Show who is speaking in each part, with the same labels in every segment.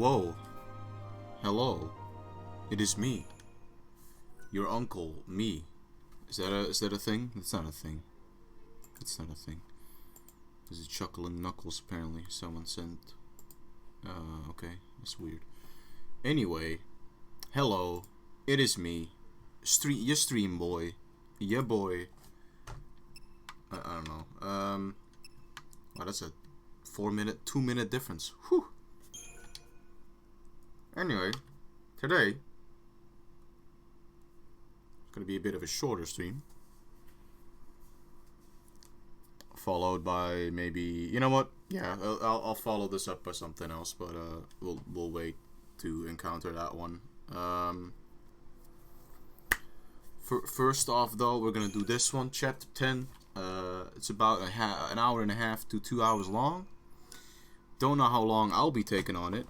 Speaker 1: Whoa. Hello. It is me. Your uncle, me. Is that a thing? It's not a thing. It's not a thing. There's a chuckling knuckles apparently. Someone sent. Okay. That's weird. Anyway. Hello. It is me. Your stream boy. Yeah boy. I don't know. Wow, that's a 2-minute difference. Whew. Anyway, today it's gonna be a bit of a shorter stream, followed by maybe, you know what? Yeah, I'll follow this up by something else, but we'll wait to encounter that one. First off, though, we're gonna do this one, chapter 10. It's about an hour and a half to 2 hours long. Don't know how long I'll be taking on it.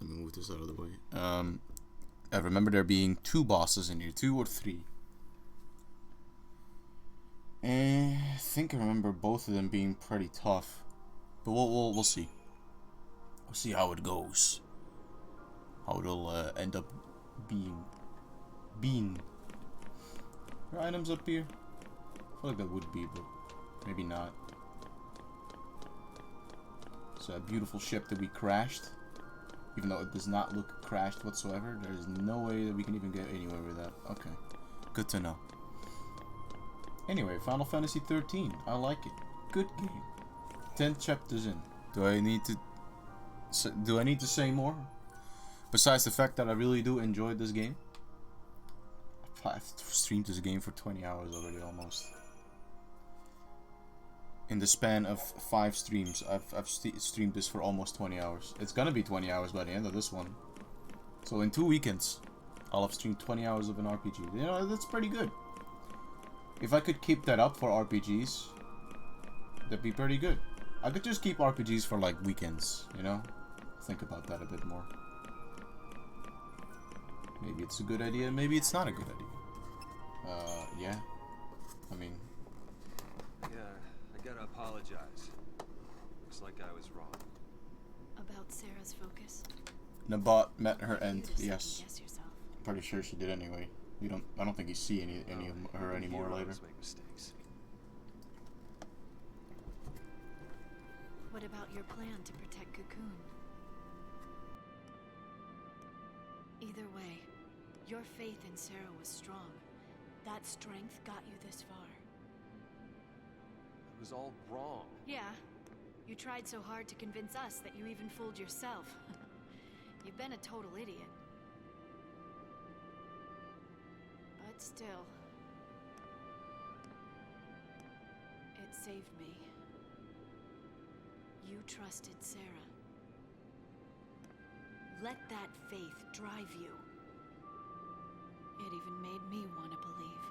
Speaker 1: Let me move this out of the way. I remember there being 2 bosses in here, 2 or 3. And I think I remember both of them being pretty tough, but we'll see. We'll see how it goes. How it'll end up being. Are there items up here? I feel like that would be, but maybe not. It's a beautiful ship that we crashed. Even though it does not look crashed whatsoever, there is no way that we can even get anywhere with that. Okay, good to know. Anyway, Final Fantasy XIII. I like it. Good game. 10 chapters in. Do I need to say more? Besides the fact that I really do enjoy this game. I've streamed this game for 20 hours already, almost. In the span of 5 streams, I've streamed this for almost 20 hours. It's gonna be 20 hours by the end of this one. So in 2 weekends, I'll have streamed 20 hours of an RPG. You know, that's pretty good. If I could keep that up for RPGs, that'd be pretty good. I could just keep RPGs for like weekends, you know? Think about that a bit more. Maybe it's a good idea, maybe it's not a good idea. Yeah. I mean...
Speaker 2: I gotta apologize. Looks like I was wrong.
Speaker 3: About Sarah's focus?
Speaker 1: Nabat met her end, yes.
Speaker 3: Yes yourself.
Speaker 1: I'm pretty sure she did anyway. I don't think you see any of her anymore later.
Speaker 2: Make mistakes.
Speaker 3: What about your plan to protect Cocoon? Either way, your faith in Sarah was strong. That strength got you this far.
Speaker 2: It was all wrong.
Speaker 3: Yeah. You tried so hard to convince us that you even fooled yourself. You've been a total idiot. But still, it saved me. You trusted Sarah. Let that faith drive you. It even made me want to believe.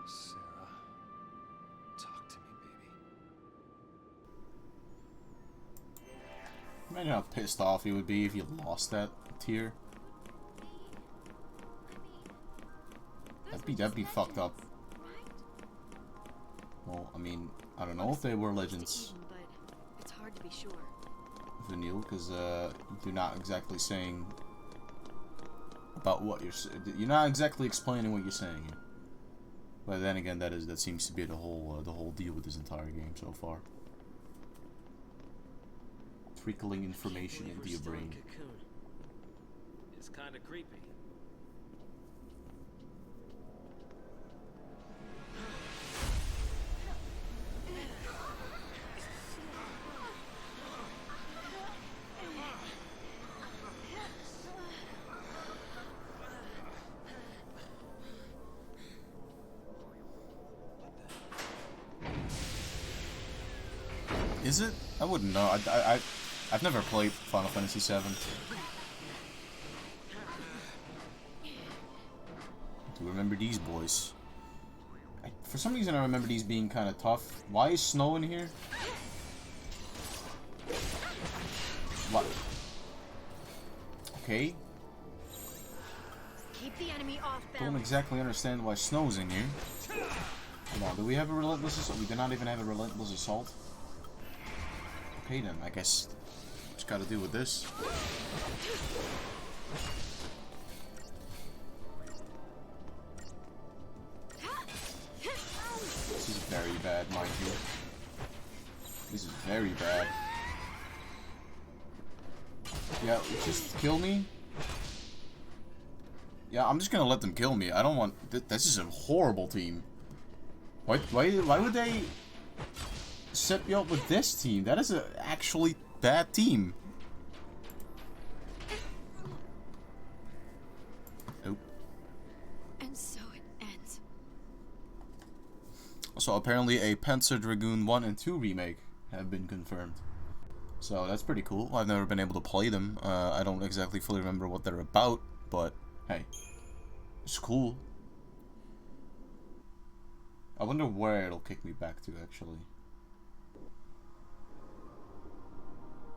Speaker 2: Sarah, talk to me, baby.
Speaker 1: Imagine how pissed off he would be if you lost that tier. That'd be fucked up. Well, I mean, I don't know if they were legends.
Speaker 3: But it's hard to be sure.
Speaker 1: Vanille, because you're not exactly saying about what you're not exactly explaining what you're saying here. But then again, that seems to be the whole deal with this entire game so far. Trickling information into your brain.
Speaker 4: Cocoon. It's kind of creepy.
Speaker 1: Is it? I wouldn't know. I've never played Final Fantasy VII. Do you remember these boys? For some reason I remember these being kind of tough. Why is snow in here? What? Okay.
Speaker 3: Keep the enemy off
Speaker 1: Don't
Speaker 3: balance.
Speaker 1: exactly understand why Snow's in here. Hold on, do we have a relentless assault? We do not even have a relentless assault. Okay then, I guess just gotta deal with this. This is very bad, mind you. This is very bad. Yeah, just kill me. Yeah, I'm just gonna let them kill me. I don't want. This is a horrible team. Why would they set me up with this team? That is a actually bad team. Oh.
Speaker 3: And so it ends.
Speaker 1: So apparently a Panzer Dragoon 1 and 2 remake have been confirmed. So that's pretty cool. I've never been able to play them. I don't exactly fully remember what they're about, but hey, it's cool. I wonder where it'll kick me back to, actually.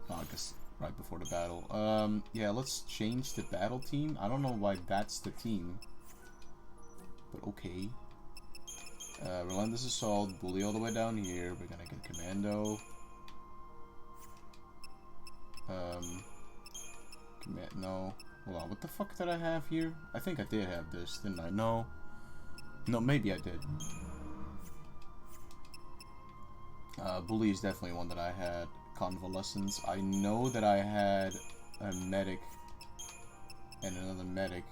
Speaker 1: Oh, I guess right before the battle. Yeah, let's change the battle team. I don't know why that's the team, but okay. Relentless Assault, Bully all the way down here. We're gonna get Commando. No. Hold on, what the fuck did I have here? I think I did have this, didn't I? No. No, maybe I did. Bully is definitely one that I had. Convalescence. I know that I had a medic and another medic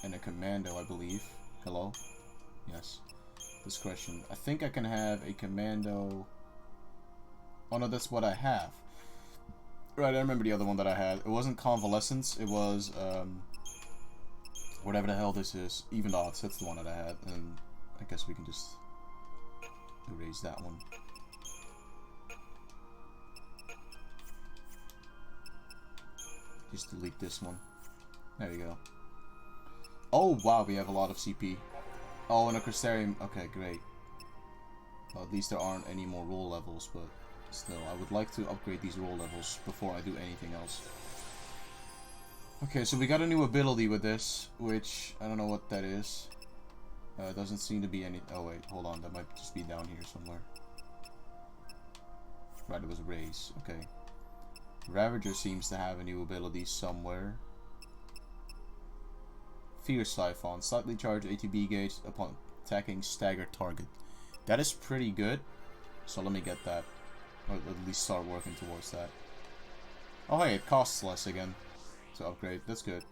Speaker 1: and a commando, I believe. Hello? Yes. Discretion. I think I can have a commando. Oh no, that's what I have. Right, I remember the other one that I had. It wasn't Convalescence, it was, whatever the hell this is. Even Odds, that's the one that I had. And I guess we can just erase that one. Just delete this one. There you go. Oh, wow, we have a lot of CP. Oh, and a Crystarium. Okay, great. Well, at least there aren't any more roll levels, but still, I would like to upgrade these roll levels before I do anything else. Okay, so we got a new ability with this, which I don't know what that is. Doesn't seem to be any... Oh, wait, hold on. That might just be down here somewhere. Right, it was Raise. Okay. Ravager seems to have a new ability somewhere. Fierce Siphon. Slightly charged ATB gauge upon attacking staggered target. That is pretty good. So let me get that. Or at least start working towards that. Oh hey, it costs less again to upgrade. That's good.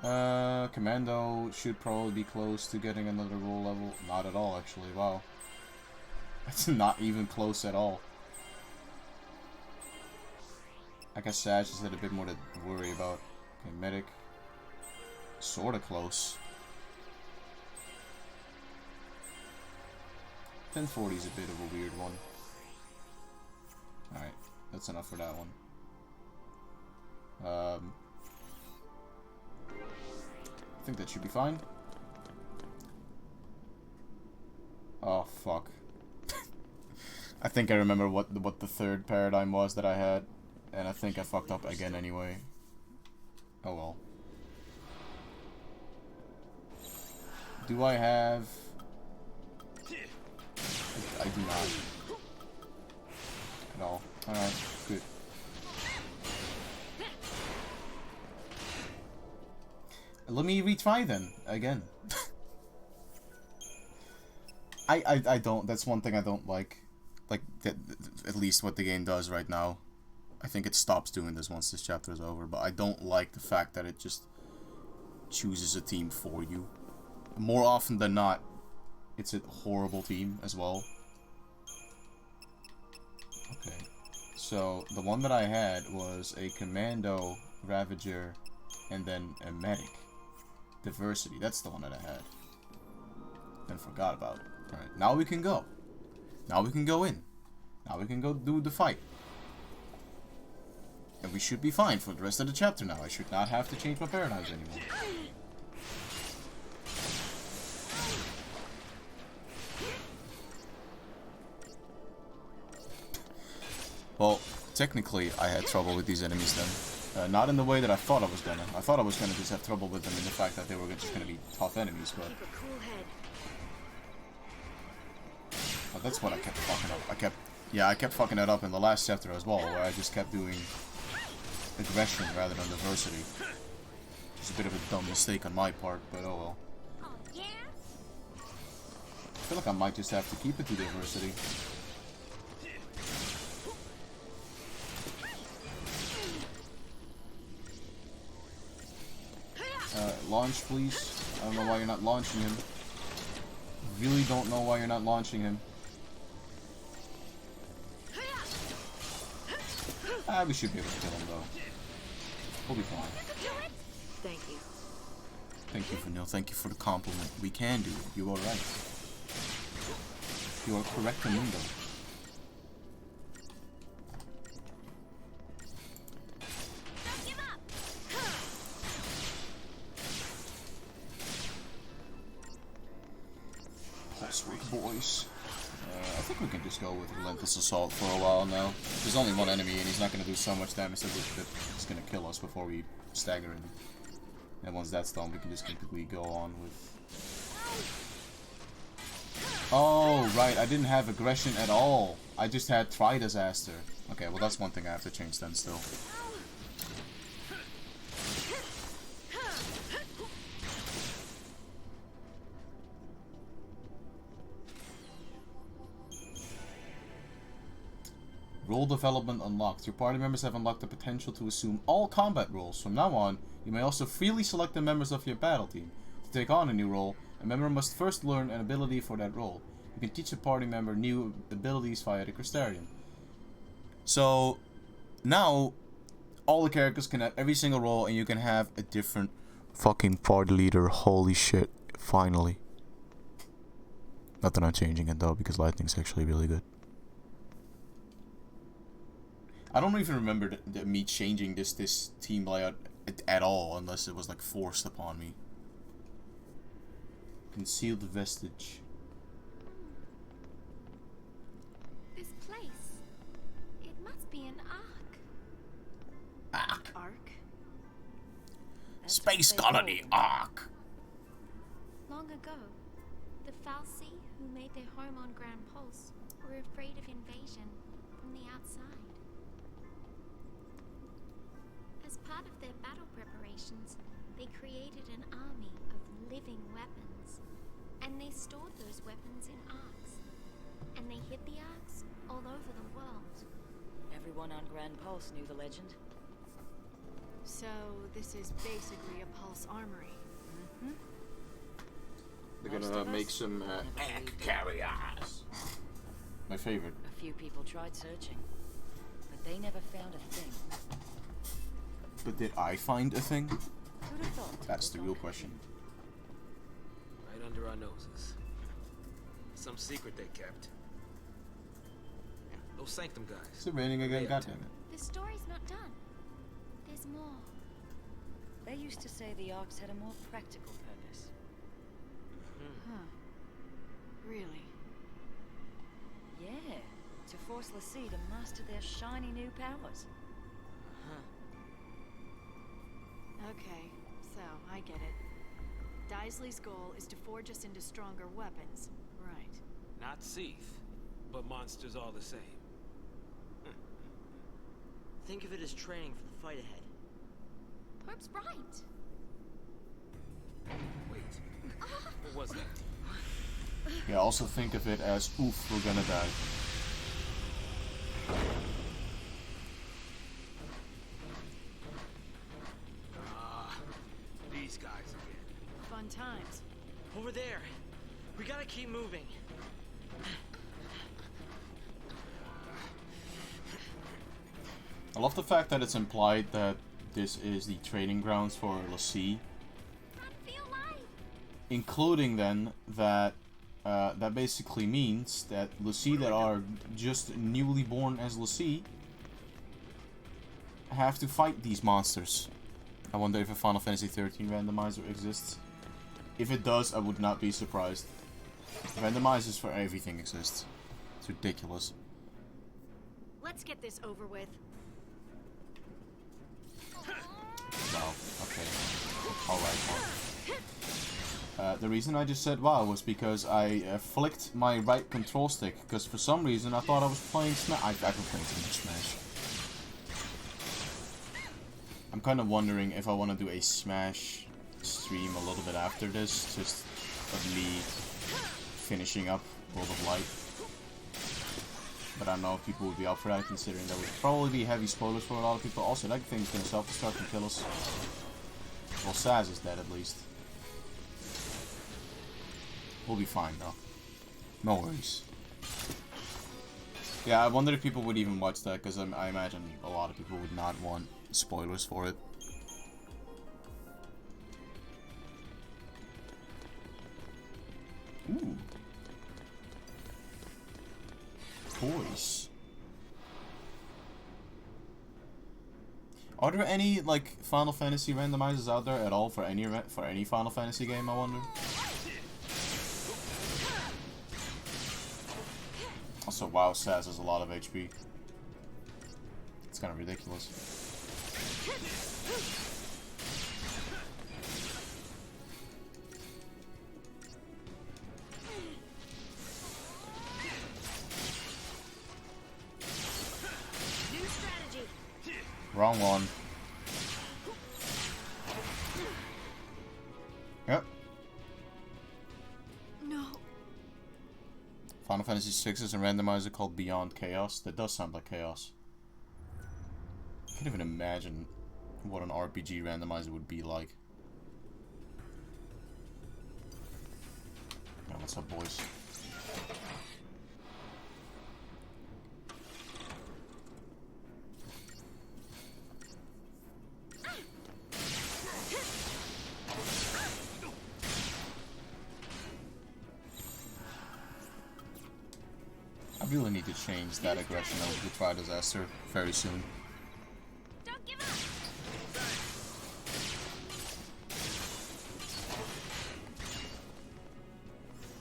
Speaker 1: Commando should probably be close to getting another roll level. Not at all, actually. Wow. It's not even close at all. I guess Sag just had a bit more to worry about. Okay, Medic. Sorta close. 1040 is a bit of a weird one. Alright, that's enough for that one. I think that should be fine. Oh fuck. I think I remember what the third paradigm was that I had, and I think I fucked up again anyway. Oh well. Do I have... I do not. At all. Alright, good. Let me retry then, again. I don't, that's one thing I don't like. Like, at least what the game does right now. I think it stops doing this once this chapter is over, but I don't like the fact that it just chooses a team for you. More often than not, it's a horrible team as well. Okay, so the one that I had was a Commando, Ravager, and then a Medic. Diversity, that's the one that I had. And forgot about. Alright, now we can go. Now we can go in. Now we can go do the fight. And we should be fine for the rest of the chapter now. I should not have to change my paradigms anymore. Well, technically I had trouble with these enemies then. Not in the way that I thought I was gonna. I thought I was gonna just have trouble with them in the fact that they were just gonna be tough enemies, but...
Speaker 3: Keep a cool head.
Speaker 1: But that's what I kept fucking up. I kept fucking it up in the last chapter as well, where I just kept doing aggression rather than diversity. It's a bit of a dumb mistake on my part, but oh well.
Speaker 3: Oh, yeah?
Speaker 1: I feel like I might just have to keep it to diversity. Launch, please. I don't know why you're not launching him. Really don't know why you're not launching him. We should be able to kill him, though. We'll be fine.
Speaker 3: Thank you.
Speaker 1: Thank you, Vanille. Thank you for the compliment. We can do it. You are right. You are correct, Mundo. Boys. I think we can just go with Relentless Assault for a while now. There's only one enemy and he's not going to do so much damage that it's going to kill us before we stagger him. And once that's done, we can just completely go on with... Oh, right, I didn't have aggression at all. I just had Tri-Disaster. Okay, well that's one thing I have to change then still. Role development unlocked. Your party members have unlocked the potential to assume all combat roles. From now on, you may also freely select the members of your battle team. To take on a new role, a member must first learn an ability for that role. You can teach a party member new abilities via the Crystarium. So, now, all the characters can have every single role and you can have a different fucking party leader. Holy shit. Finally. Not that I'm changing it though, because Lightning's actually really good. I don't even remember me changing this team layout at all, unless it was like forced upon me. Concealed vestige.
Speaker 3: This place. It must be an ark. Ark?
Speaker 1: Space colony ark.
Speaker 5: Long ago, the Falsi who made their home on Grand Pulse were afraid of invasion from the outside. As part of their battle preparations, they created an army of living weapons. And they stored those weapons in arks. And they hid the arks all over the world.
Speaker 6: Everyone on Grand Pulse knew the legend.
Speaker 3: So, this is basically a Pulse armory.
Speaker 6: Mm-hmm.
Speaker 1: They're gonna make some egg carriers. My favorite.
Speaker 6: A few people tried searching, but they never found a thing.
Speaker 1: But did I find a thing?
Speaker 6: Who'd have thought?
Speaker 1: That's the real question.
Speaker 4: Right under our noses. Some secret they kept. Those Sanctum guys.
Speaker 1: It's raining again, goddammit.
Speaker 5: The story's not done. There's more.
Speaker 6: They used to say the arcs had a more practical purpose.
Speaker 3: Huh. Really?
Speaker 6: Yeah, to force Lassie to master their shiny new powers.
Speaker 3: Okay, so I get it. Daisley's goal is to forge us into stronger weapons. Right.
Speaker 4: Not XIII, but monsters all the same.
Speaker 7: Think of it as training for the fight ahead.
Speaker 5: Herb's right.
Speaker 4: Wait. What was that?
Speaker 1: Yeah, also think of it as, oof, we're gonna die.
Speaker 4: These guys again.
Speaker 3: Fun times.
Speaker 7: Over there. We gotta keep moving.
Speaker 1: I love the fact that it's implied that this is the training grounds for Lassie. Including then that that basically means that Lassie that are just newly born as Lassie have to fight these monsters. I wonder if a Final Fantasy XIII randomizer exists. If it does, I would not be surprised. Randomizers for everything exist. It's ridiculous.
Speaker 3: Let's get this over with.
Speaker 1: Okay. Alright, the reason I just said wow was because I flicked my right control stick, because for some reason I thought I was playing Smash. I've been playing too much Smash. I'm kind of wondering if I want to do a Smash stream a little bit after this, just of me finishing up World of Light. But I don't know if people would be up for that, considering that would probably be heavy spoilers for a lot of people. Also, that thing's gonna self-destruct and kill us. Well, Saz is dead at least. We'll be fine though. No worries. Yeah, I wonder if people would even watch that, because I imagine a lot of people would not want spoilers for it. Ooh. Toys. Are there any like Final Fantasy randomizers out there at all for any Final Fantasy game? I wonder. Also, WoW Saz has a lot of HP. It's kind of ridiculous. Wrong one. Yep.
Speaker 3: No.
Speaker 1: Final Fantasy VI is a randomizer called Beyond Chaos. That does sound like chaos. I can't even imagine what an RPG randomizer would be like. Yeah, what's up, boys? I really need to change that aggression of the Tri Disaster very soon.
Speaker 5: Don't give up!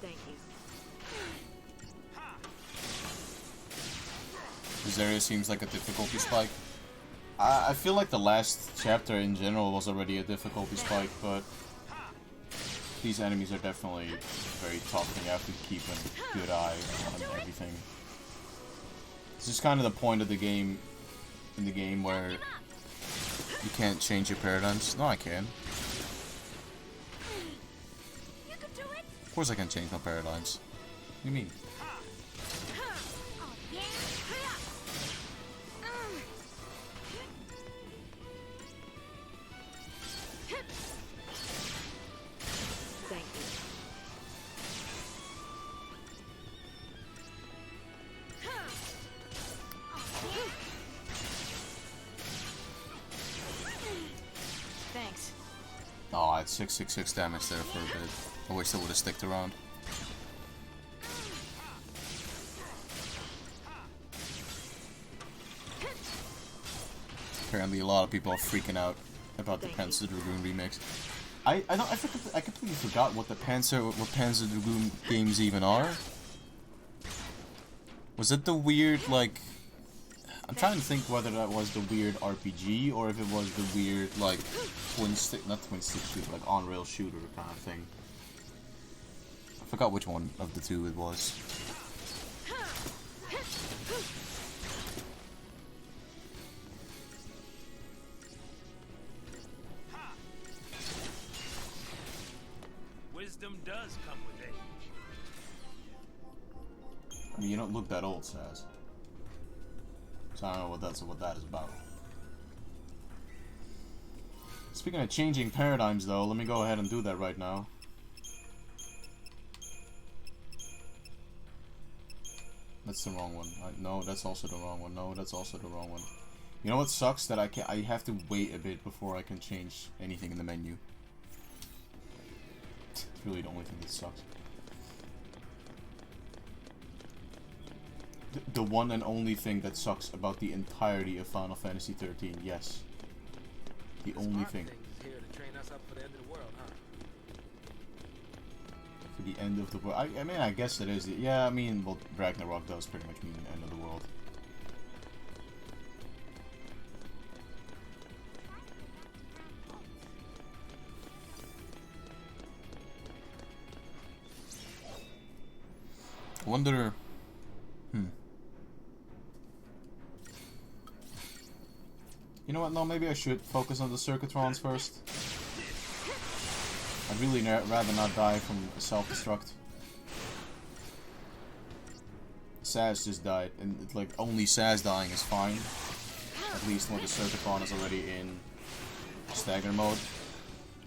Speaker 3: Thank you.
Speaker 1: This area seems like a difficulty spike. I feel like the last chapter in general was already a difficulty spike, but these enemies are definitely very tough and you have to keep a good eye on everything. This is kind of the point of the game, where you can't change your paradigms. No, I can.
Speaker 5: You can do it!
Speaker 1: Of course I can change my paradigms. What do you mean?
Speaker 5: Oh, yeah?
Speaker 3: Thank you. Thanks.
Speaker 1: Oh, I had 666 damage there for a bit. I wish I would have sticked around. Apparently a lot of people are freaking out about the Panzer Dragoon remix. I completely forgot what Panzer Dragoon games even are. Was it the weird, like... I'm trying to think whether that was the weird RPG or if it was the weird, like, not twin stick shooter, like on-rail shooter kind of thing. I forgot which one of the two it was.
Speaker 4: Wisdom does come with age.
Speaker 1: I mean, you don't look that old, Saz. So I don't know what that is about. Speaking of changing paradigms, though, let me go ahead and do that right now. That's the wrong one. No, that's also the wrong one. No, that's also the wrong one. You know what sucks? That I have to wait a bit before I can change anything in the menu. It's really the only thing that sucks. The one and only thing that sucks about the entirety of Final Fantasy XIII, yes. The only thing.
Speaker 4: Here to train us up for the end of the world, huh?
Speaker 1: For the end of the world. I mean, I guess it is. Yeah, I mean, well, Ragnarok does pretty much mean the end of the world. I wonder... You know what, no, maybe I should focus on the Circuitrons first. I'd really rather not die from self-destruct. Saz just died, and like only Saz dying is fine. At least when the Circuitron is already in stagger mode.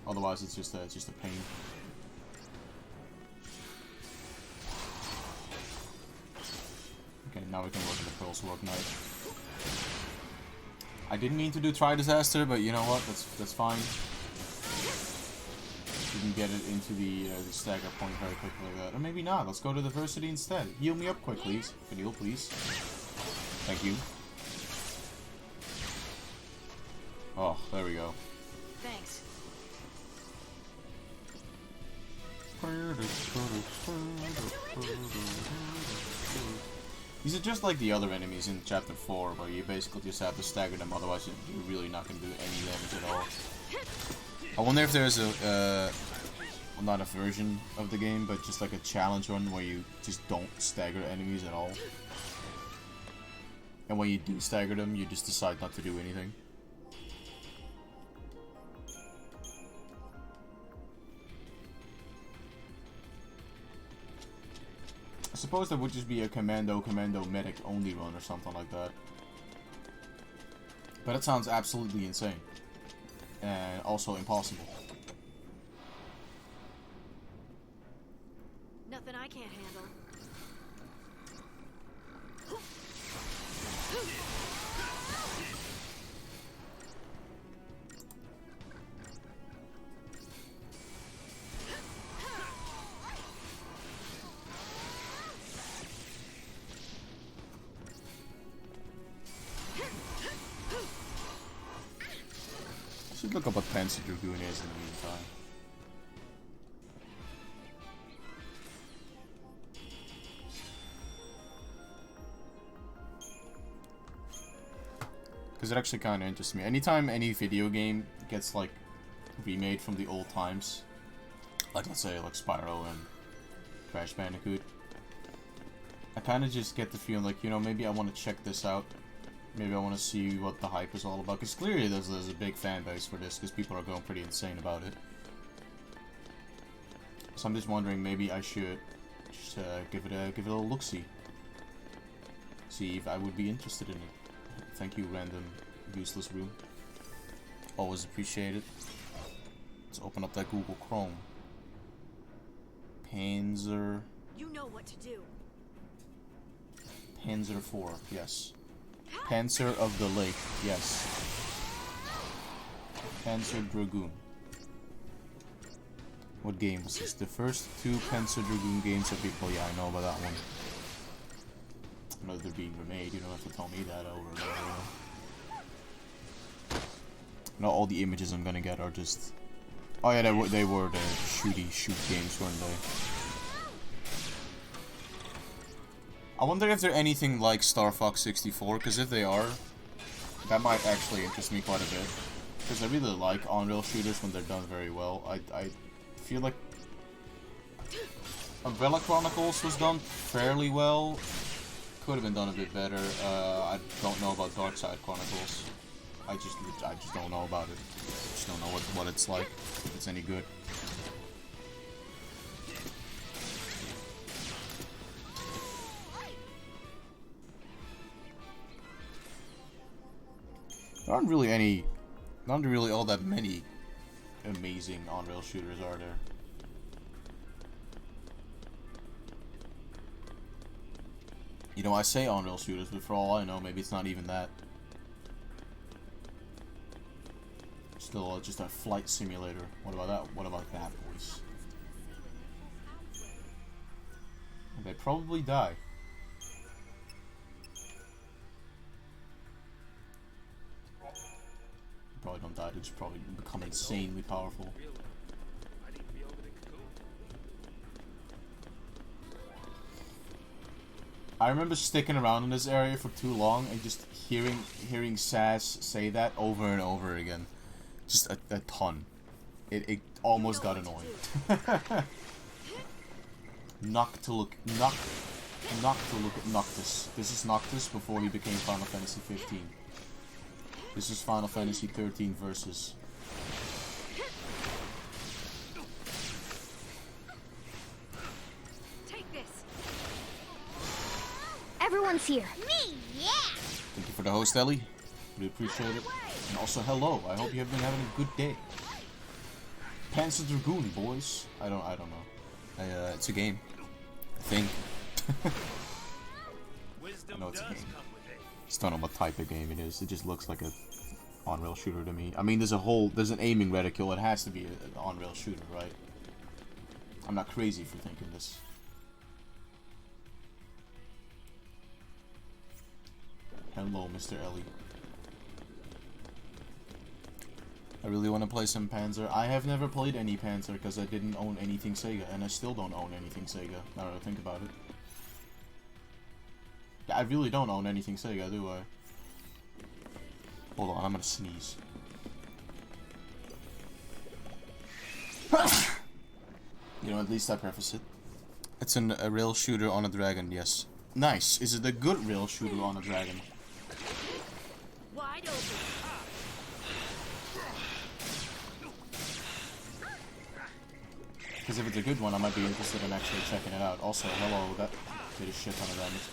Speaker 1: Otherwise, it's just a pain. Okay, now we can work on the Pearl's Work Knight. I didn't mean to do Tri-Disaster, but you know what? That's fine. You can get it into the stagger point very quickly like that. Or maybe not. Let's go to Diversity instead. Heal me up quick, please. Can you heal, please? Thank you. Oh, there we go.
Speaker 3: Thanks.
Speaker 1: These are just like the other enemies in Chapter 4, where you basically just have to stagger them, otherwise you're really not going to do any damage at all. I wonder if there's a, well, not a version of the game, but just like a challenge run where you just don't stagger enemies at all. And when you do stagger them, you just decide not to do anything. I suppose there would just be a commando medic only run or something like that. But it sounds absolutely insane. And also impossible.
Speaker 3: Nothing I can't handle.
Speaker 1: I should look up what Panzer Dragoon is in the meantime. Because it actually kind of interests me. Anytime any video game gets like remade from the old times, like let's say like Spyro and Crash Bandicoot, I kind of just get the feeling like, you know, maybe I want to check this out. Maybe I want to see what the hype is all about. Because clearly there's a big fan base for this, because people are going pretty insane about it. So I'm just wondering, maybe I should just give it a little look-see. See if I would be interested in it. Thank you, random useless room. Always appreciate it. Let's open up that Google Chrome. Panzer...
Speaker 3: You know what to do.
Speaker 1: Panzer IV, yes. Panzer of the Lake, yes. Panzer Dragoon. What game was this? The first two Panzer Dragoon games of people. Yeah, I know about that one. I know they're being remade. You don't have to tell me that over and over. No, all the images I'm gonna get are just. Oh yeah, they were the shoot games, weren't they? I wonder if they're anything like Star Fox 64, because if they are, that might actually interest me quite a bit. Because I really like on-rail shooters when they're done very well. I feel like Umbrella Chronicles was done fairly well. Could have been done a bit better. I don't know about Dark Side Chronicles. I just don't know about it. I just don't know what it's like, if it's any good. There aren't really all that many amazing on-rail shooters, are there? You know, I say on-rail shooters, but for all I know, maybe it's not even that. Still, just a flight simulator. What about that? What about that, boys? They probably die. Probably don't die, they just probably become insanely powerful. I remember sticking around in this area for too long and just hearing Saz say that over and over again. Just a ton. It almost got annoying. Knock Look at Noctis. This is Noctis before he became Final Fantasy 15. This is Final Fantasy 13 Versus.
Speaker 5: Take this. Everyone's here. Me, yeah.
Speaker 1: Thank you for the host, Ellie. Really appreciate it. And also, hello. I hope you have been having a good day. Panzer Dragoon, boys. I don't know. It's a game. I think. I know it's a game. Just don't know what type of game it is. It just looks like a on-rail shooter to me. I mean, there's an aiming reticule. It has to be an on-rail shooter, right? I'm not crazy for thinking this. Hello, Mr. Ellie. I really want to play some Panzer. I have never played any Panzer because I didn't own anything Sega, and I still don't own anything Sega, now that I think about it. Yeah, I really don't own anything Sega, do I? Hold on, I'm gonna sneeze. You know, at least I preface it. It's a rail shooter on a dragon, yes. Nice. Is it a good rail shooter on a dragon?
Speaker 5: Wide open.
Speaker 1: Because if it's a good one, I might be interested in actually checking it out. Also, hello, that did a shit ton of damage.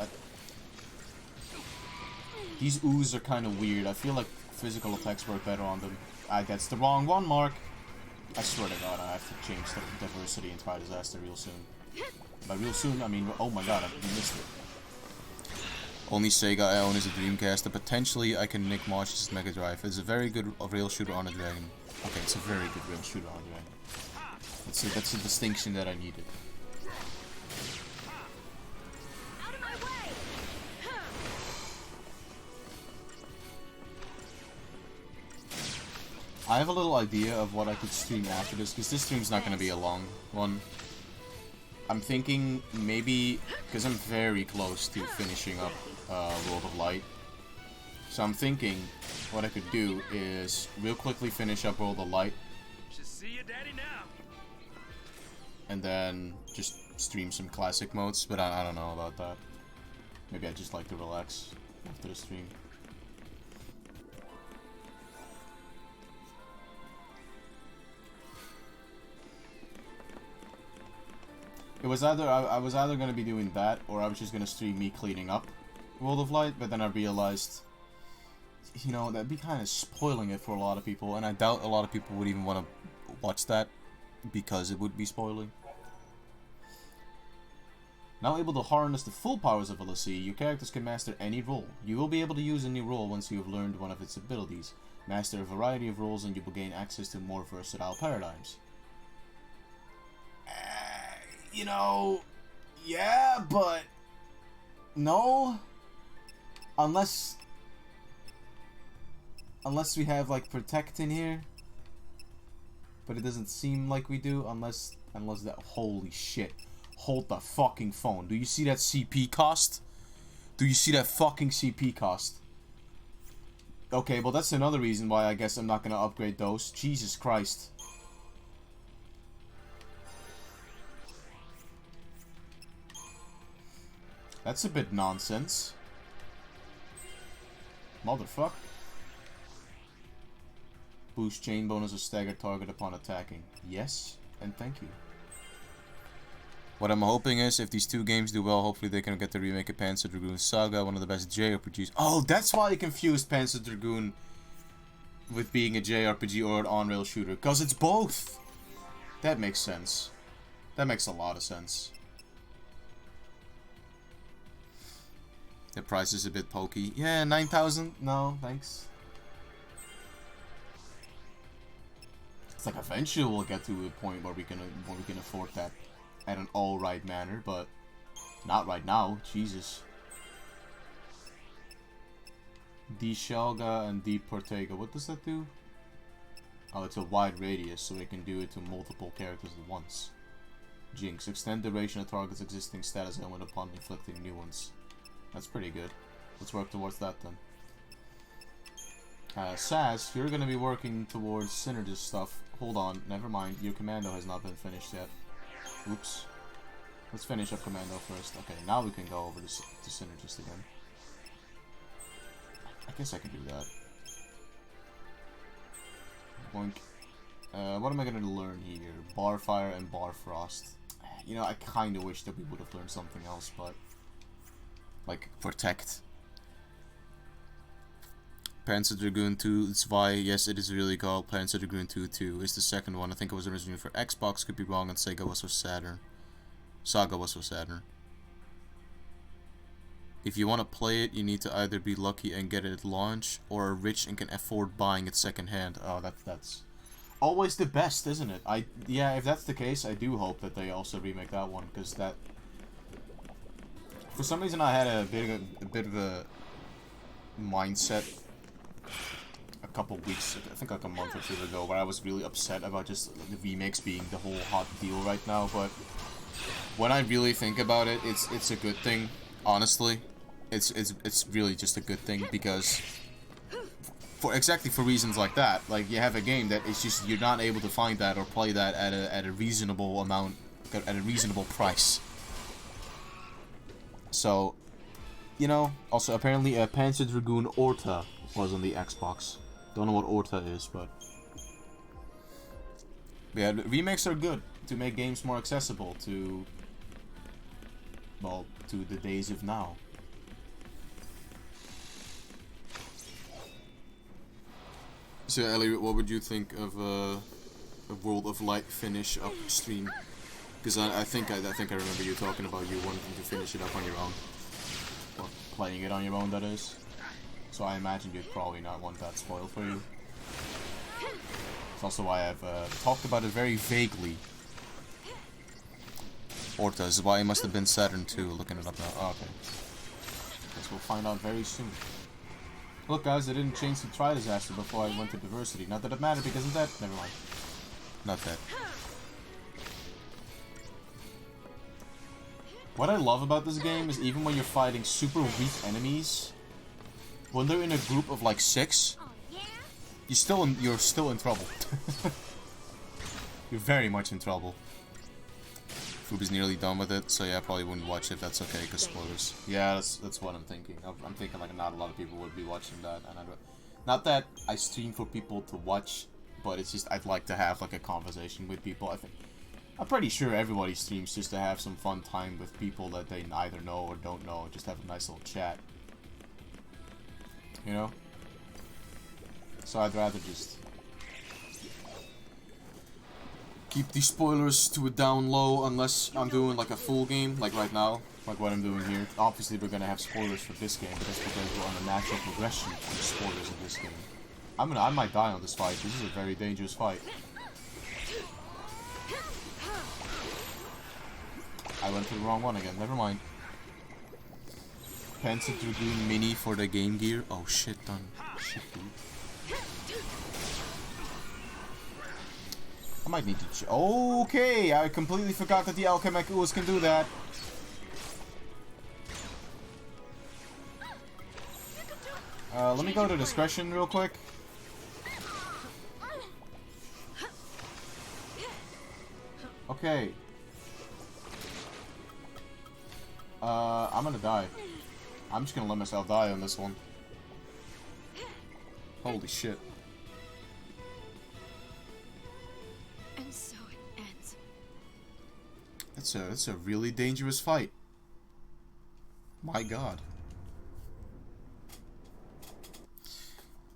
Speaker 1: These ooze are kind of weird. I feel like physical attacks work better on them. That's the wrong one, Mark. I swear to God, I have to change the diversity in Spy Disaster real soon. By real soon, I mean, oh my God, I missed it. Only Sega I own is a Dreamcast, and potentially I can nick March's Mega Drive. It's a very good rail shooter on a dragon. Okay, it's a very good rail shooter on a dragon. That's a distinction that I needed.
Speaker 5: Out of my way.
Speaker 1: I have a little idea of what I could stream after this, because this stream's not going to be a long one. I'm thinking maybe, because I'm very close to finishing up World of Light. So I'm thinking what I could do is real quickly finish up World of Light.
Speaker 2: Should see your daddy now.
Speaker 1: And then just stream some classic modes, but I don't know about that. Maybe I just like to relax after the stream. It was either I was either gonna be doing that, or I was just gonna stream me cleaning up World of Light, but then I realized, you know, that'd be kind of spoiling it for a lot of people, and I doubt a lot of people would even want to watch that, because it would be spoiling. Now able to harness the full powers of LSE, your characters can master any role. You will be able to use a new role once you have learned one of its abilities. Master a variety of roles and you will gain access to more versatile paradigms. You know, yeah, but no, unless we have like Protect in here, but it doesn't seem like we do unless that. Holy shit, hold the fucking phone. Do you see that CP cost? Do you see that fucking CP cost? Okay, well that's another reason why I guess I'm not gonna upgrade those. Jesus Christ. That's a bit nonsense. Motherfucker. Boost chain bonus or stagger target upon attacking. Yes, and thank you. What I'm hoping is, if these two games do well, hopefully they can get the remake of Panzer Dragoon Saga, one of the best JRPGs. Oh, that's why I confused Panzer Dragoon with being a JRPG or an on-rail shooter. Because it's both! That makes sense. That makes a lot of sense. The price is a bit pokey. Yeah, 9,000? No, thanks. It's like eventually we'll get to a point where we can afford that at an alright manner, but not right now. Jesus. D-Shalga and D-Portega. What does that do? Oh, it's a wide radius, so we can do it to multiple characters at once. Jinx. Extend duration of target's existing status element upon inflicting new ones. That's pretty good. Let's work towards that then. Sass, you're gonna be working towards synergist stuff. Hold on, never mind. Your commando has not been finished yet. Oops. Let's finish up Commando first. Okay, now we can go over to Synergist again. I guess I can do that. Boink. What am I gonna learn here? Bar Fire and Bar Frost. You know, I kinda wish that we would have learned something else, but... like, Protect. Panzer Dragoon 2, XIII, yes it is really called Panzer Dragoon 2 is the second one. I think it was originally for Xbox, could be wrong, and Sega was for Saturn. Saga was for Saturn. If you want to play it, you need to either be lucky and get it at launch, or are rich and can afford buying it secondhand. Oh, that's always the best, isn't it? Yeah, if that's the case, I do hope that they also remake that one, because that... for some reason I had a bit of a mindset a couple weeks, I think like a month or two ago, where I was really upset about just the remakes being the whole hot deal right now, but when I really think about it, it's a good thing, honestly. It's really just a good thing, because exactly for reasons like that, like you have a game that it's just you're not able to find that or play that at a reasonable amount, at a reasonable price. So, you know, also apparently Panzer Dragoon Orta was on the Xbox. Don't know what Orta is, but yeah, remakes are good to make games more accessible to, well, to the days of now. So Elliot, what would you think of a World of Light finish up stream? Because I think I remember you talking about you wanting to finish it up on your own. Or playing it on your own, that is. So I imagine you'd probably not want that spoiled for you. It's also why I've talked about it very vaguely. Orta is why it must have been Saturn 2, looking it up now. Oh, okay. Guess we'll find out very soon. Look guys, I didn't change the Tri-Disaster before I went to Diversity. Not that it mattered because of that. Never mind. Not that. What I love about this game is even when you're fighting super weak enemies, when they're in a group of like 6, you're still in trouble. You're very much in trouble. Foob is nearly done with it, so yeah, I probably wouldn't watch it. That's okay, because spoilers. Yeah, that's what I'm thinking. I'm thinking like not a lot of people would be watching that, and not that I stream for people to watch, but it's just I'd like to have like a conversation with people. I'm pretty sure everybody streams just to have some fun time with people that they either know or don't know, just have a nice little chat. You know? So I'd rather just keep these spoilers to a down low unless I'm doing like a full game, like right now, like what I'm doing here. Obviously we're gonna have spoilers for this game, but that's because we're on a natural progression of spoilers in this game. I might die on this fight. This is a very dangerous fight. I went to the wrong one again, never mind. Panzer Dragoon Mini for the Game Gear. Oh shit, done. Shit, dude. I might need to okay, I completely forgot that the Alchemech Ooze can do that. Let me go to discretion real quick. Okay. I'm gonna die. I'm just gonna let myself die on this one. Holy shit.
Speaker 3: And so it ends.
Speaker 1: That's a really dangerous fight. My god.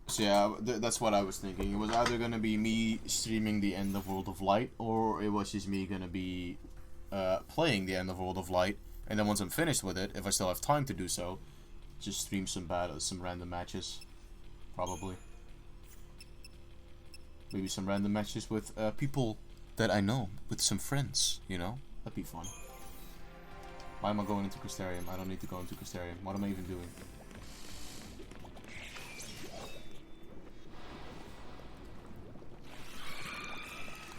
Speaker 1: So yeah, that's what I was thinking. It was either gonna be me streaming the end of World of Light, or it was just me gonna be playing the end of World of Light, and then once I'm finished with it, if I still have time to do so, just stream some random matches, probably. Maybe some random matches with people that I know, with some friends, you know? That'd be fun. Why am I going into Crystarium? I don't need to go into Crystarium. What am I even doing?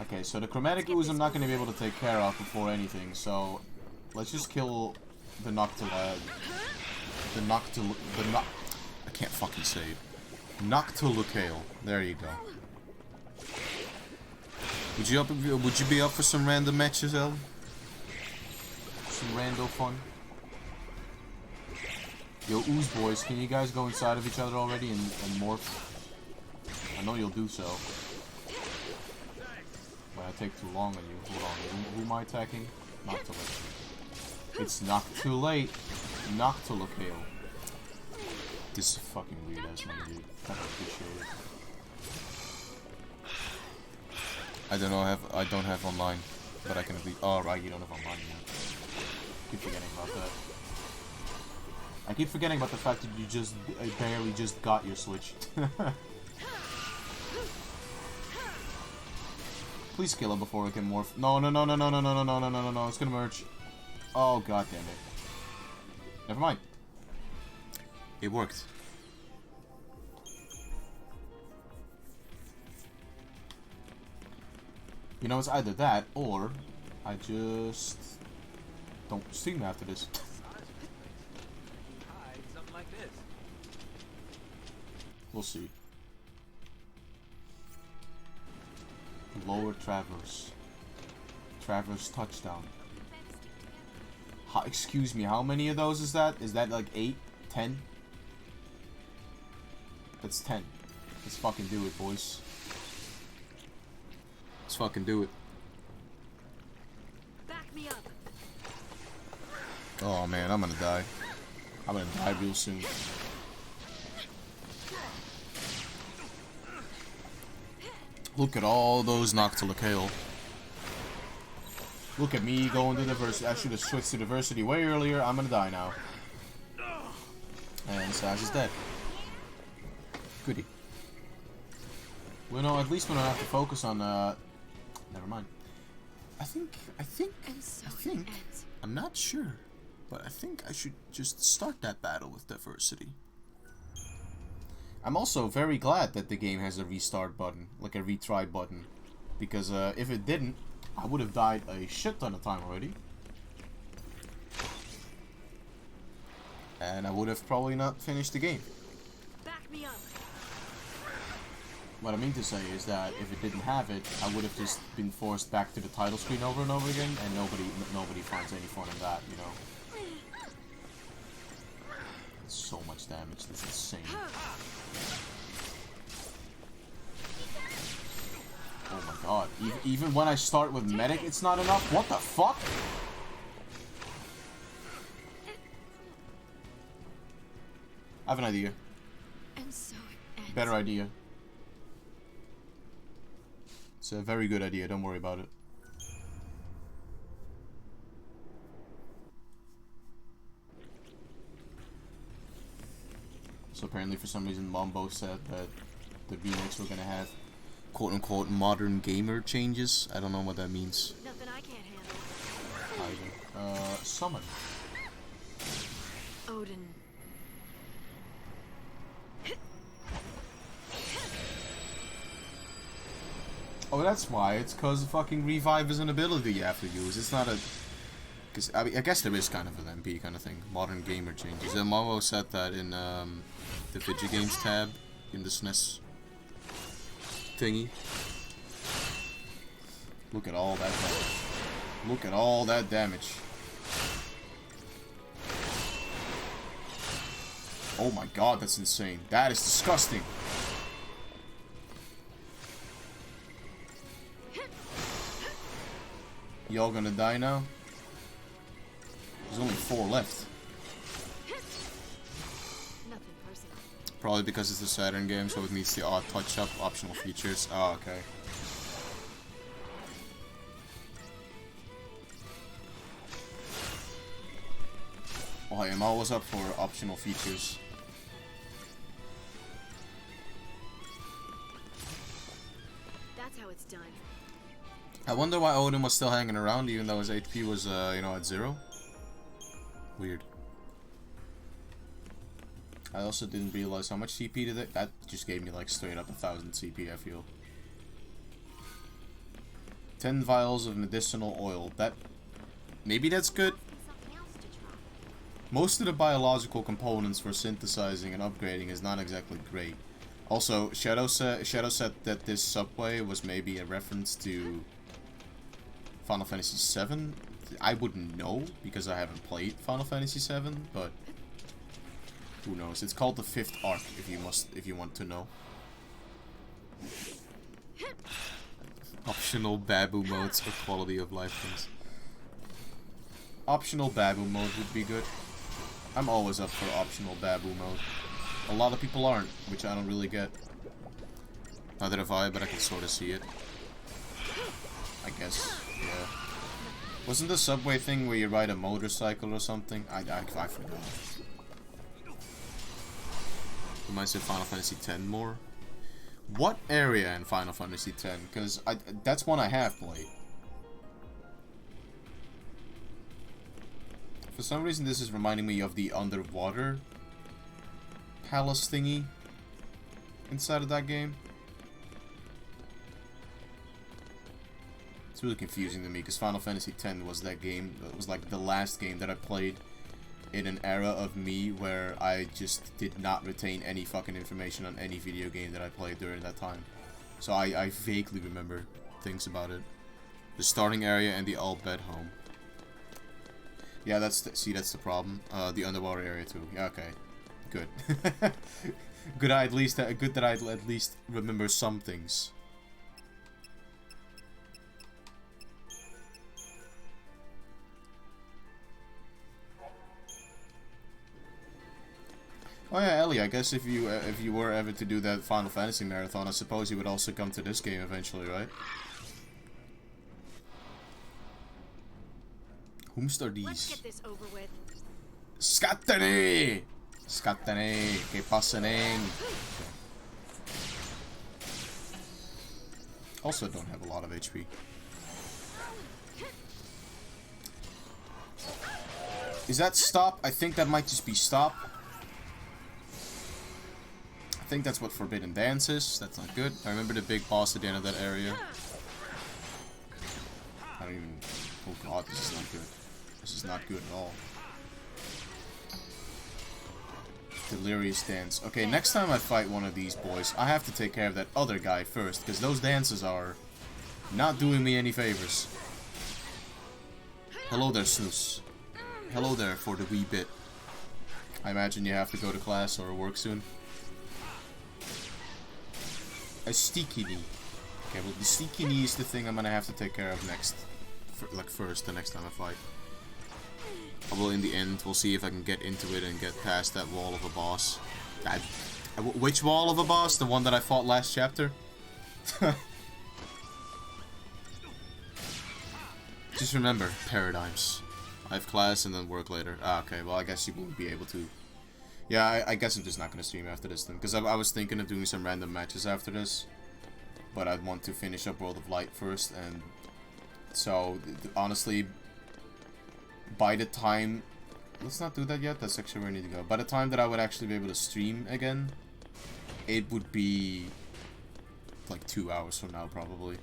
Speaker 1: Okay, so the Chromatic Ooze I'm not going to be able to take care of before anything, so let's just kill the I can't fucking say it. Noctilucale. There you go. Would you be up for some random matches, El? some rando fun. Yo, ooze boys, can you guys go inside of each other already and morph? I know you'll do so. But I take too long on you. Hold on, who am I attacking? Not too late. It's not too late. Not to look hail. This is fucking weird ass money, dude. I don't appreciate it. I don't have online, but I can at least. Oh right, you don't have online yet. Keep forgetting about that. I keep forgetting about the fact that you just barely just got your Switch. Please kill him before I can morph. No, no, no, no, no, no, no, no, no, no, no, no, no. It's gonna merge. Oh god damn it. Never mind. It worked. You know, it's either that or I just don't stream after this.
Speaker 4: Something like this.
Speaker 1: We'll see. Lower Traverse. Traverse touchdown. Excuse me, how many of those is that? Is that like 8? 10? That's 10. Let's fucking do it, boys. Let's fucking do it.
Speaker 3: Back me up.
Speaker 1: Oh man, I'm gonna die. I'm gonna die real soon. Look at all those Noctilocale. Look at me going to diversity. I should have switched to diversity way earlier. I'm gonna die now. And Sash is dead. Goody. Well, no, at least we don't have to focus on, never mind. I think, I'm not sure, but I think I should just start that battle with diversity. I'm also very glad that the game has a restart button, like a retry button, because if it didn't, I would have died a shit ton of time already. And I would have probably not finished the game.
Speaker 3: Back me up.
Speaker 1: What I mean to say is that if it didn't have it, I would have just been forced back to the title screen over and over again, and nobody finds any fun in that, you know. It's so much damage, that's insane. Oh my god, even when I start with medic, it's not enough? What the fuck? I have an idea.
Speaker 3: And so it ends.
Speaker 1: Better idea. It's a very good idea, don't worry about it. So apparently for some reason Mambo said that the remakes were gonna have quote-unquote modern gamer changes. I don't know what that means.
Speaker 3: Nothing I can't handle.
Speaker 1: Either. Summon.
Speaker 3: Odin.
Speaker 1: Oh, that's why. It's because fucking revive is an ability you have to use. It's not a... Cause, I mean, I guess there is kind of an MP kind of thing. Modern gamer changes. And Mambo said that in the video games tab in the SNES thingy. Look at all that damage. Look at all that damage. Oh my god, that's insane. That is disgusting. Y'all gonna die now? There's only 4 left.
Speaker 3: Nothing personal.
Speaker 1: Probably because it's a Saturn game, so it needs the odd touch-up optional features. Oh, okay. Oh, I am always up for optional features.
Speaker 3: That's how it's done.
Speaker 1: I wonder why Odin was still hanging around even though his HP was, you know, at 0. Weird. I also didn't realize how much CP did it. That just gave me like straight up 1000 CP, I feel. 10 vials of medicinal oil. That... Maybe that's good. Most of the biological components for synthesizing and upgrading is not exactly great. Also, Shadow said that this subway was maybe a reference to Final Fantasy VII I wouldn't know because I haven't played Final Fantasy VII, but who knows? It's called the 5th arc if you want to know. Optional Babu modes for quality of life things. Optional Babu mode would be good. I'm always up for optional Babu mode. A lot of people aren't, which I don't really get. Neither have I, but I can sort of see it. I guess, yeah. Wasn't the subway thing where you ride a motorcycle or something? I forgot. Reminds me of Final Fantasy X more. What area in Final Fantasy X? Because that's one I have played. For some reason, this is reminding me of the underwater palace thingy inside of that game. It's really confusing to me because Final Fantasy X was that game. It was like the last game that I played in an era of me where I just did not retain any fucking information on any video game that I played during that time. So I vaguely remember things about it. The starting area and the all-bed home. Yeah, that's the problem. The underwater area too. Yeah, okay, good. Good that I at least remember some things. Oh yeah, Ellie, I guess if you were ever to do that Final Fantasy marathon, I suppose you would also come to this game eventually, right? Whomst are these?
Speaker 3: Let's get this over with.
Speaker 1: Scattane! Scattane, che passaneng. Also don't have a lot of HP. Is that stop? I think that might just be stop. I think that's what Forbidden Dance is. That's not good. I remember the big boss at the end of that area. I don't even... Oh god, this is not good. This is not good at all. Delirious Dance. Okay, next time I fight one of these boys, I have to take care of that other guy first, because those dances are not doing me any favors. Hello there, Snooze. Hello there for the wee bit. I imagine you have to go to class or work soon. A sticky knee. Okay, well the sticky knee is the thing I'm gonna have to take care of next. First, the next time I fight. Well, in the end, we'll see if I can get into it and get past that wall of a boss. Which wall of a boss? The one that I fought last chapter? Just remember, paradigms. I have class and then work later. Ah, okay, well I guess you won't be able to. Yeah, I guess I'm just not gonna stream after this then. Because I was thinking of doing some random matches after this. But I'd want to finish up World of Light first, and... So, honestly... By the time... Let's not do that yet, that's actually where I need to go. By the time that I would actually be able to stream again, it would be... like 2 hours from now, probably.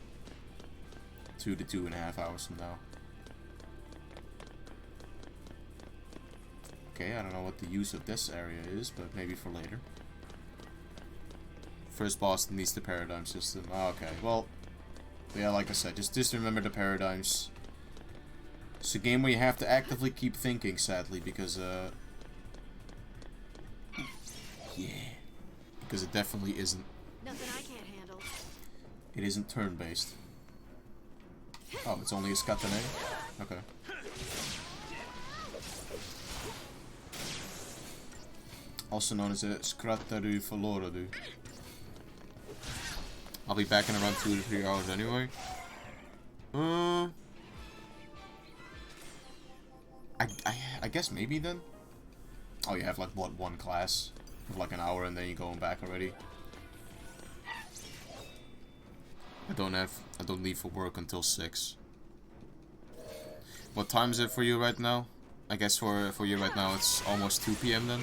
Speaker 1: 2 to 2.5 hours from now. Okay, I don't know what the use of this area is, but maybe for later. First boss needs the paradigm system. Oh, okay, well... Yeah, like I said, just remember the paradigms. It's a game where you have to actively keep thinking, sadly, because, yeah. Because it definitely isn't.
Speaker 3: Nothing I can't handle.
Speaker 1: It isn't turn-based. Oh, it's only a Skatane? Okay. Also known as a Skrattaru Faloradu. I'll be back in around 2 to 3 hours anyway. I guess maybe then. Oh, you have like what, one class for like an hour and then you're going back already. I don't leave for work until 6. What time is it for you right now? I guess for you right now it's almost 2 PM then.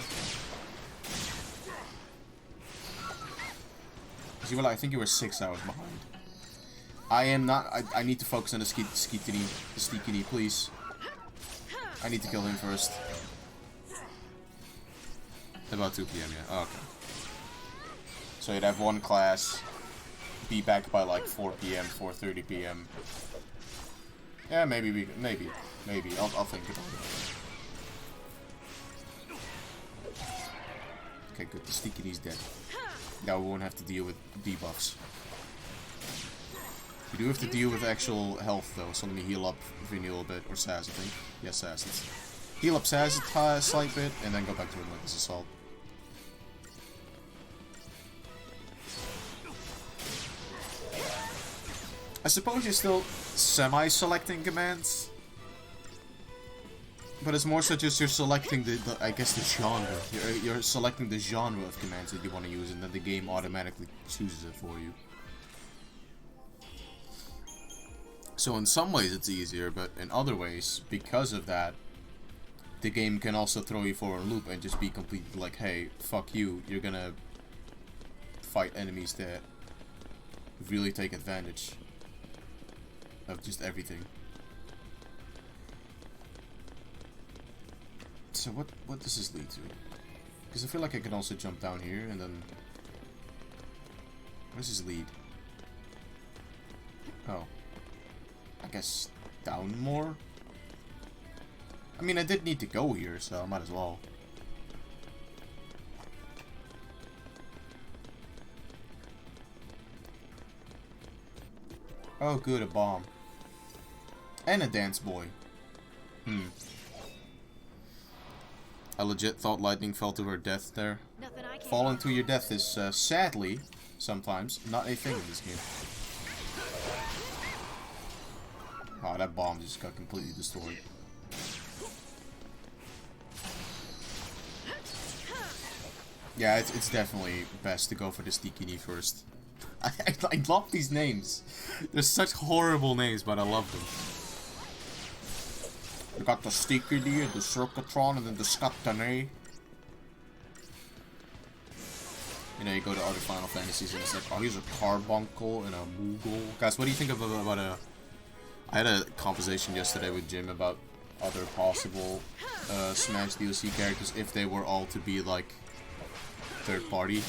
Speaker 1: You were, I think you were 6 hours behind. I am not. I need to focus on the Stikini, please. I need to kill him first. About 2 PM, yeah. Oh, okay. So you'd have one class, be back by like 4 PM, 4:30 PM. Yeah, maybe. Maybe. I'll think about it. Okay, good. The Sneaky-Knee's dead. Now we won't have to deal with debuffs. We do have to deal with actual health though, so let me heal up Vinny a little bit. Or Saz, I think. Yes, Saz. Let's heal up Saz a slight bit, and then go back to Relentless Assault. I suppose you're still semi-selecting commands. But it's more so just you're selecting the I guess the genre. You're selecting the genre of commands that you want to use, and then the game automatically chooses it for you. So in some ways it's easier, but in other ways, because of that, the game can also throw you for a loop and just be completely like, hey, fuck you, you're gonna fight enemies that really take advantage of just everything. So what does this lead to? Because I feel like I can also jump down here and then... What does this lead? Oh. I guess down more? I mean, I did need to go here, so I might as well. Oh good, a bomb. And a dance boy. I legit thought lightning fell to her death there. Falling to your death is, sadly, sometimes, not a thing in this game. Oh, that bomb just got completely destroyed. Yeah, it's definitely best to go for the Sneaky Knee first. I love these names. They're such horrible names, but I love them. You got the Sneaky Knee, the Circuitron, and then the Scatane. You know, you go to other Final Fantasies and it's like, oh, he's a Carbuncle and a Moogle. Guys, what do you think about a... I had a conversation yesterday with Jim about other possible Smash DLC characters if they were all to be like third party.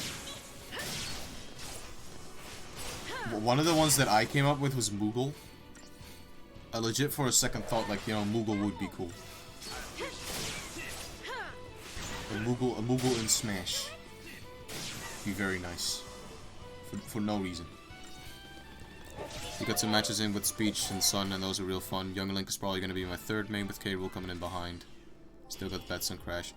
Speaker 1: One of the ones that I came up with was Moogle. I legit for a second thought like, you know, Moogle would be cool. A Moogle in Smash. Be very nice. For no reason. We got some matches in with Speech and Sun, and those are real fun. Young Link is probably going to be my third main with K. Rool coming in behind. Still got bets on Crash.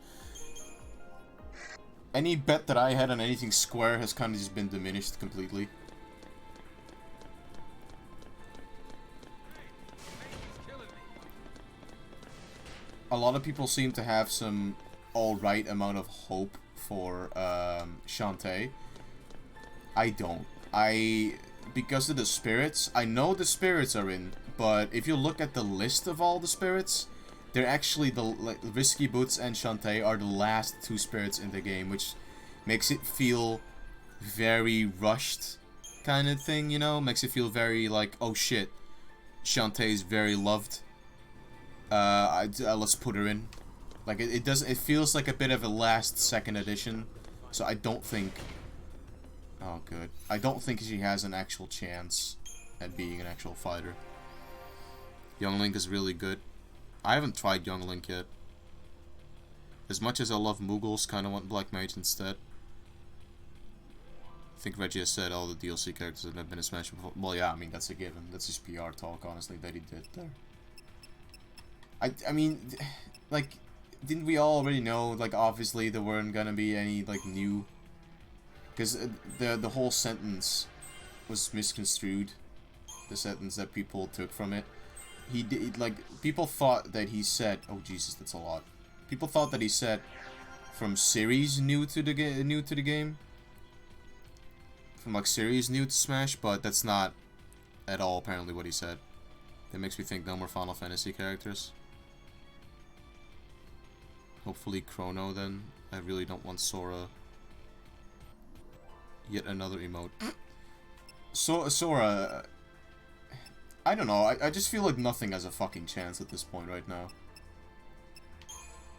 Speaker 1: Any bet that I had on anything Square has kind of just been diminished completely. A lot of people seem to have some alright amount of hope for Shantae. I don't. Because of the spirits, I know the spirits are in, but if you look at the list of all the spirits, they're actually the Risky Boots and Shantae are the last two spirits in the game, which makes it feel very rushed kind of thing, you know? Makes it feel very like, oh shit, Shantae is very loved. Let's put her in. Like it feels like a bit of a last second edition, so I don't think... Oh, good. I don't think she has an actual chance at being an actual fighter. Young Link is really good. I haven't tried Young Link yet. As much as I love Moogles, kind of want Black Mage instead. I think Reggie has said all the DLC characters that have been in Smash before. Well, yeah, I mean, that's a given. That's just PR talk, honestly, that he did there. I mean, like, didn't we all already know, like, obviously there weren't gonna be any, like, new... Because the whole sentence was misconstrued. The sentence that people took from it. He did, like, people thought that he said... Oh, Jesus, that's a lot. People thought that he said from series new to the game. From, like, series new to Smash, but that's not at all apparently what he said. That makes me think no more Final Fantasy characters. Hopefully Chrono then. I really don't want Sora. Yet another emote. Sora... I don't know, I just feel like nothing has a fucking chance at this point right now.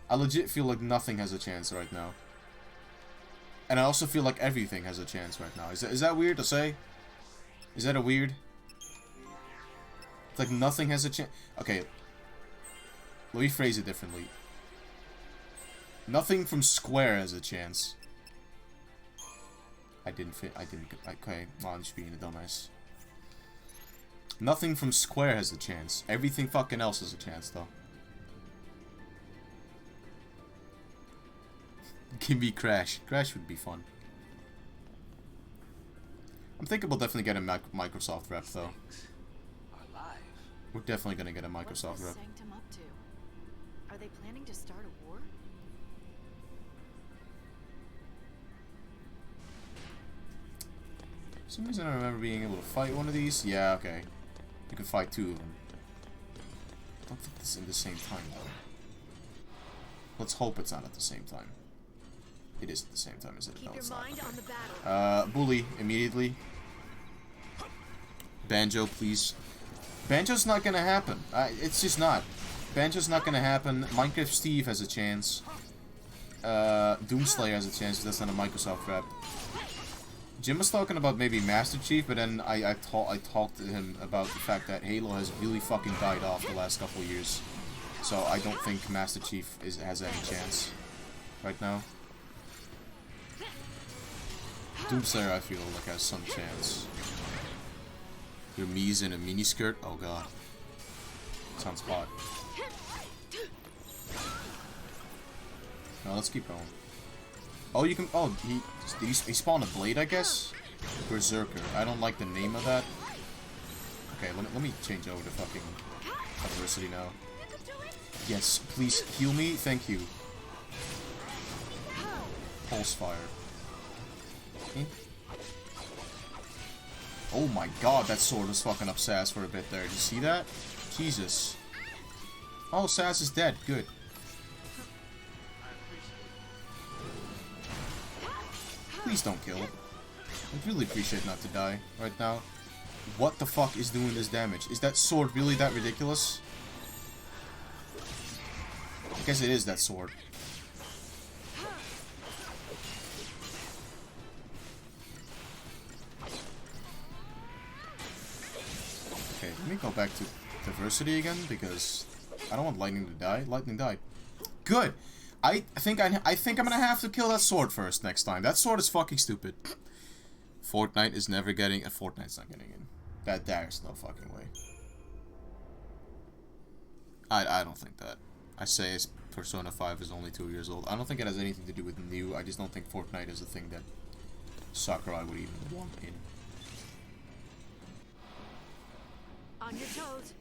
Speaker 1: I legit feel like nothing has a chance right now. And I also feel like everything has a chance right now. Is that weird to say? Is that a weird? It's like nothing has a chance. Okay. Let me phrase it differently. Nothing from Square has a chance. I didn't. Okay, well, I'm just being a dumbass. Nothing from Square has a chance. Everything fucking else has a chance, though. Give me Crash. Crash would be fun. I'm thinking we'll definitely get a Microsoft rep, though. We're definitely gonna get a Microsoft rep.
Speaker 3: What's the Sanctum up to? Are they planning to start a war?
Speaker 1: For some reason I remember being able to fight one of these. Yeah, okay. You can fight two of them. I don't think it's in the same time, though. Let's hope it's not at the same time. It is at the same time, is it?
Speaker 3: Keep
Speaker 1: No,
Speaker 3: your
Speaker 1: it's not.
Speaker 3: mind
Speaker 1: Okay.
Speaker 3: on the battle.
Speaker 1: Bully, immediately. Banjo, please. Banjo's not gonna happen. It's just not. Banjo's not gonna happen. Minecraft Steve has a chance. Doomslayer has a chance, that's not a Microsoft rep. Jim was talking about maybe Master Chief, but then I talked to him about the fact that Halo has really fucking died off the last couple of years. So I don't think Master Chief has any chance right now. Doomslayer, I feel like, has some chance. Your Mii's in a miniskirt? Oh god. Sounds hot. No, let's keep going. Oh, you can. Oh, he spawned a blade, I guess? Berserker. I don't like the name of that. Okay, let me change over to fucking adversity now. Yes, please heal me. Thank you. Pulse fire. Okay. Oh my god, that sword was fucking up Sass for a bit there. Did you see that? Jesus. Oh, Sass is dead. Good. Please don't kill it. I'd really appreciate not to die right now. What the fuck is doing this damage? Is that sword really that ridiculous? I guess it is that sword. Okay, let me go back to diversity again because I don't want lightning to die. Lightning died. Good. I think I'm gonna have to kill that sword first next time. That sword is fucking stupid. Fortnite is never getting. Fortnite's not getting in. There's no fucking way. I don't think that. I say Persona 5 is only 2 years old. I don't think it has anything to do with new. I just don't think Fortnite is a thing that Sakurai would even want in.
Speaker 3: On your toes.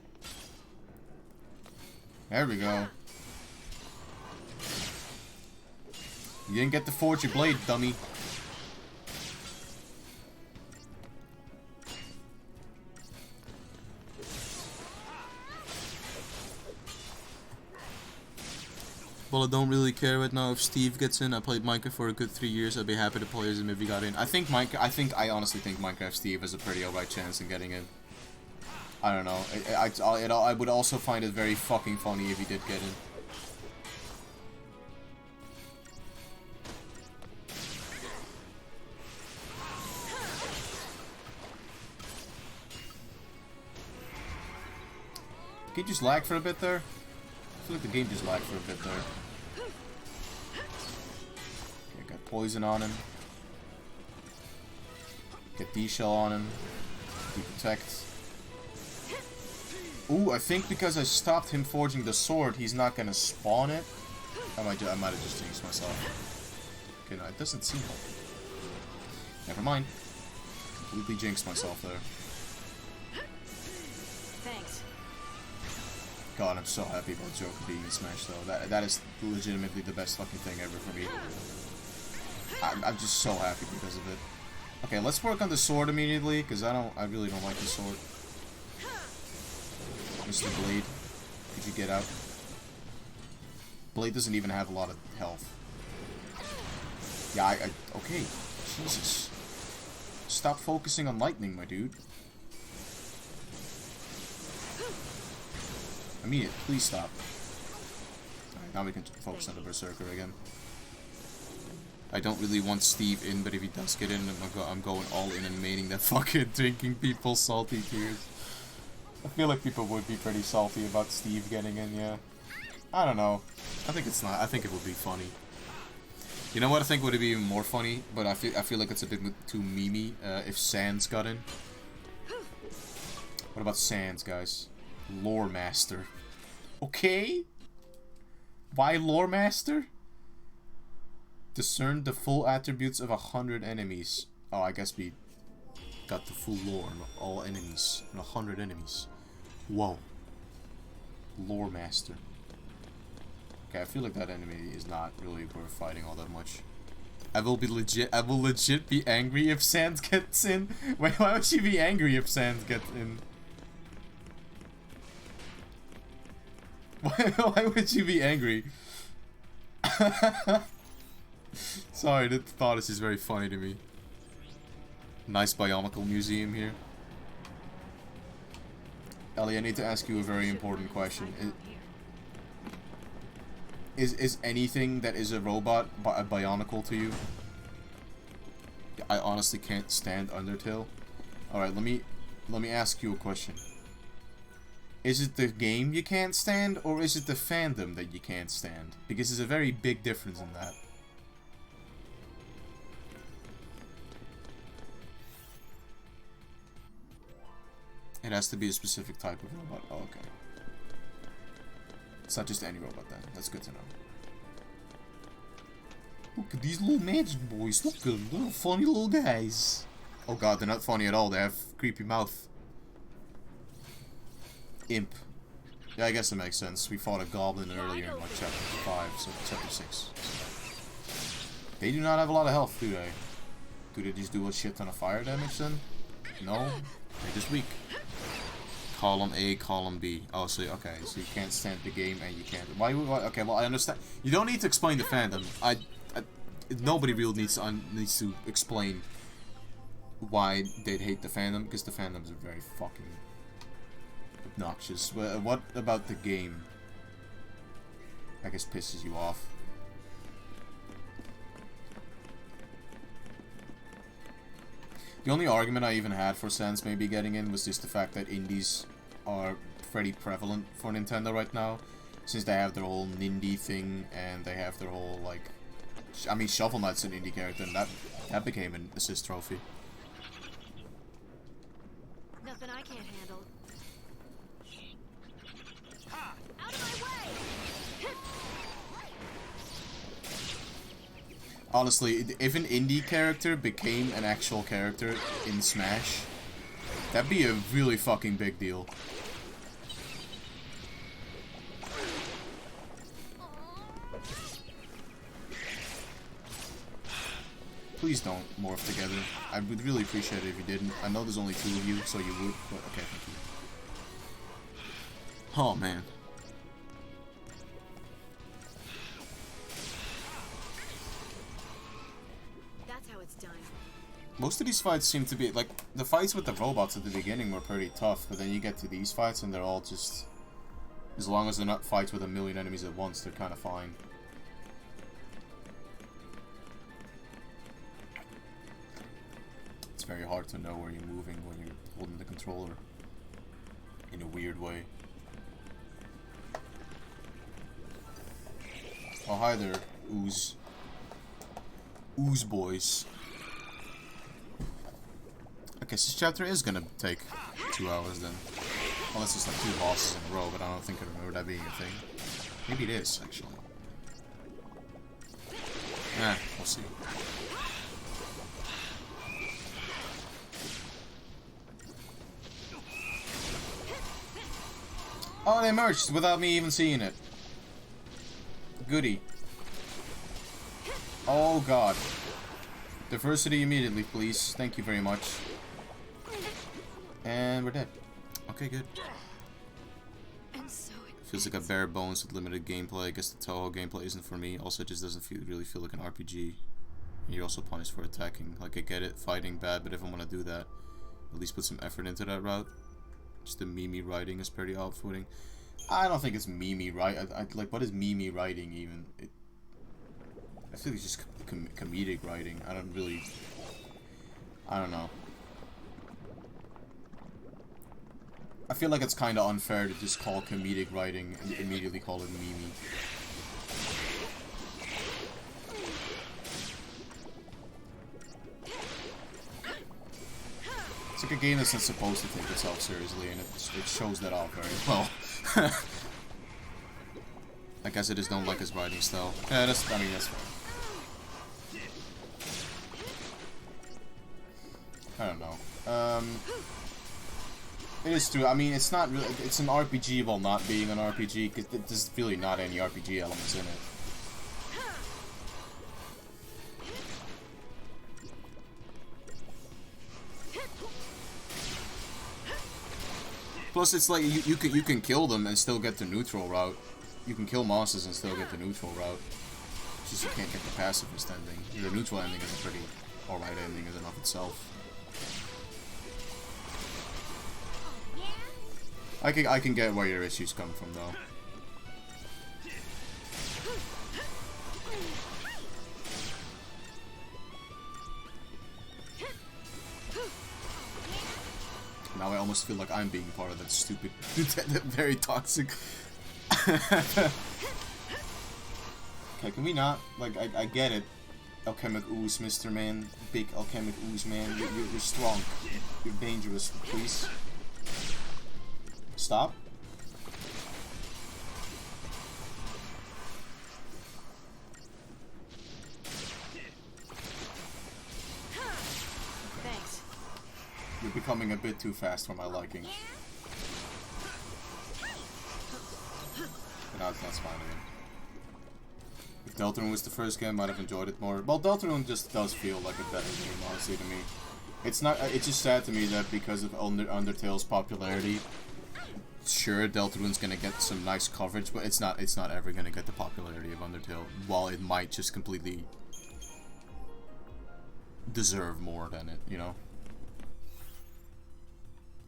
Speaker 1: There we go. You didn't get to forge your blade, dummy. Well, I don't really care right now if Steve gets in. I played Minecraft for a good 3 years. I'd be happy to play as him if he got in. I honestly think Minecraft Steve has a pretty alright chance in getting in. I don't know. I would also find it very fucking funny if he did get in. Did he just lag for a bit there? I feel like the game just lagged for a bit there. Okay, got poison on him. Get D-shell on him. Protect. Ooh, I think because I stopped him forging the sword, he's not gonna spawn it. I might have just jinxed myself. Okay, no, it doesn't seem like. Never mind. Completely jinxed myself there.
Speaker 3: Thanks.
Speaker 1: God, I'm so happy about Joker being in Smash, though. That is legitimately the best fucking thing ever for me. I'm just so happy because of it. Okay, let's work on the sword immediately, because I really don't like the sword. Mr. Blade, could you get out? Blade doesn't even have a lot of health. Yeah, okay. Jesus. Stop focusing on lightning, my dude. Immediate, please stop. Alright, now we can focus on the Berserker again. I don't really want Steve in, but if he does get in, I'm going all in and maining that fucking drinking people's salty tears. I feel like people would be pretty salty about Steve getting in, yeah. I don't know. I think it's not. I think it would be funny. You know what I think would be even more funny, but I feel like it's a bit too memey. If Sans got in. What about Sans, guys? Lore Master. Okay. Why Lore Master? Discern the full attributes of 100 enemies. Oh, I guess we got the full lore on all enemies. And 100 enemies. Whoa. Lore Master. Okay, I feel like that enemy is not really worth fighting all that much. I will legit be angry if Sans gets in. Wait, why would she be angry if Sans gets in? Why would you be angry? Sorry, that thought is just very funny to me. Nice bionicle museum here. Ellie, I need to ask you a very important question. Is anything that is a robot a bionicle to you? I honestly can't stand Undertale. Alright, let me ask you a question. Is it the game you can't stand, or is it the fandom that you can't stand? Because there's a very big difference in that. It has to be a specific type of robot. Oh, okay. It's not just any robot then. That's good to know. Look at these little magic boys. Look at them. Little funny little guys. Oh god, they're not funny at all. They have creepy mouth. Imp. Yeah, I guess that makes sense. We fought a goblin earlier in like chapter 5, so chapter 6. They do not have a lot of health, do they? Do they just do a shit ton of fire damage then? No? They're just weak. Column A, column B. Oh, so okay, so you can't stand the game and you can't. Why? Okay, well I understand. You don't need to explain the fandom. Nobody really needs to explain why they'd hate the fandom, because the fandoms are very fucking obnoxious. What about the game? I guess pisses you off. The only argument I even had for Sans maybe getting in was just the fact that indies are pretty prevalent for Nintendo right now, since they have their whole Nindy thing and they have their whole like, I mean Shovel Knight's an indie character and that became an assist trophy.
Speaker 3: Nothing I can't handle. Out of my way!
Speaker 1: Honestly, if an indie character became an actual character in Smash, that'd be a really fucking big deal. Please don't morph together. I would really appreciate it if you didn't. I know there's only 2 of you, so you would, but okay, thank you. Oh, man.
Speaker 3: That's how it's done.
Speaker 1: Most of these fights seem to be, like, the fights with the robots at the beginning were pretty tough, but then you get to these fights and they're all just, as long as they're not fights with a million enemies at once, they're kind of fine. It's very hard to know where you're moving when you're holding the controller in a weird way. Oh, hi there, Ooze. Ooze boys. I guess this chapter is gonna take 2 hours then. Unless it's like 2 bosses in a row, but I don't think I remember that being a thing. Maybe it is, actually. We'll see. Oh, they merged without me even seeing it. Goody. Oh god. Diversity immediately, please. Thank you very much. And we're dead. Okay, good.
Speaker 3: And so it
Speaker 1: Feels like a bare bones with limited gameplay. I guess the Toho gameplay isn't for me. Also, it just doesn't really feel like an RPG. And you're also punished for attacking. Like, I get it, fighting bad, but if I want to do that, at least put some effort into that route. Just the Mimi writing is pretty off-putting. I don't think it's Mimi writing. Like, what is Mimi writing even? I feel like it's just comedic writing. I don't know. I feel like it's kind of unfair to just call comedic writing and immediately call it meme. It's like a game that's not supposed to take itself seriously, and it shows that off very well. I guess I just don't like his writing style. Yeah, that's fine. I don't know. It is true. I mean, it's not really. It's an RPG while not being an RPG, because there's really not any RPG elements in it. Plus, it's like you can kill them and still get the neutral route. You can kill monsters and still get the neutral route. It's just you can't get the pacifist ending. The neutral ending is a pretty alright ending in and of itself. I can get where your issues come from though. Now I almost feel like I'm being part of that stupid, that very toxic. Okay, can we not? Like, I get it. Alchemic ooze, Mr. Man. Big alchemic ooze, man. You're strong. You're dangerous. Please. Stop.
Speaker 3: Thanks.
Speaker 1: You're becoming a bit too fast for my liking. But that's fine again. If Deltarune was the first game, I'd have enjoyed it more. Well, Deltarune just does feel like a better game, honestly, to me. It's not. It's just sad to me that because of Undertale's popularity, sure, Deltarune's gonna get some nice coverage, but it's not ever gonna get the popularity of Undertale. While it might just completely deserve more than it, you know.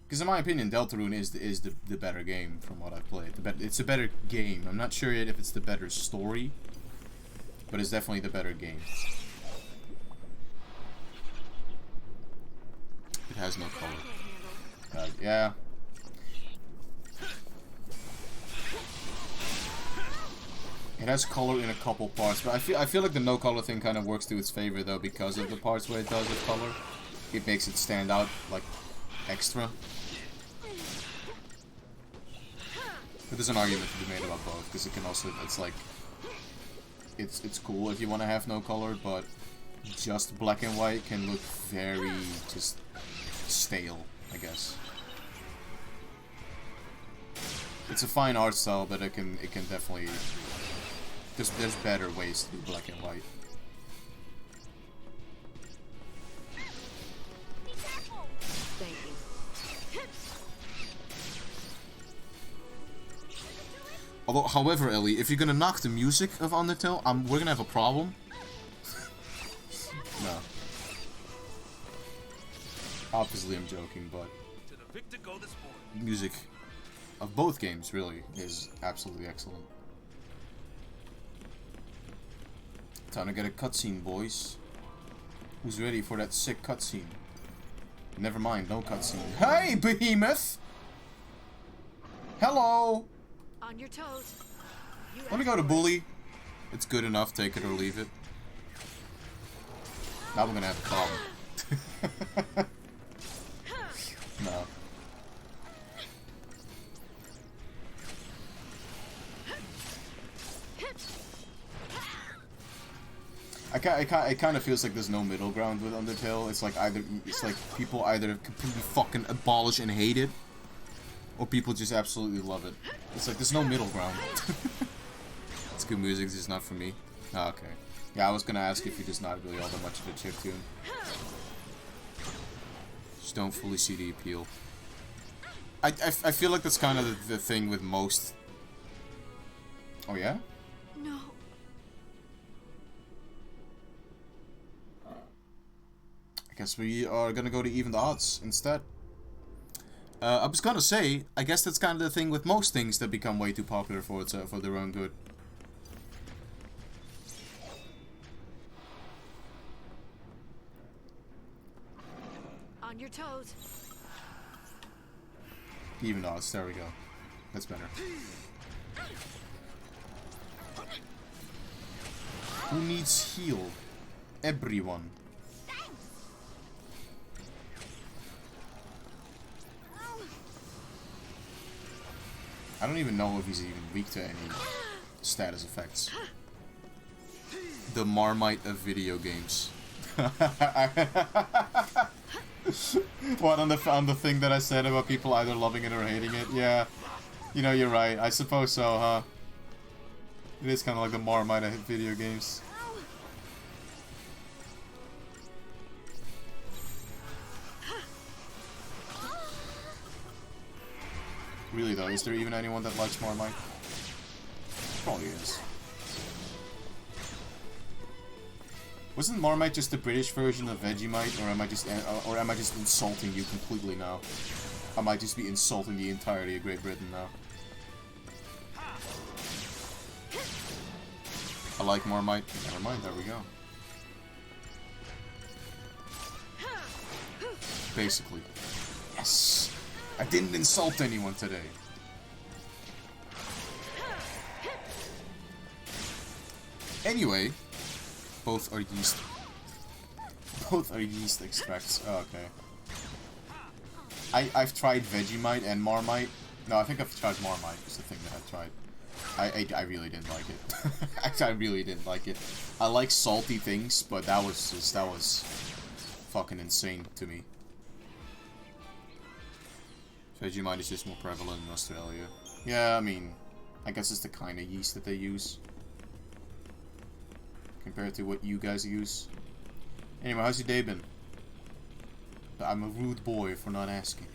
Speaker 1: Because in my opinion, Deltarune is the better game from what I've played. It's a better game. I'm not sure yet if it's the better story, but it's definitely the better game. It has no color. Yeah. It has color in a couple parts, but I feel like the no color thing kind of works to its favor though, because of the parts where it does with color. It makes it stand out like extra. But there's an argument to be made about both, because it can also, it's like, it's cool if you want to have no color, but just black and white can look very just stale, I guess. It's a fine art style, but it can definitely, there's better ways to do black and white.
Speaker 3: Thank you.
Speaker 1: Although, however, Ellie, if you're gonna knock the music of Undertale, we're gonna have a problem. No. Obviously, I'm joking, but music of both games really is absolutely excellent. Time to get a cutscene, boys. Who's ready for that sick cutscene? Never mind, no cutscene. Hey, Behemoth! Hello!
Speaker 3: On your toes.
Speaker 1: Let me go to Bully. It's good enough, take it or leave it. Now we're gonna have a problem. No. It kind of feels like there's no middle ground with Undertale. It's like people either completely fucking abolish and hate it, or people just absolutely love it. It's like there's no middle ground. It's good music, it's just not for me. Oh, okay. Yeah, I was gonna ask if you're just not really all that much of a chiptune. Just don't fully see the appeal. I feel like that's kind of the thing with most. Oh yeah?
Speaker 3: No.
Speaker 1: I guess we are gonna go to even the odds instead. I was gonna say, I guess that's kind of the thing with most things that become way too popular for their own good.
Speaker 3: On your toes.
Speaker 1: Even odds. There we go. That's better. Who needs heal? Everyone. I don't even know if he's even weak to any status effects. The Marmite of video games. What, on the thing that I said about people either loving it or hating it? Yeah. You know, you're right. I suppose so, huh? It is kind of like the Marmite of video games. Really though, is there even anyone that likes Marmite? Probably is. Wasn't Marmite just the British version of Vegemite, or am I just insulting you completely now? I might just be insulting the entirety of Great Britain now. I like Marmite. Never mind, there we go. Basically. Yes! I didn't insult anyone today. Anyway, both are yeast. Both are yeast extracts. Oh, okay. I've tried Vegemite and Marmite. No, I think I've tried Marmite. It's the thing that I've tried. I really didn't like it. I really didn't like it. I like salty things, but that was fucking insane to me. Vegemite is just more prevalent in Australia. Yeah, I mean, I guess it's the kind of yeast that they use compared to what you guys use. Anyway, how's your day been? I'm a rude boy for not asking.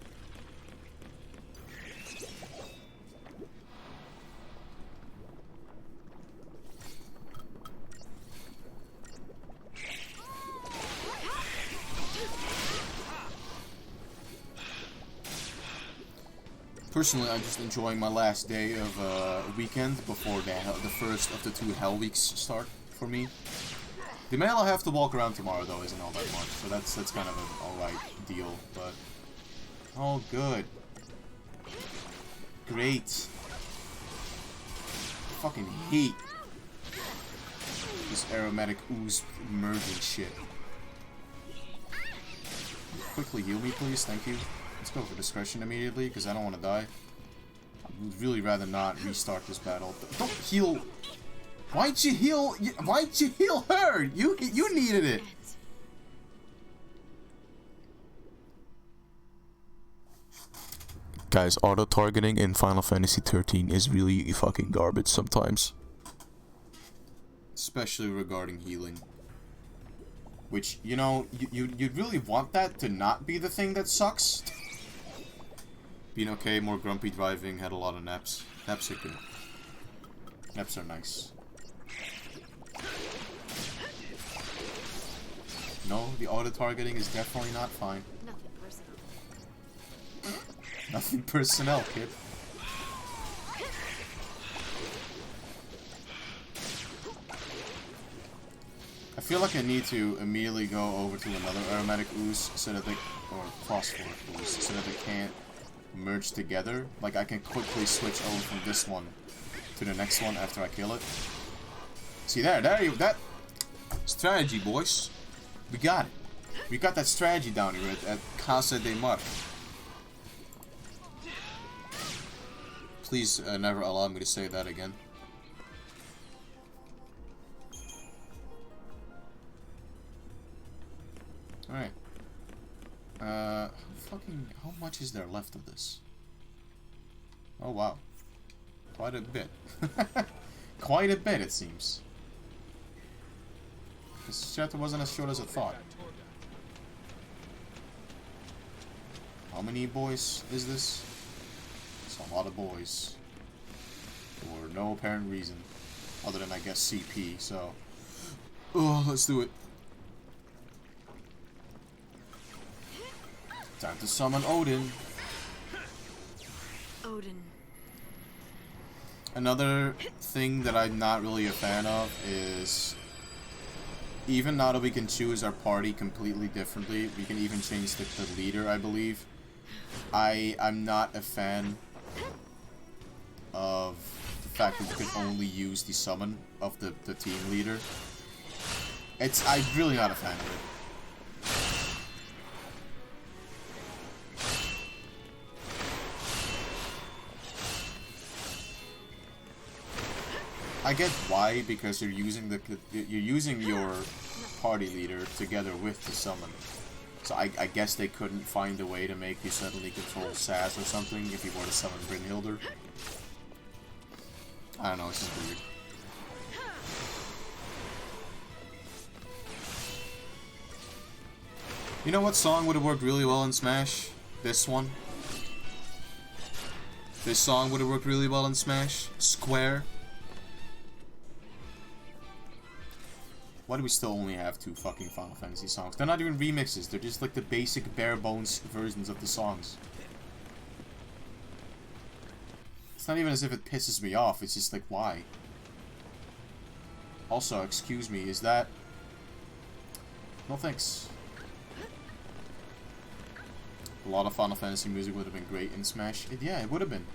Speaker 1: Personally, I'm just enjoying my last day of a weekend before the first of the 2 Hell Weeks start for me. The mail I have to walk around tomorrow, though, isn't all that much, so that's kind of an alright deal, but... Oh, good. Great. I fucking hate this aromatic ooze merging shit. Quickly heal me, please, thank you. Let's go for discretion immediately, because I don't want to die. I would really rather not restart this battle. Don't heal... Why'd you heal... Why'd you heal her? You needed it. Guys, auto-targeting in Final Fantasy XIII is really fucking garbage sometimes. Especially regarding healing. Which, you know, you'd really want that to not be the thing that sucks. Been okay, more grumpy driving, had a lot of naps. Naps are good. Naps are nice. No, the auto-targeting is definitely not fine.
Speaker 3: Nothing personal.
Speaker 1: Nothing personnel, kid. I feel like I need to immediately go over to another aromatic ooze so that they... or phosphoric ooze, so that they can't merge together. Like, I can quickly switch over from this one to the next one after I kill it. See, there you... that... strategy, boys. We got it. We got that strategy down here at Casa de Mar. Please never allow me to say that again. Alright. Fucking... how much is there left of this? Oh, wow. Quite a bit. Quite a bit, it seems. This chapter wasn't as short as I thought. How many boys is this? It's a lot of boys. For no apparent reason. Other than, I guess, CP, so... oh, let's do it. Time to summon Odin.
Speaker 3: Odin.
Speaker 1: Another thing that I'm not really a fan of is... even now that we can choose our party completely differently, we can even change the leader, I believe. I'm not a fan of the fact that you can only use the summon of the team leader. I'm really not a fan of it. I get why, because you're using your party leader together with the summon. So I guess they couldn't find a way to make you suddenly control Saz or something if you were to summon Brynhilder. I don't know, it's just weird. You know what song would have worked really well in Smash? This one. This song would have worked really well in Smash. Square. Why do we still only have 2 fucking Final Fantasy songs? They're not even remixes, they're just like the basic bare bones versions of the songs. It's not even as if it pisses me off, it's just like, why? Also, excuse me, is that... No thanks. A lot of Final Fantasy music would have been great in Smash. Yeah, it would have been.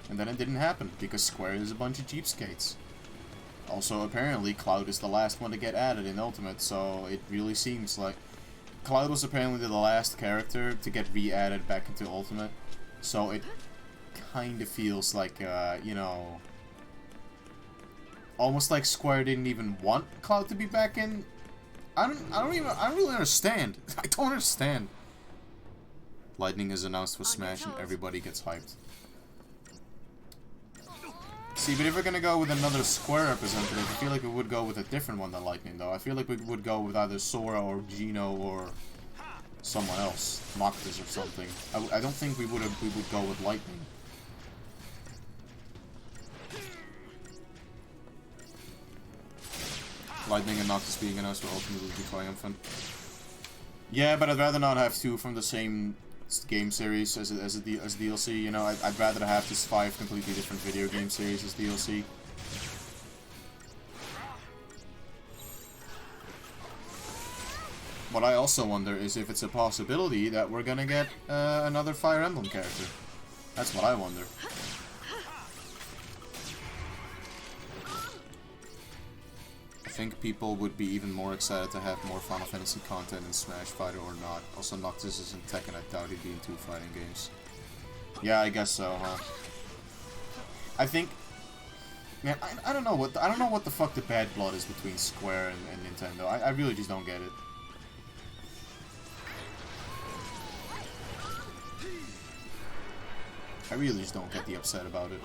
Speaker 1: And then it didn't happen, because Square is a bunch of cheapskates. Also, apparently, Cloud is the last one to get added in Ultimate, so it really seems like... Cloud was apparently the last character to get re-added back into Ultimate, so it kind of feels like, you know... Almost like Square didn't even want Cloud to be back in. I don't really understand. I don't understand. Lightning is announced for Smash and everybody gets hyped. See, but if we're gonna go with another Square representative, I feel like we would go with a different one than Lightning, though. I feel like we would go with either Sora or Gino or someone else, Noctis or something. I don't think we would go with Lightning. Lightning and Noctis being announced for Ultimate would be triumphant. Yeah, but I'd rather not have 2 from the same game series as DLC, you know. I'd rather have this 5 completely different video game series as DLC. What I also wonder is if it's a possibility that we're gonna get another Fire Emblem character. That's what I wonder. I think people would be even more excited to have more Final Fantasy content in Smash Fighter or not. Also, Noctis is in Tekken, I doubt he'd be in 2 fighting games. Yeah, I guess so, huh? I think... Man, I don't know what the fuck the bad blood is between Square and Nintendo. I really just don't get it. I really just don't get the upset about it.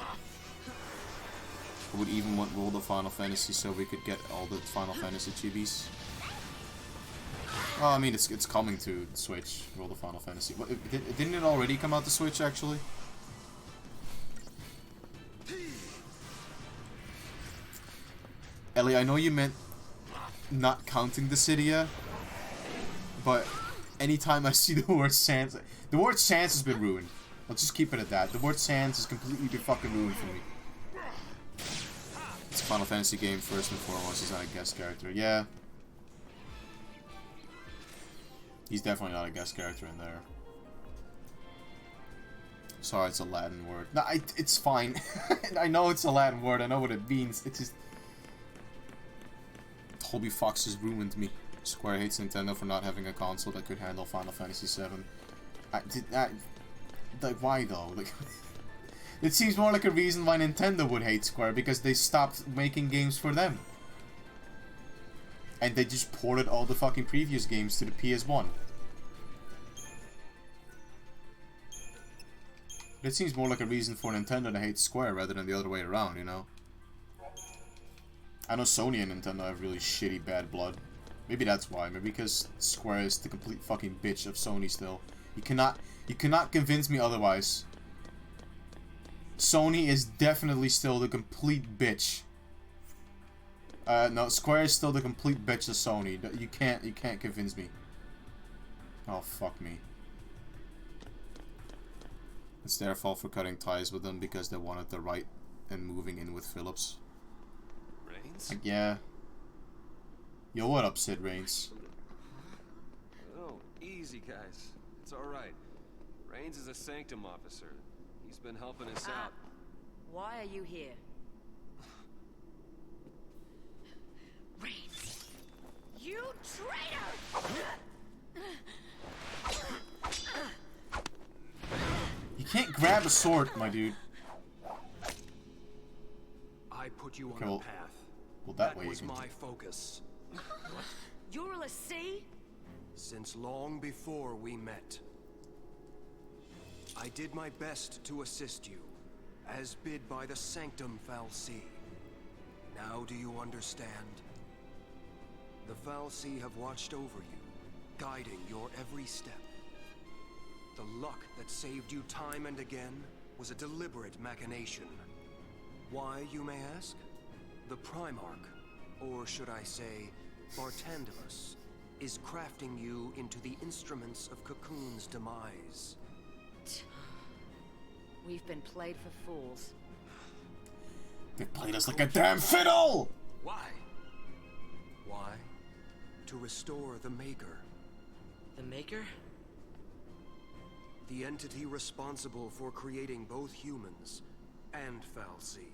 Speaker 1: I would even want World of Final Fantasy so we could get all the Final Fantasy chibis. Well, I mean, it's coming to Switch, World of Final Fantasy. What, didn't it already come out to Switch, actually? Ellie, I know you meant not counting the Cydia, but anytime I see the word Sans... The word Sans has been ruined. Let's just keep it at that. The word Sans has completely been fucking ruined for me. It's a Final Fantasy game first and foremost. He's not a guest character. Yeah. He's definitely not a guest character in there. Sorry, it's a Latin word. No, it's fine. I know it's a Latin word. I know what it means. It's just... Toby Fox has ruined me. Square hates Nintendo for not having a console that could handle Final Fantasy VII. Like, why though? Like... It seems more like a reason why Nintendo would hate Square, because they stopped making games for them. And they just ported all the fucking previous games to the PS1. It seems more like a reason for Nintendo to hate Square rather than the other way around, you know? I know Sony and Nintendo have really shitty bad blood. Maybe that's why. Maybe because Square is the complete fucking bitch of Sony still. You cannot convince me otherwise. Sony is definitely still the complete bitch. No, Square is still the complete bitch of Sony. You can't convince me. Oh, fuck me. It's their fault for cutting ties with them because they wanted the right and moving in with Philips.
Speaker 2: Reigns?
Speaker 1: Like, yeah. Yo, what up, Sid Reigns?
Speaker 2: Oh, easy, guys. It's alright. Raines is a Sanctum officer. He's been helping us out.
Speaker 6: Why are you here?
Speaker 5: Rains! You traitor!
Speaker 1: You can't grab a sword, my dude.
Speaker 8: I put you
Speaker 1: Okay,
Speaker 8: on
Speaker 1: well-
Speaker 8: a path.
Speaker 1: Well, that way you
Speaker 8: was
Speaker 1: can.
Speaker 8: my focus.
Speaker 6: You're a Lassie?
Speaker 8: Since long before we met. I did my best to assist you, as bid by the Sanctum Fal'Cie. Now do you understand? The Fal'Cie have watched over you, guiding your every step. The luck that saved you time and again was a deliberate machination. Why, you may ask? The Primarch, or should I say, Bartandalus, is crafting you into the instruments of Cocoon's demise.
Speaker 6: We've been played for fools.
Speaker 1: They played us like a damn fiddle!
Speaker 8: Why? Why? To restore the Maker.
Speaker 7: The Maker?
Speaker 8: The entity responsible for creating both humans and Fal'Cie.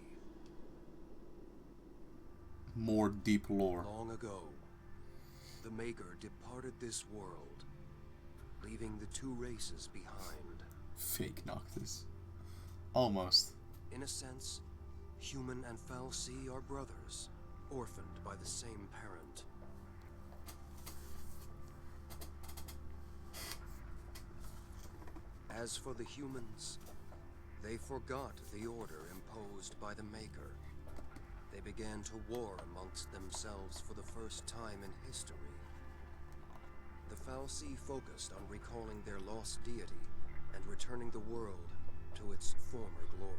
Speaker 1: More deep lore.
Speaker 8: Long ago, the Maker departed this world, leaving the two races behind.
Speaker 1: Fake Noctis. Almost.
Speaker 8: In a sense, human and Fal'Cie are brothers, orphaned by the same parent. As for the humans, they forgot the order imposed by the Maker. They began to war amongst themselves for the first time in history. The Fal'Cie focused on recalling their lost deity and returning the world to its former glory.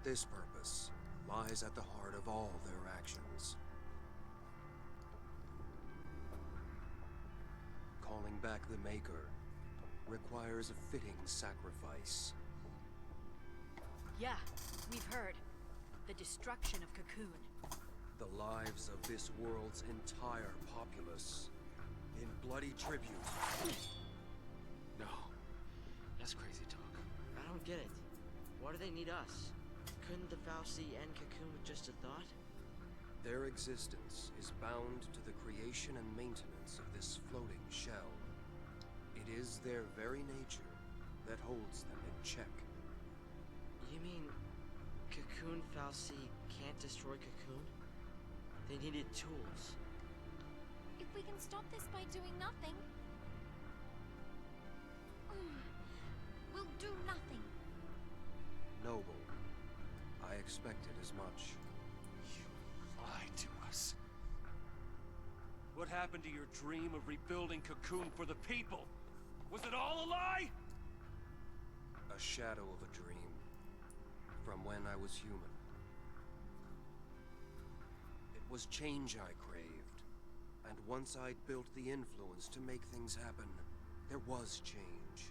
Speaker 8: This purpose lies at the heart of all their actions. Calling back the Maker requires a fitting sacrifice.
Speaker 3: Yeah, we've heard. The destruction of Cocoon.
Speaker 8: The lives of this world's entire populace in bloody tribute.
Speaker 4: No. That's crazy talk.
Speaker 7: I don't get it. Why do they need us? Couldn't the Fal'Cie end Cocoon with just a thought?
Speaker 8: Their existence is bound to the creation and maintenance of this floating shell. It is their very nature that holds them in check.
Speaker 7: You mean Cocoon Fal'Cie can't destroy Cocoon? They needed tools.
Speaker 5: If we can stop this by doing nothing, we'll do nothing.
Speaker 8: Noble, I expected as much.
Speaker 2: You lied to us. What happened to your dream of rebuilding Cocoon for the people? Was it all a lie?
Speaker 8: A shadow of a dream. From when I was human. It was change I craved. And once I'd built the influence to make things happen, there was change.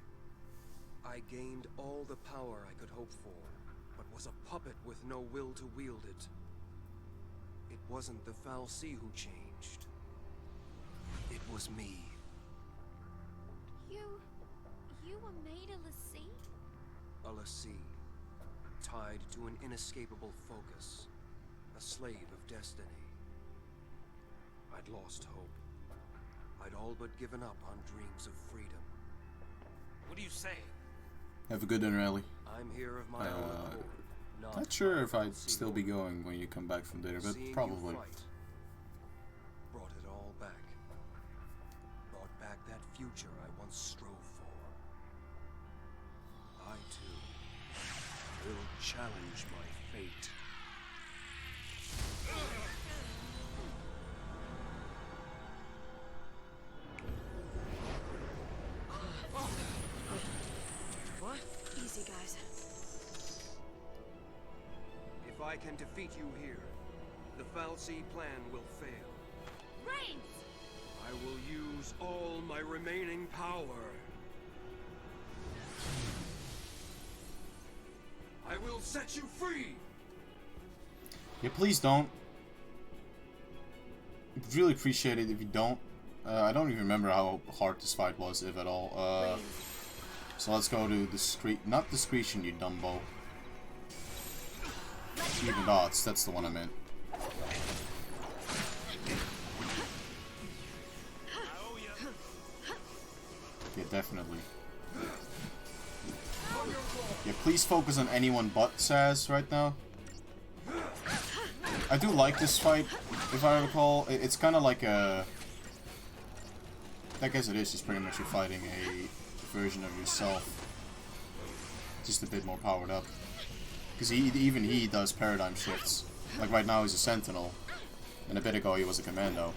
Speaker 8: I gained all the power I could hope for, but was a puppet with no will to wield it. It wasn't the Fal'Cie who changed. It was me.
Speaker 5: You were made a Lassie?
Speaker 8: A Lassie, tied to an inescapable focus, a slave of destiny. I'd lost hope. I'd all but given up on dreams of freedom.
Speaker 4: What are you saying?
Speaker 1: Have a good dinner, Ellie.
Speaker 8: I'm here of my own accord.
Speaker 1: Not sure if I'd still be going when you come back from dinner, but
Speaker 8: Seeing you
Speaker 1: probably.
Speaker 8: fight brought it all back. Brought back that future I once strove for. I, too, will challenge my fate.
Speaker 7: What?
Speaker 3: Easy, guys.
Speaker 8: If I can defeat you here, the Fal'Cie plan will fail.
Speaker 5: Rains!
Speaker 8: I will use all my remaining power. I will set you free!
Speaker 1: Yeah, please don't. I'd really appreciate it if you don't. I don't even remember how hard this fight was, if at all. So let's go to not discretion, you dumbo. Even dots, that's the one I meant. Yeah, definitely. Yeah, please focus on anyone but Saz right now. I do like this fight, if I recall. It's kind of like a... I guess it is just pretty much you're fighting a version of yourself. Just a bit more powered up. Because even he does paradigm shifts. Like right now he's a sentinel. And a bit ago he was a commando.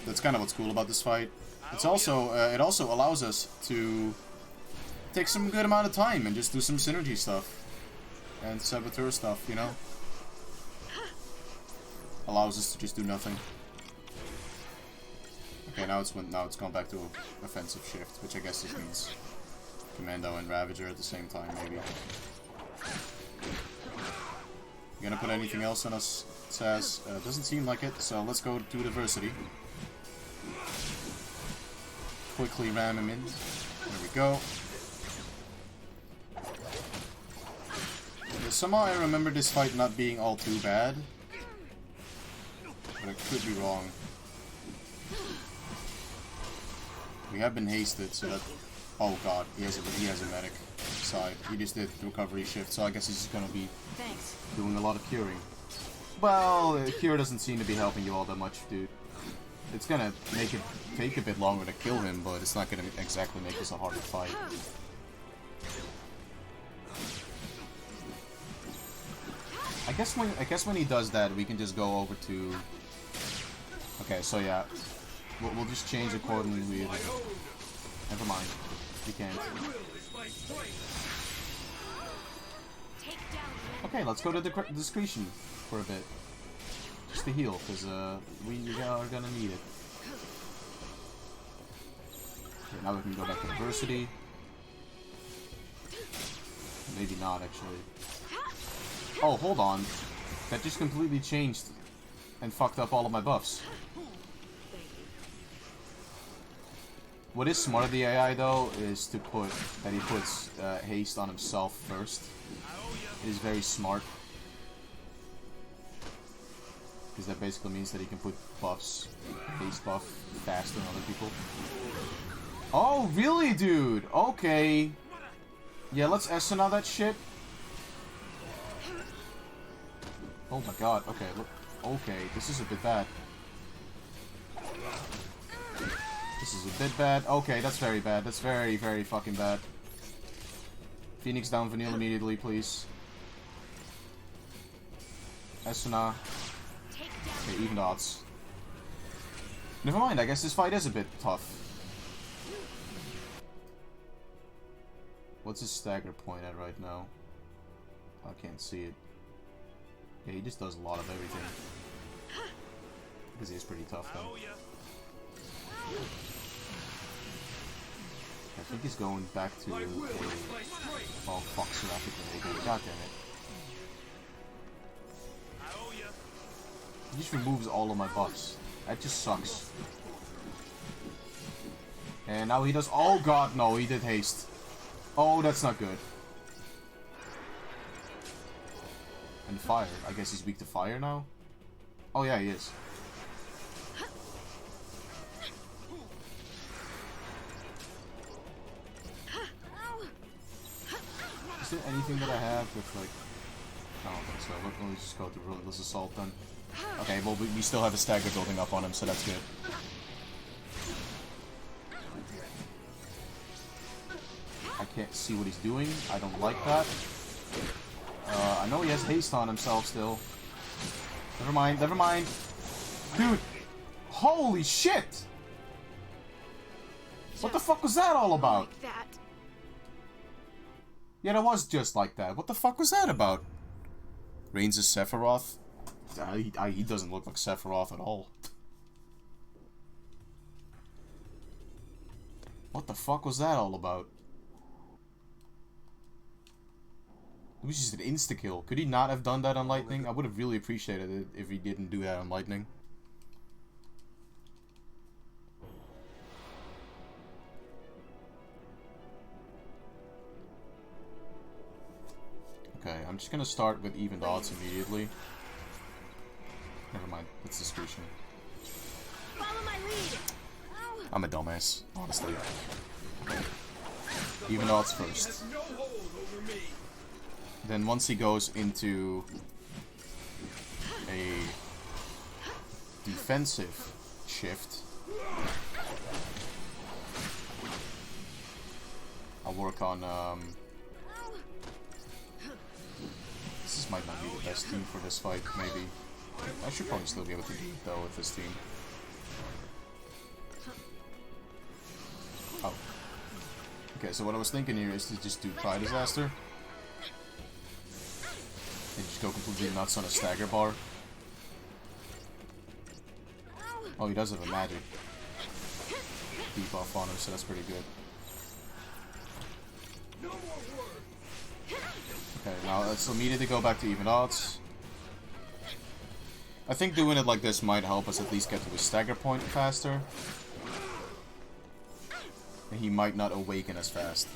Speaker 1: That's kind of what's cool about this fight. It's also, it also allows us to take some good amount of time and just do some synergy stuff. And saboteur stuff, you know? Allows us to just do nothing. Okay, now it's gone back to an offensive shift, which I guess this means Commando and Ravager at the same time, maybe. You gonna put anything else on us, Saz? Doesn't seem like it, so let's go to Diversity. Quickly ram him in. There we go. Yeah, somehow I remember this fight not being all too bad. But I could be wrong. We have been hasted, so that... Oh god, he has a medic side. He just did recovery shift, so I guess he's just gonna be doing a lot of curing. Well, cure doesn't seem to be helping you all that much, dude. It's gonna make it take a bit longer to kill him, but it's not gonna exactly make this a harder fight. I guess when he does that, we can just go over to... Okay, so yeah, we'll just change accordingly. Never mind, we can't. Okay, let's go to the discretion for a bit, just to heal, because we are gonna need it. Okay, now we can go back to Diversity. Maybe not, actually. Oh, hold on. That just completely changed and fucked up all of my buffs. What is smart of the AI, though, is to put that he puts haste on himself first. It is very smart. Because that basically means that he can put buffs, haste buff, faster than other people. Oh, really, dude? Okay. Yeah, let's SNL that shit. Oh my god, okay, look. Okay, this is a bit bad. This is a bit bad. Okay, that's very bad. That's very, very fucking bad. Phoenix down Vanille immediately, please. Esuna. Okay, even odds. Never mind, I guess this fight is a bit tough. What's his stagger point at right now? I can't see it. Yeah, he just does a lot of everything. Because he's pretty tough, though. I think he's going back to... Oh, fuck, Seraphic Grenade. God damn it. He just removes all of my buffs. That just sucks. And now he does... Oh god, no, he did haste. Oh, that's not good. And fire. I guess he's weak to fire now? Oh yeah, he is. Is there anything that I have with like... I don't think so. Let me just go to Relentless Assault then. Okay, well we still have a stagger building up on him, so that's good. I can't see what he's doing. I don't like that. I know he has haste on himself still. Never mind, never mind. Dude! Holy shit! What the fuck was that all about?
Speaker 3: Like that.
Speaker 1: Yeah, that was just like that. What the fuck was that about? Reigns is Sephiroth? He doesn't look like Sephiroth at all. What the fuck was that all about? It was just an insta-kill. Could he not have done that on Lightning? I would have really appreciated it if he didn't do that on Lightning. Okay, I'm just gonna start with even odds immediately. Never mind, it's discretion.
Speaker 3: Follow my lead.
Speaker 1: I'm a dumbass, honestly. Even odds first. Then once he goes into a defensive shift, I'll work on this might not be the best team for this fight, maybe. I should probably still be able to do it though with this team. Oh. Okay, so what I was thinking here is to just do Cry Disaster. And just go completely nuts on a stagger bar. Oh, he does have a magic debuff on him, so that's pretty good. Okay, now let's immediately go back to even odds. I think doing it like this might help us at least get to his stagger point faster. And he might not awaken as fast.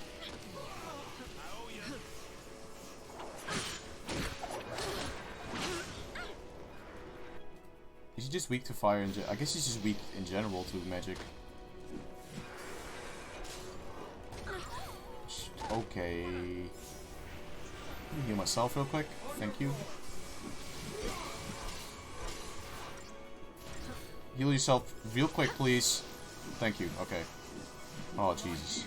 Speaker 1: Is he just weak to fire in I guess he's just weak in general to magic. Okay. Let me heal myself real quick. Thank you. Heal yourself real quick, please. Thank you. Okay. Oh, Jesus.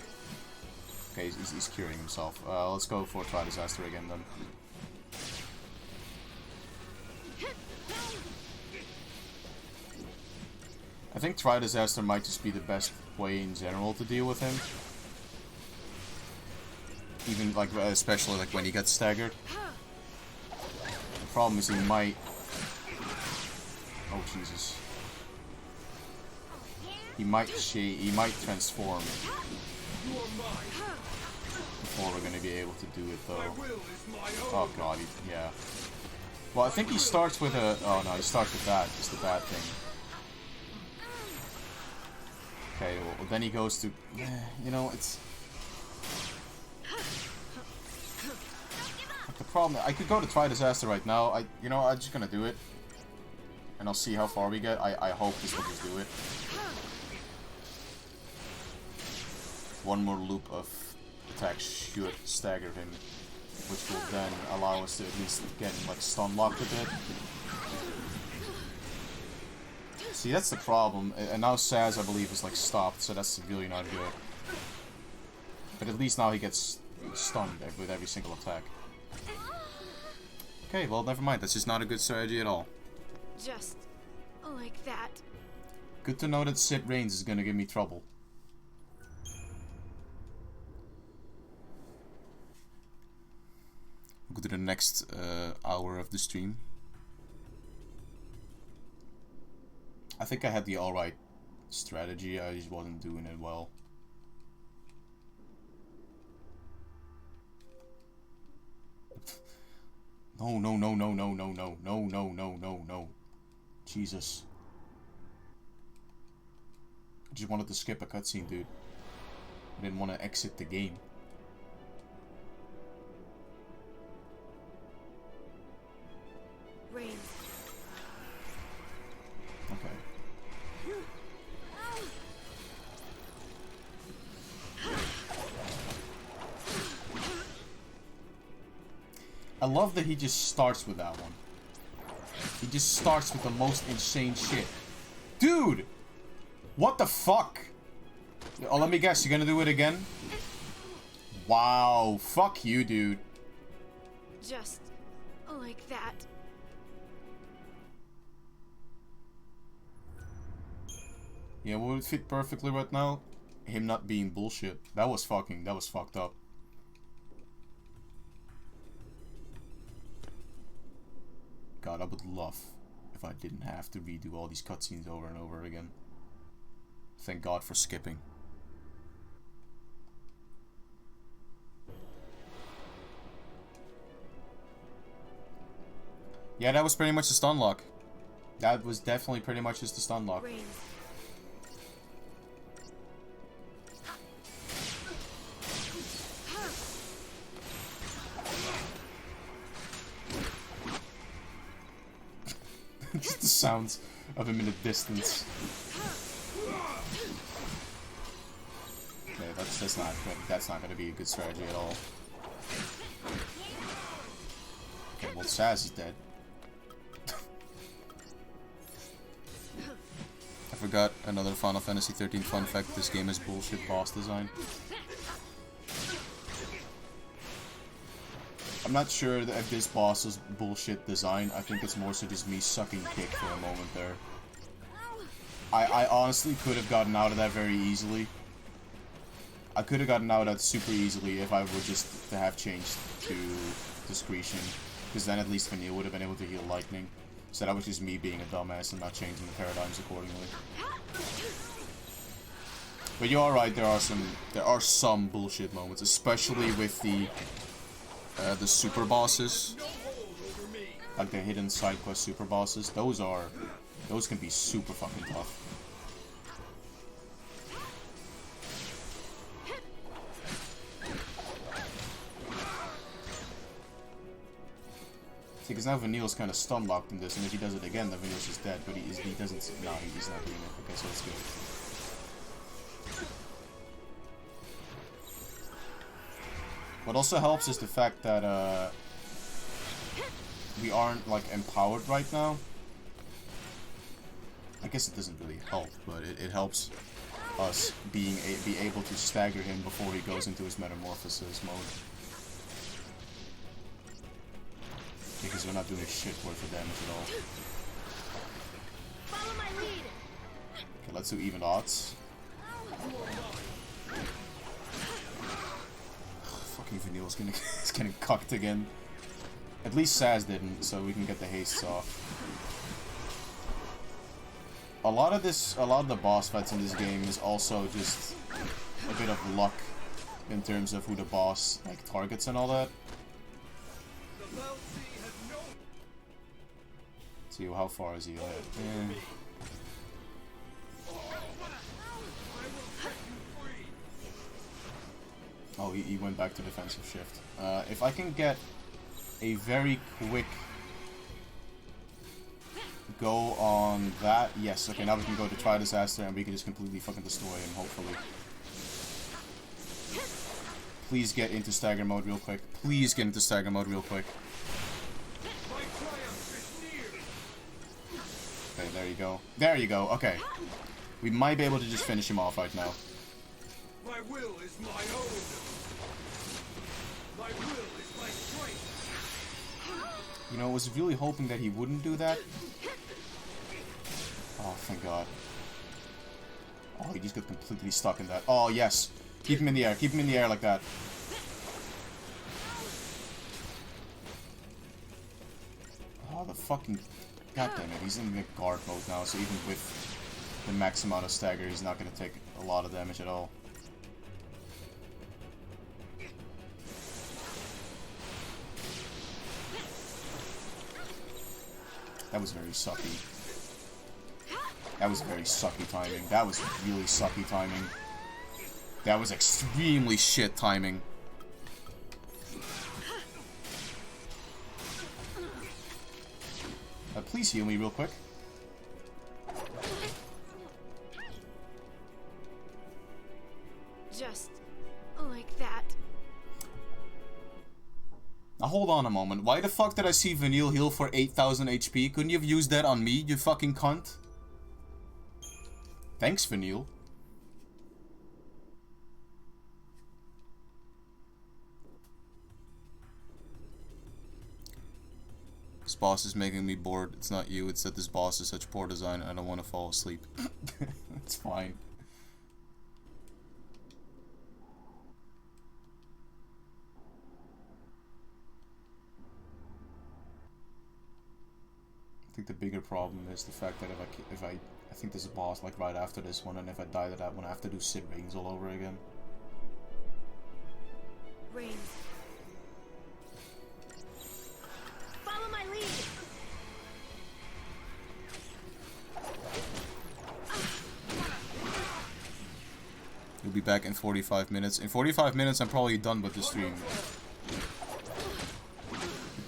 Speaker 1: Okay, he's curing himself. Let's go for Try Disaster again, then. I think Try Disaster might just be the best way in general to deal with him. Even, like, especially, like, when he gets staggered. The problem is he might... Oh, Jesus. He might transform before we're gonna be able to do it, though. Oh, God, yeah. Well, I think he starts with a... Oh, no, he starts with that. It's the bad thing. Okay, well, then he goes to... You know, it's... The problem... I could go to Try Disaster right now. You know, I'm just gonna do it. And I'll see how far we get. I hope this will just do it. One more loop of attacks should stagger him, which will then allow us to at least get him, like, stun locked a bit. See, that's the problem. And now Saz, I believe, is, like, stopped, so that's really not good. But at least now he gets stunned with every single attack. Okay, well, never mind. That's just not a good strategy at all.
Speaker 3: Just like that.
Speaker 1: Good to know that Sid Reigns is gonna give me trouble. We'll go to the next hour of the stream. I think I had the alright strategy, I just wasn't doing it well. No, no, no, no, no, no, no, no, no, no, no, no. Jesus. I just wanted to skip a cutscene, dude. I didn't want to exit the game.
Speaker 3: Rain.
Speaker 1: Okay. I love that he just starts with that one. He just starts with the most insane shit. Dude! What the fuck? Oh, let me guess, you're gonna do it again? Wow, fuck you, dude.
Speaker 3: Just like that.
Speaker 1: Yeah, what would fit perfectly right now? Him not being bullshit. That was fucked up. God, I would love if I didn't have to redo all these cutscenes over and over again. Thank God for skipping. Yeah, that was pretty much the stun lock. That was definitely pretty much just the stun lock.
Speaker 3: Rain.
Speaker 1: Just the sounds of him in the distance. Okay, that's not good. That's not going to be a good strategy at all. Okay, well, Saz is dead. I forgot another Final Fantasy XIII fun fact. This game is bullshit boss design. I'm not sure if this boss is bullshit design. I think it's more so just me sucking kick for a moment there. I honestly could have gotten out of that very easily. I could have gotten out of that super easily if I were just to have changed to discretion. Because then at least Vanille would have been able to heal lightning. So that was just me being a dumbass and not changing the paradigms accordingly. But you are right, there are some bullshit moments, especially with the super bosses. Like the hidden side quest super bosses. Those can be super fucking tough. See, because now Vanille's kind of stun locked in this, and if he does it again, then Vanille's just dead. But he doesn't. No, he's not doing it. Okay, so it's good. What also helps is the fact that we aren't like empowered right now. I guess it doesn't really help, but it helps us be able to stagger him before he goes into his metamorphosis mode. Because we're not doing shit worth of damage at all.
Speaker 3: Follow my lead.
Speaker 1: Okay, let's do even odds. Fucking Vanille's is getting cucked again. At least Saz didn't, so we can get the hastes off. A lot of the boss fights in this game is also just a bit of luck in terms of who the boss like targets and all that. See, how far is he ahead? Oh, he went back to defensive shift. If I can get a very quick go on that, yes. Okay, now we can go to Try Disaster and we can just completely fucking destroy him, hopefully. Please get into stagger mode real quick. Please get into stagger mode real quick. Okay, there you go. There you go, okay. We might be able to just finish him off right now.
Speaker 2: My will is my own. My will is my strength.
Speaker 1: You know, I was really hoping that he wouldn't do that. Oh, thank God. Oh, he just got completely stuck in that. Oh, yes. Keep him in the air. Keep him in the air like that. Oh, the fucking... God damn it, he's in the guard mode now, so even with the max amount of stagger, he's not going to take a lot of damage at all. That was very sucky. That was very sucky timing. That was really sucky timing. That was extremely shit timing. Please heal me real quick.
Speaker 3: Just like that.
Speaker 1: Now hold on a moment. Why the fuck did I see Vanille heal for 8,000 HP? Couldn't you have used that on me, you fucking cunt? Thanks, Vanille. This boss is making me bored. It's not you, it's that this boss is such poor design and I don't want to fall asleep. It's fine. I think the bigger problem is the fact that if I think there's a boss like right after this one, and if I die to that one, I have to do Sid Rings all over again.
Speaker 3: Rings. Follow my lead.
Speaker 1: You'll be back in 45 minutes. In 45 minutes, I'm probably done with the stream.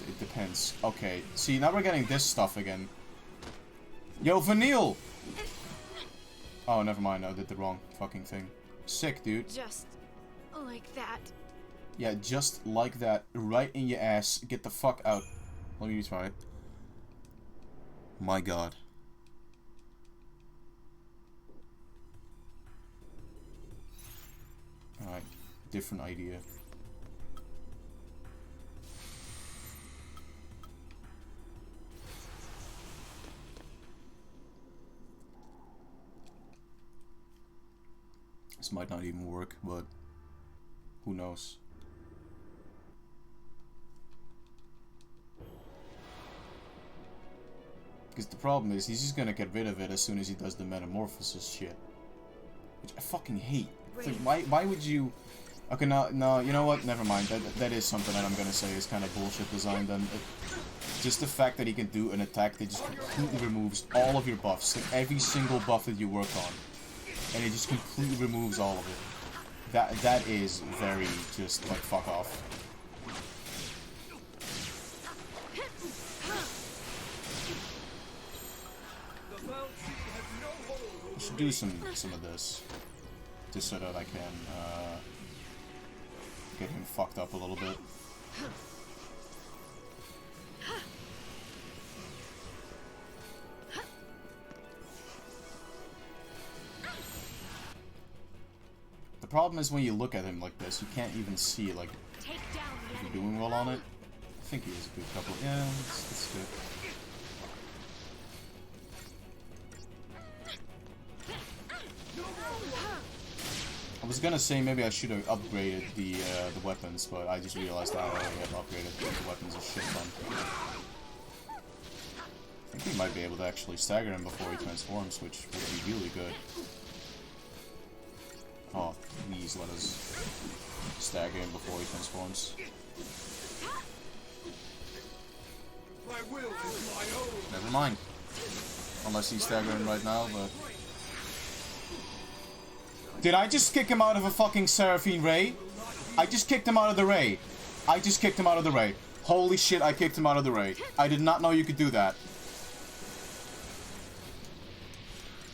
Speaker 1: It depends. Okay, see, now we're getting this stuff again. Yo, Vanille! Oh, never mind. I did the wrong fucking thing. Sick, dude.
Speaker 3: Just like that.
Speaker 1: Yeah, just like that. Right in your ass. Get the fuck out. Let me try it. My god. Alright. Different idea. This might not even work, but who knows? Because the problem is, he's just gonna get rid of it as soon as he does the metamorphosis shit. Which I fucking hate. It's like, why would you... Okay, no, you know what? Never mind. That is something that I'm gonna say is kind of bullshit design then. Just the fact that he can do an attack that just completely removes all of your buffs. Like every single buff that you work on. And it just completely removes all of it. That is very just like fuck off. I should do some of this, just so that I can get him fucked up a little bit. The problem is when you look at him like this, you can't even see like if you're doing well on it. I think he was a good couple. Yeah, it's good. I was gonna say maybe I should have upgraded the weapons, but I just realized I already have upgraded the weapons a shit ton. I think we might be able to actually stagger him before he transforms, which would be really good. Oh, please let us stagger him before he transforms.
Speaker 8: My will is my own.
Speaker 1: Never mind. Unless he's staggering right now, but... Did I just kick him out of a fucking Seraphine Ray? I just kicked him out of the Ray. I just kicked him out of the Ray. Holy shit, I kicked him out of the Ray. I did not know you could do that.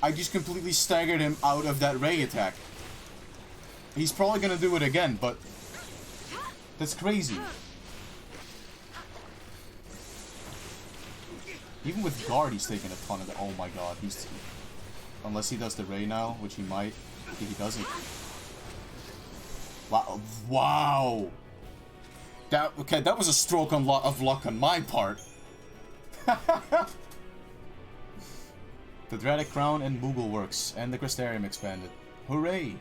Speaker 1: I just completely staggered him out of that Ray attack. He's probably gonna do it again, but... That's crazy. Even with guard, he's taking a ton of the... Oh my god, he's... Unless he does the Ray now, which he might. I think he doesn't. Wow. Wow! Okay, that was a stroke of luck on my part. The Dradic Crown and Moogle works, and the Crystarium expanded. Hooray!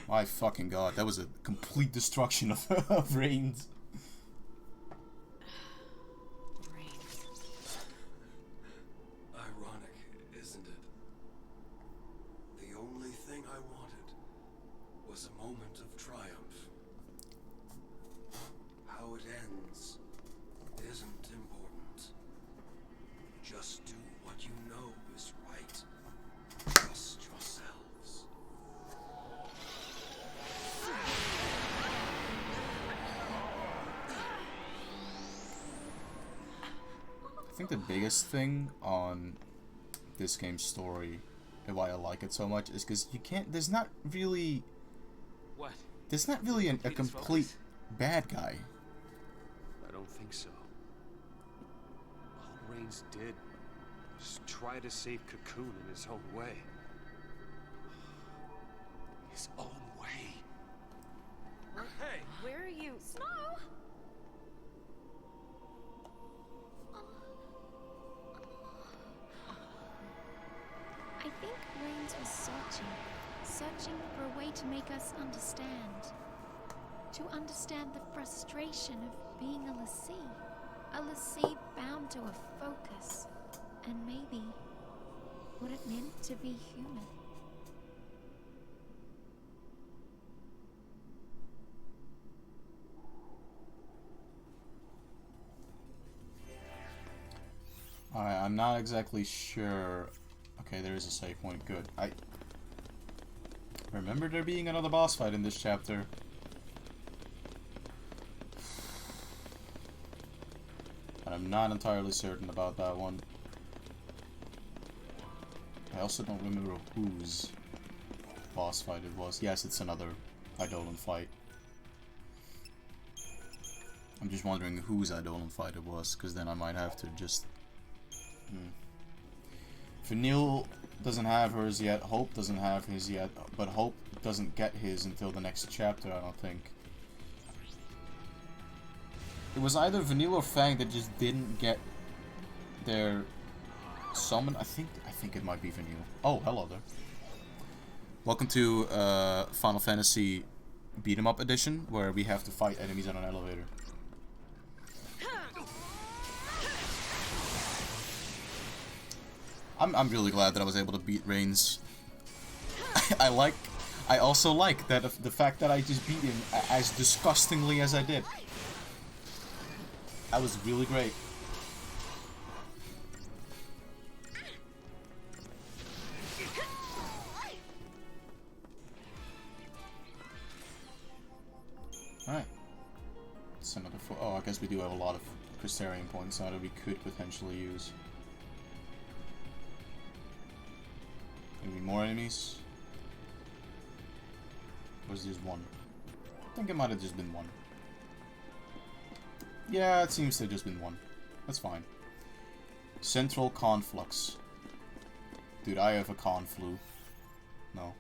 Speaker 1: My fucking god, that was a complete destruction of Reigns.
Speaker 8: Ironic, isn't it? The only thing I wanted was a moment of triumph. How it ends isn't important. Just do what you know is right. Trust yourselves.
Speaker 1: I think the biggest thing on this game's story and why I like it so much is because you can't. There's not really.
Speaker 4: What?
Speaker 1: There's not really a complete bad guy.
Speaker 2: I don't think so. All Reigns did was try to save Cocoon in his own way. His own way. Hey!
Speaker 3: Where are you?
Speaker 5: Snow! I think Reigns was searching for a way to make us understand. To understand the frustration of being a Lassie bound to a focus, and maybe what it meant to be human.
Speaker 1: Alright, I'm not exactly sure. Okay, there is a save point. Good. I remember there being another boss fight in this chapter. not entirely certain about that one. I also don't remember whose boss fight it was. Yes, it's another Eidolon fight. I'm just wondering whose Eidolon fight it was, because then I might have to just... Vanille doesn't have hers yet, Hope doesn't have his yet, but Hope doesn't get his until the next chapter, I don't think. It was either Vanille or Fang that just didn't get their summon. I think it might be Vanille. Oh, hello there. Welcome to Final Fantasy Beat 'em Up Edition, where we have to fight enemies on an elevator. I'm really glad that I was able to beat Reigns. I also like that the fact that I just beat him as disgustingly as I did. That was really great. Alright. It's another oh, I guess we do have a lot of Crystarian points now that we could potentially use. Maybe more enemies? Or is it just one? I think it might have just been one. Yeah, it seems to have just been one. That's fine. Central Conflux. Dude, I have a conflu. No.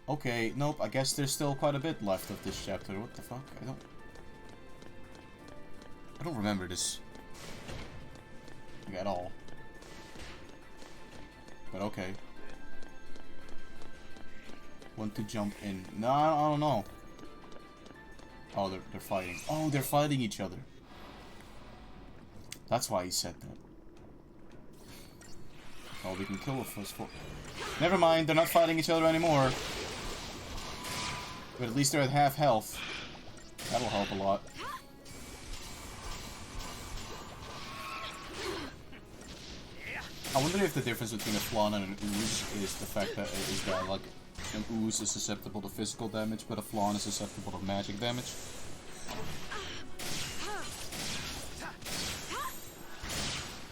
Speaker 1: Okay, nope, I guess there's still quite a bit left of this chapter. What the fuck? I don't remember this. Like, at all. But okay. Want to jump in. No, I don't know. Oh, they're fighting. Oh, they're fighting each other. That's why he said that. Oh, we can kill the first four. Never mind, they're not fighting each other anymore. But at least they're at half health. That'll help a lot. I wonder if the difference between a flan and an ooze is the fact that like an ooze is susceptible to physical damage, but a flan is susceptible to magic damage.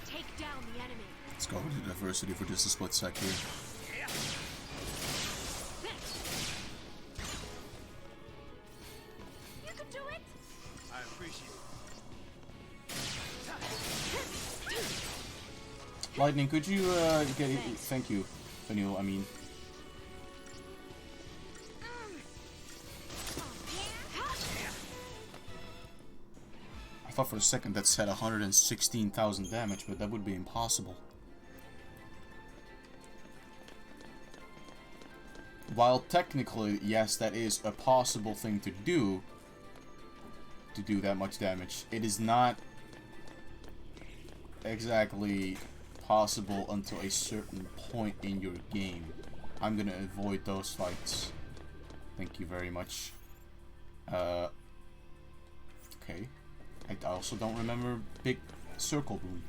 Speaker 3: Take down the enemy.
Speaker 1: Let's go with the diversity for just a split sec here.
Speaker 3: You can do it.
Speaker 2: I appreciate it.
Speaker 1: Lightning, could you get it? Thank you, Vanille, I mean. I thought for a second that said 116,000 damage, but that would be impossible. While technically, yes, that is a possible thing to do that much damage, it is not exactly possible until a certain point in your game. I'm gonna avoid those fights. Thank you very much. Okay. I also don't remember Big Circle Boom.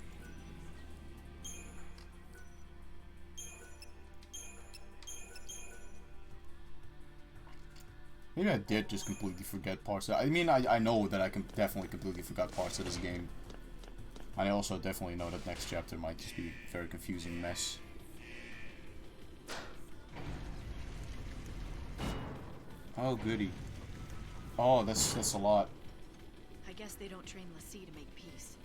Speaker 1: Maybe I did just completely forget parts. I mean, I know that I can definitely completely forgot parts of this game. I also definitely know that next chapter might just be a very confusing mess. Oh, goody. Oh, that's a lot.
Speaker 3: I guess they don't train l'Cie to make peace.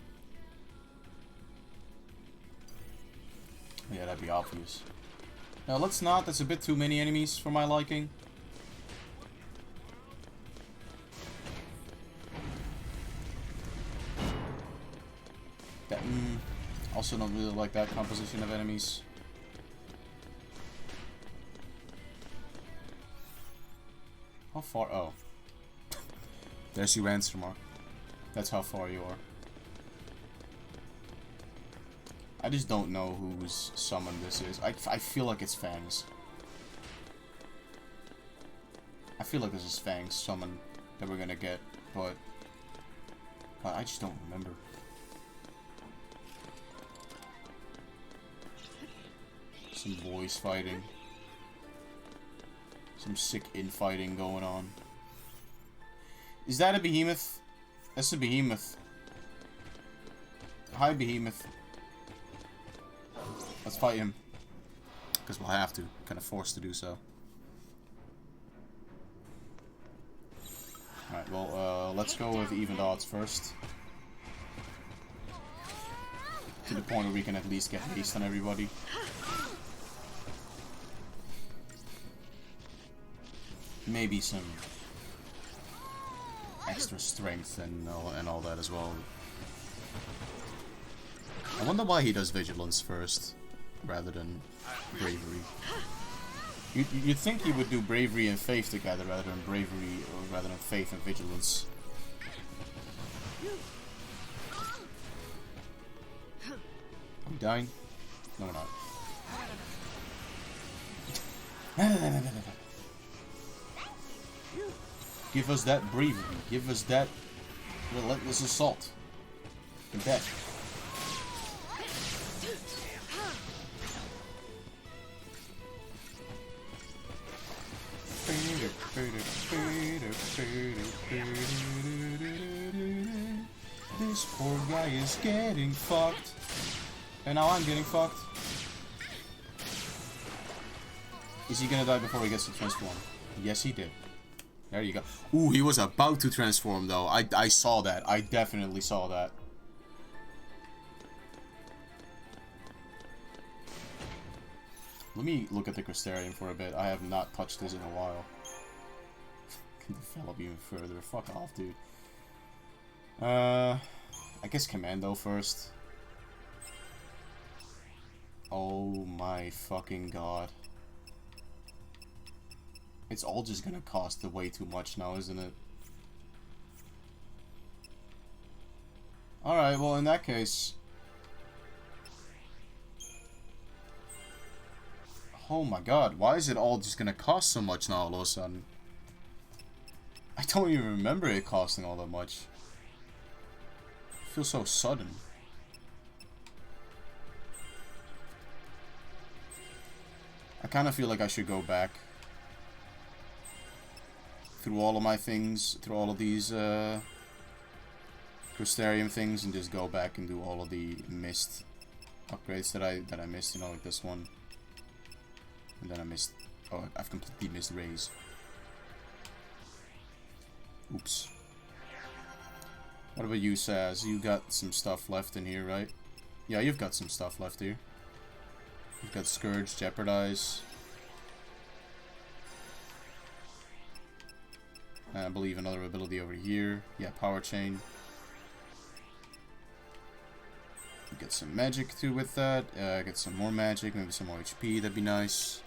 Speaker 1: Yeah, that'd be obvious. Now, let's not. That's a bit too many enemies for my liking. That, also don't really like that composition of enemies. How far? Oh. There's your answer mark. That's how far you are. I just don't know whose summon this is. I feel like it's Fang's. I feel like this is Fang's summon that we're gonna get, but I just don't remember. Some boys fighting. Some sick infighting going on. Is that a behemoth? That's a behemoth. Hi, Behemoth. Let's fight him. Because we'll have to. Kind of forced to do so. Alright, well, let's go with even odds first. To the point where we can at least get haste on everybody. Maybe some extra strength and all that as well. I wonder why he does vigilance first, rather than bravery. You'd think he would do bravery and faith together, rather than bravery, or rather than faith and vigilance. Are we dying? No, we're not. Give us that bravery. Give us that relentless assault. And that. This poor guy is getting fucked. And now I'm getting fucked. Is he gonna die before he gets to transform? Yes, he did. There you go. Ooh, he was about to transform though. I saw that. I definitely saw that. Let me look at the Crystarium for a bit. I have not touched this in a while. Can develop even further. Fuck off, dude. I guess Commando first. Oh my fucking god. It's all just gonna cost way too much now, isn't it? Alright, well in that case... Oh my god, why is it all just gonna cost so much now all of a sudden? I don't even remember it costing all that much. It feels so sudden. I kind of feel like I should go back through all of my things, through all of these Crystarium things, and just go back and do all of the missed upgrades that I missed, you know, like this one. And then I missed... Oh, I've completely missed Raise. Oops. What about you, Saz? You got some stuff left in here, right? Yeah, you've got some stuff left here. You've got Scourge, Jeopardize. I believe another ability over here. Yeah, Power Chain. Get some magic too with that. Get some more magic, maybe some more HP, that'd be nice.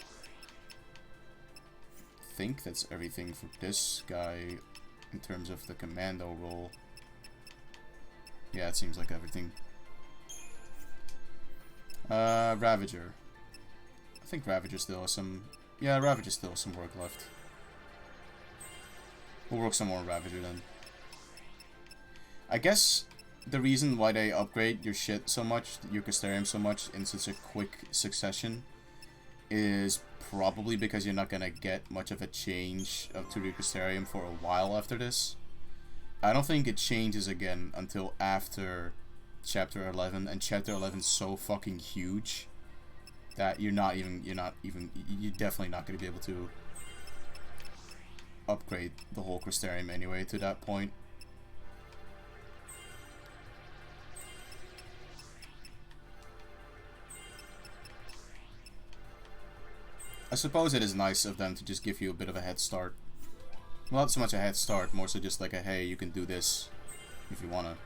Speaker 1: I think that's everything for this guy in terms of the commando role. Yeah, it seems like everything. Ravager. I think Ravager still has some... Yeah, Ravager still has some work left. We'll work some more on Ravager then. I guess the reason why they upgrade your shit so much, your Crystarium so much, in such a quick succession, is probably because you're not gonna get much of a change to the Crystarium for a while after this. I don't think it changes again until after Chapter 11, and Chapter 11 is so fucking huge that you're definitely not gonna be able to upgrade the whole Crystarium anyway to that point. I suppose it is nice of them to just give you a bit of a head start. Well, not so much a head start, more so just like a, hey, you can do this if you wanna.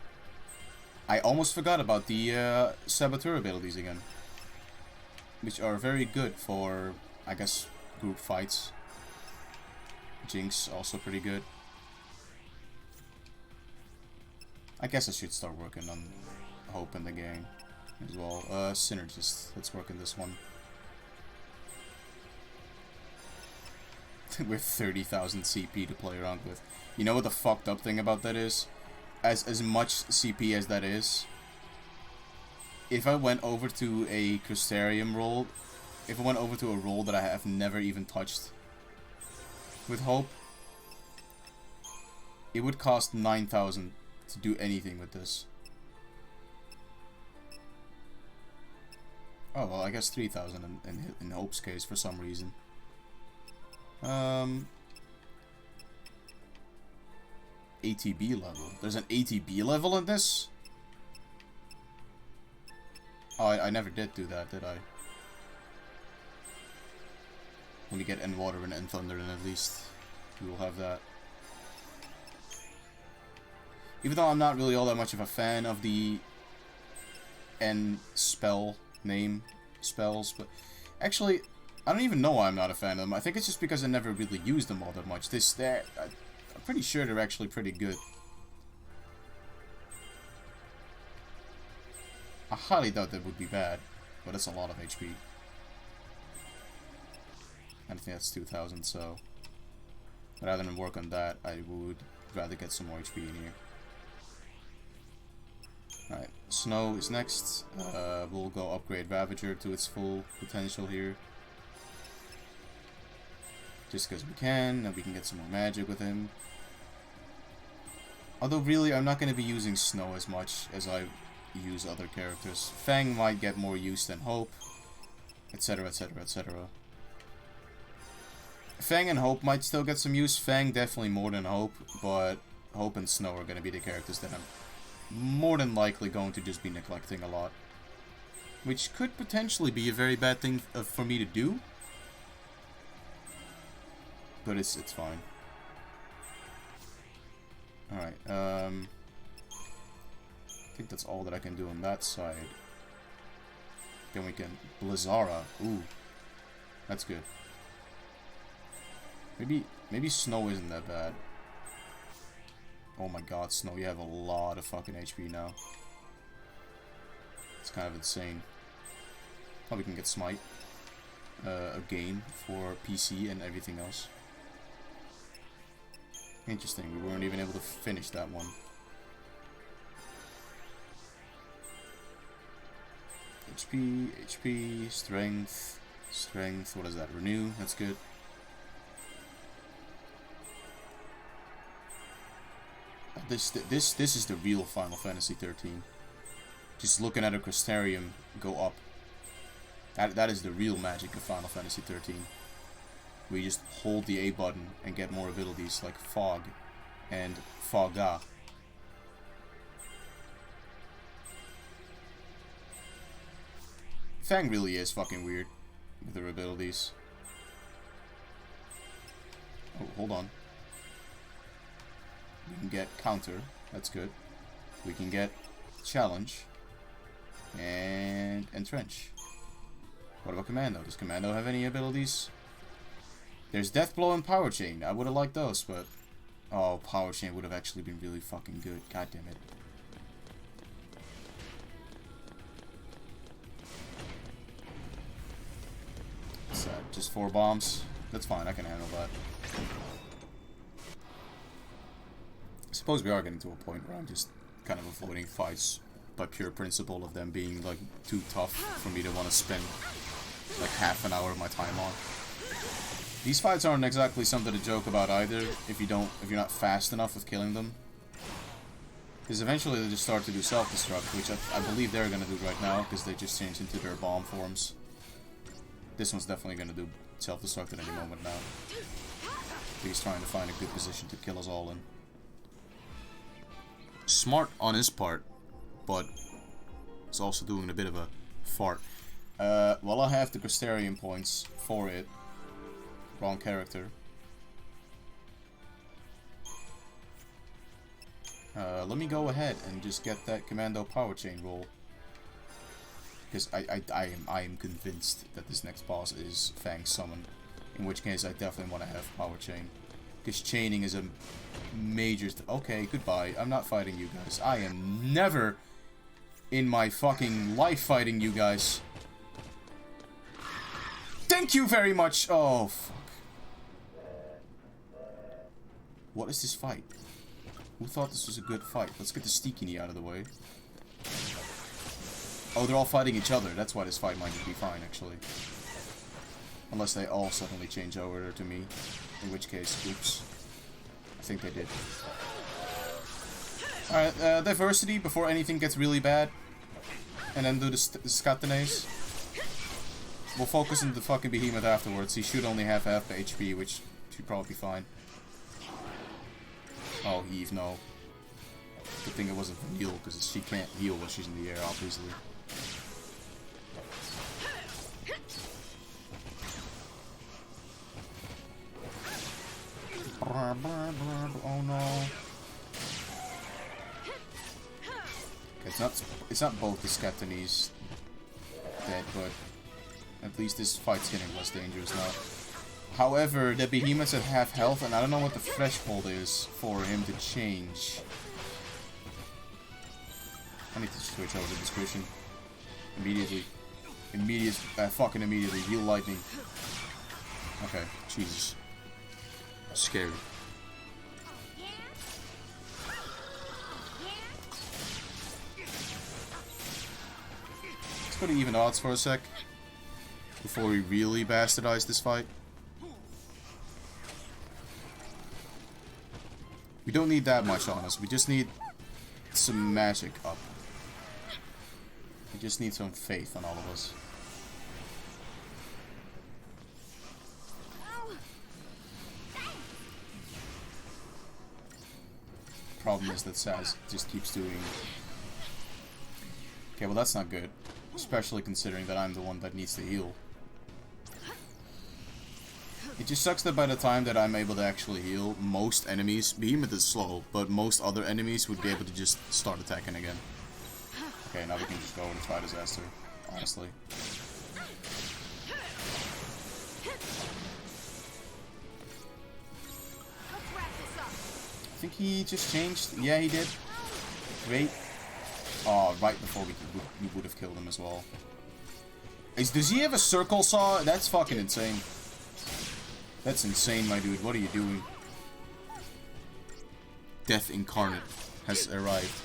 Speaker 1: I almost forgot about the Saboteur abilities again, which are very good for, I guess, group fights. Jinx, also pretty good. I guess I should start working on Hope in the game as well. Synergist, let's work on this one. With 30,000 CP to play around with. You know what the fucked up thing about that is? As much CP as that is, if I went over to a Crystarium role, if I went over to a role that I have never even touched with Hope, it would cost 9,000 to do anything with this. Oh, well, I guess 3,000 in Hope's case for some reason. ATB level. There's an ATB level in this? Oh, I never did do that, did I? When we get End Water and End Thunder, then at least we will have that. Even though I'm not really all that much of a fan of the End spell name spells, but actually, I don't even know why I'm not a fan of them. I think it's just because I never really used them all that much. I'm pretty sure they're actually pretty good. I highly doubt that would be bad, but it's a lot of HP. I think that's 2,000, so rather than work on that, I would rather get some more HP in here. Alright, Snow is next. We'll go upgrade Ravager to its full potential here. Just because we can, and we can get some more magic with him. Although really, I'm not going to be using Snow as much as I use other characters. Fang might get more use than Hope, etc, etc, etc. Fang and Hope might still get some use. Fang definitely more than Hope, but Hope and Snow are going to be the characters that I'm more than likely going to just be neglecting a lot. Which could potentially be a very bad thing for me to do. But it's fine. Alright, I think that's all that I can do on that side. Then we can... Blizzara. Ooh. That's good. Maybe Snow isn't that bad. Oh my god, Snow, you have a lot of fucking HP now. It's kind of insane. Oh, we can get Smite. Again, for PC and everything else. Interesting, we weren't even able to finish that one. HP, HP, Strength, Strength, what is that? Renew, that's good. This is the real Final Fantasy XIII. Just looking at a Crystarium go up. That is the real magic of Final Fantasy XIII. Where you just hold the A button and get more abilities like Fog and Fogga. Fang really is fucking weird with her abilities. Oh, hold on. We can get Counter, that's good. We can get Challenge. And Entrench. What about Commando? Does Commando have any abilities? There's Death Blow and Power Chain. I would have liked those, but... Oh, Power Chain would have actually been really fucking good. God damn it. What's that? Just 4 bombs? That's fine, I can handle that. I suppose we are getting to a point where I'm just kind of avoiding fights by pure principle of them being, like, too tough for me to want to spend, like, half an hour of my time on. These fights aren't exactly something to joke about either, if you're not fast enough with killing them. Because eventually they just start to do self-destruct, which I believe they're gonna do right now, because they just changed into their bomb forms. This one's definitely gonna do self-destruct at any moment now. He's trying to find a good position to kill us all in. Smart on his part, but it's also doing a bit of a fart. Well, I have the Crystarium points for it. Wrong character. Let me go ahead and just get that Commando Power Chain roll. Because I am convinced that this next boss is Fang Summon. In which case I definitely want to have Power Chain. Because chaining is a major... Okay, goodbye. I'm not fighting you guys. I am never in my fucking life fighting you guys. Thank you very much! Oh, fuck. What is this fight? Who thought this was a good fight? Let's get the Stikini out of the way. Oh, they're all fighting each other. That's why this fight might be fine, actually. Unless they all suddenly change over to me. In which case, oops. I think they did. Alright, diversity before anything gets really bad. And then do the Scatanays. We'll focus on the fucking behemoth afterwards. He should only have half the HP, which should probably be fine. Oh, Eve, no. Good thing it wasn't for heal, because she can't heal when she's in the air, obviously. Oh no. Okay, it's not both the Skeptines dead, but at least this fight's getting less dangerous now. However, the behemoths at half health, and I don't know what the threshold is for him to change. I need to switch over to discretion. Immediately. Fucking immediately. Heal lightning. Okay, Jesus. Scary. Let's go to even odds for a sec. Before we really bastardize this fight. We don't need that much on us. We just need some magic up. We just need some faith on all of us. Problem is that Saz just keeps doing... Okay, well that's not good. Especially considering that I'm the one that needs to heal. It just sucks that by the time that I'm able to actually heal, most enemies... Behemoth is slow, but most other enemies would be able to just start attacking again. Okay, now we can just go and try disaster, honestly. I think he just changed. Yeah, he did. Great. Oh, right before we would have killed him as well. Does he have a circle saw? That's fucking insane. That's insane, my dude. What are you doing? Death incarnate has arrived.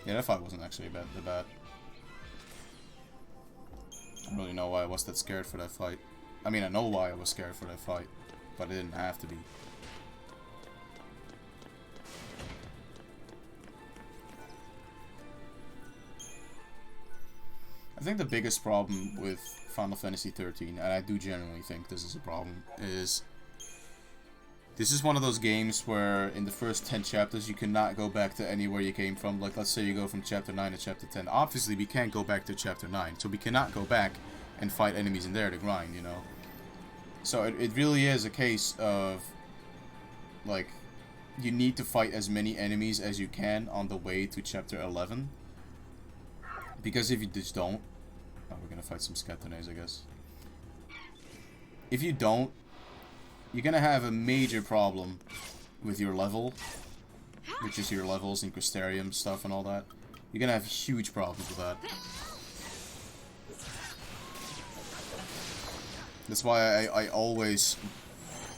Speaker 1: Yeah, that fight wasn't actually that bad. I don't really know why I was that scared for that fight. I mean, I know why I was scared for that fight, but I didn't have to be. I think the biggest problem with Final Fantasy XIII, and I do genuinely think this is a problem, is this is one of those games where in the first 10 chapters you cannot go back to anywhere you came from. Like, let's say you go from chapter 9 to chapter 10. Obviously, we can't go back to chapter 9, so we cannot go back and fight enemies in there to grind, you know? So it really is a case of, like, you need to fight as many enemies as you can on the way to chapter 11. Because if you just don't... Oh, we're gonna fight some Skeptines, I guess. If you don't, you're gonna have a major problem with your level, which is your levels and Crystarium stuff and all that. You're gonna have huge problems with that. That's why I always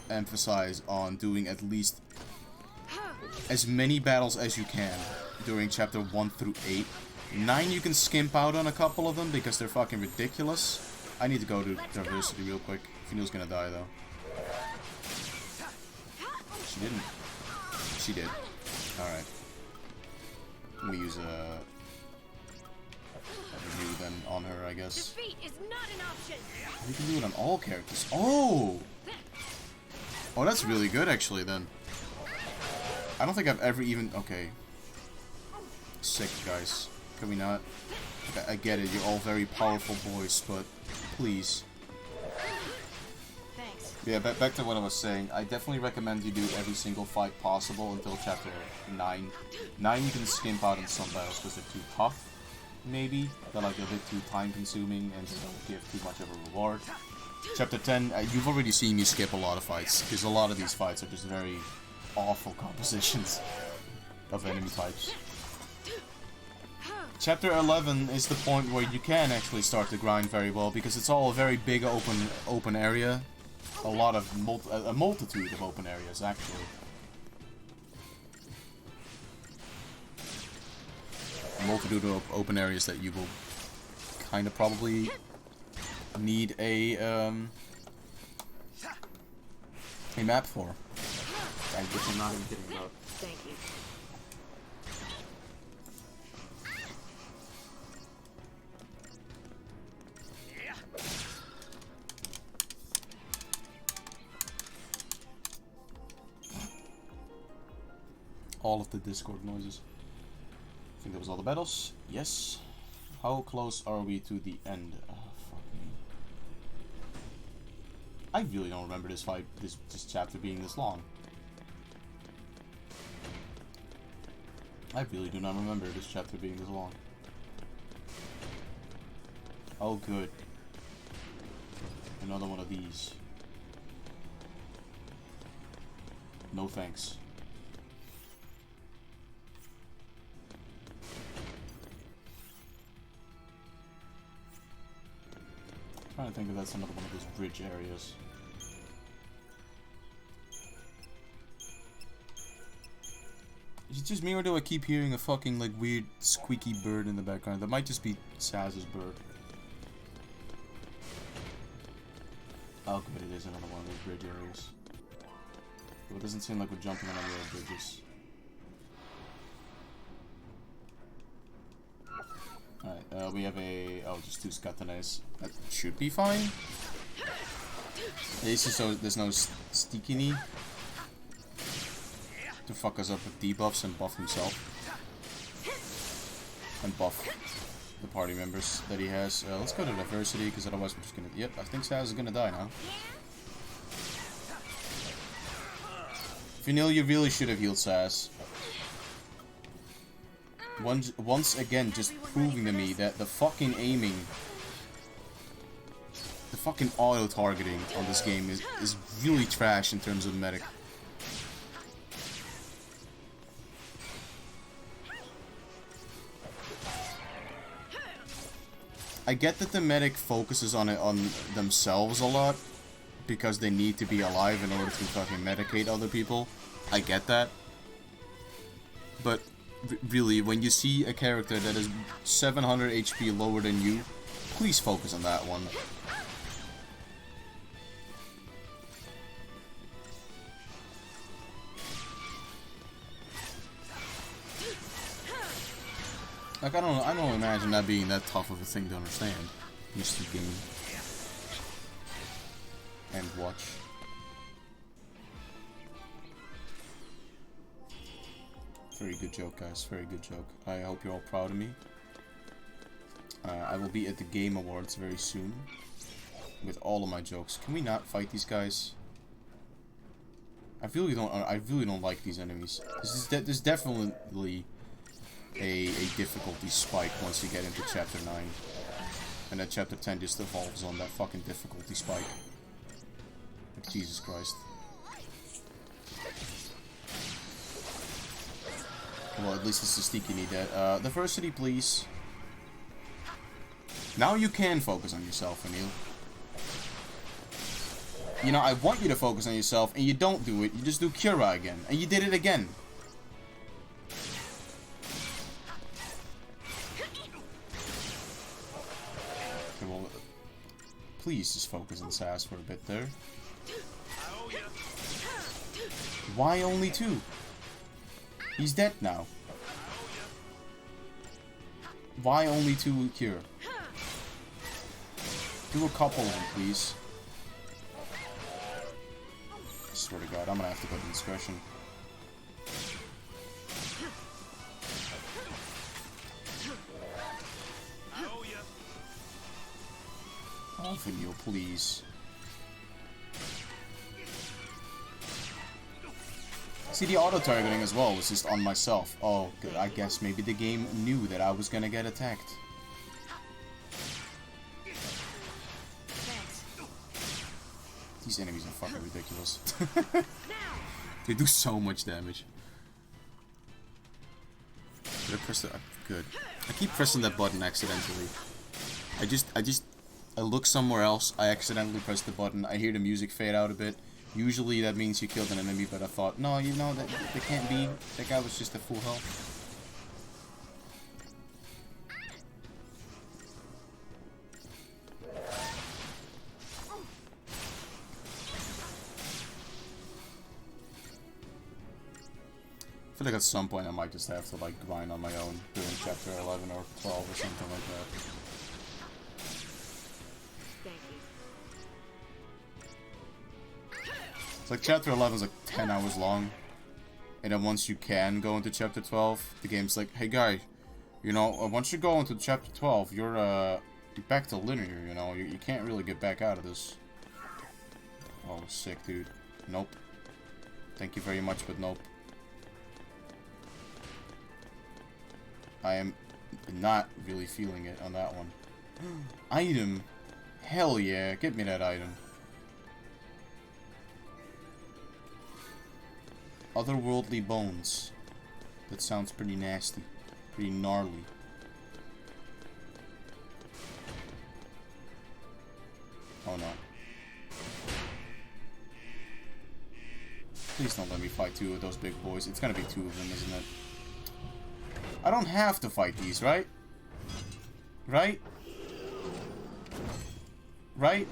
Speaker 1: emphasize on doing at least as many battles as you can during chapter 1 through 8. 9 you can skimp out on a couple of them because they're fucking ridiculous. I need to go to Diversity real quick. Fionnual's gonna die though. She didn't. She did. Alright. Let me use a review then on her, I guess.
Speaker 5: Defeat is not an option.
Speaker 1: You can do it on all characters. Oh! Oh, that's really good actually then. I don't think I've ever even... Okay. Sick, guys. Can we not? Okay, I get it, you're all very powerful boys, but please.
Speaker 3: Thanks.
Speaker 1: Yeah, back to what I was saying. I definitely recommend you do every single fight possible until chapter 9. 9 you can skimp out in some battles because they're too tough, maybe. They're like a bit too time consuming and they don't give too much of a reward. Chapter 10, you've already seen me skip a lot of fights, because a lot of these fights are just very awful compositions of enemy types. Chapter 11 is the point where you can actually start to grind very well, because it's all a very big open area. A lot of a multitude of open areas, actually. A multitude of open areas that you will kind of probably need a map for. Which I'm not even kidding about.
Speaker 6: Thank you.
Speaker 1: all of the Discord noises. I think that was all the battles. Yes. How close are we to the end? Oh, fuck me. I really don't remember this fight, this chapter being this long. I really do not remember this chapter being this long. Oh, good. Another one of these. No thanks. I'm trying to think if that's another one of those bridge areas. Is it just me, or do I keep hearing a fucking like weird squeaky bird in the background? That might just be Saz's bird. Oh good, it is another one of those bridge areas. But it doesn't seem like we're jumping on any other bridges. Alright, we have a... oh, just 2 Skatanes. That should be fine. At least so there's no Stikini to fuck us up with debuffs and buff himself. And buff the party members that he has. Let's go to diversity, because otherwise we're just gonna... yep, I think Saz is gonna die now. Vanille, you really should have healed Saz. Once again, just proving to me that the fucking aiming... the fucking auto-targeting on this game is really trash in terms of medic. I get that the medic focuses on themselves a lot, because they need to be alive in order to fucking medicate other people. I get that. But really, when you see a character that is 700 HP lower than you, please focus on that one. Like, I don't imagine that being that tough of a thing to understand. Mr. Game. And watch. Very good joke, guys. Very good joke. I hope you're all proud of me. I will be at the Game Awards very soon. With all of my jokes. Can we not fight these guys? I really don't like these enemies. There's definitely a difficulty spike once you get into chapter 9. And then chapter 10 just evolves on that fucking difficulty spike. Like, Jesus Christ. Well, at least it's the sneaky need that. Diversity, please. Now you can focus on yourself, Emil. You know, I want you to focus on yourself, and you don't do it. You just do Cura again. And you did it again. Okay, well, please just focus on Saz for a bit there. Why only 2? He's dead now. Why only 2 cure? Do a couple of them, please. I swear to God, I'm gonna have to put in discretion. Oh, Vanille, please. See, the auto-targeting as well was just on myself. Oh, good. I guess maybe the game knew that I was gonna get attacked. These enemies are fucking ridiculous. They do so much damage. Did I press the... good. I keep pressing that button accidentally. I look somewhere else, I accidentally press the button, I hear the music fade out a bit. Usually that means you killed an enemy, but I thought, no, you know, that can't be. That guy was just at full health. I feel like at some point I might just have to like grind on my own during chapter 11 or 12 or something like that. It's like chapter 11 is like 10 hours long. And then once you can go into chapter 12, the game's like, hey guy, you know, once you go into chapter 12, you're back to linear, you know, you can't really get back out of this. Oh, sick, dude. Nope. Thank you very much, but nope. I am not really feeling it on that one. Item. Hell yeah, get me that item. Otherworldly bones. That sounds pretty nasty. Pretty gnarly. Oh no. Please don't let me fight two of those big boys. It's gonna be two of them, isn't it? I don't have to fight these, right? Right? Right?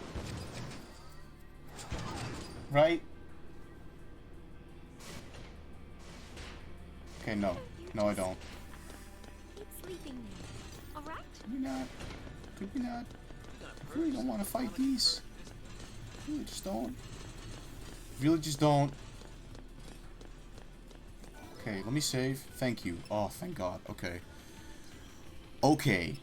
Speaker 1: Right? Okay, no. No, I don't.
Speaker 5: Keep sleeping there, alright?
Speaker 1: Could we not? Could we not? I really don't want to fight these. Really just don't. Really just don't. Okay, let me save. Thank you. Oh, thank God. Okay. Okay.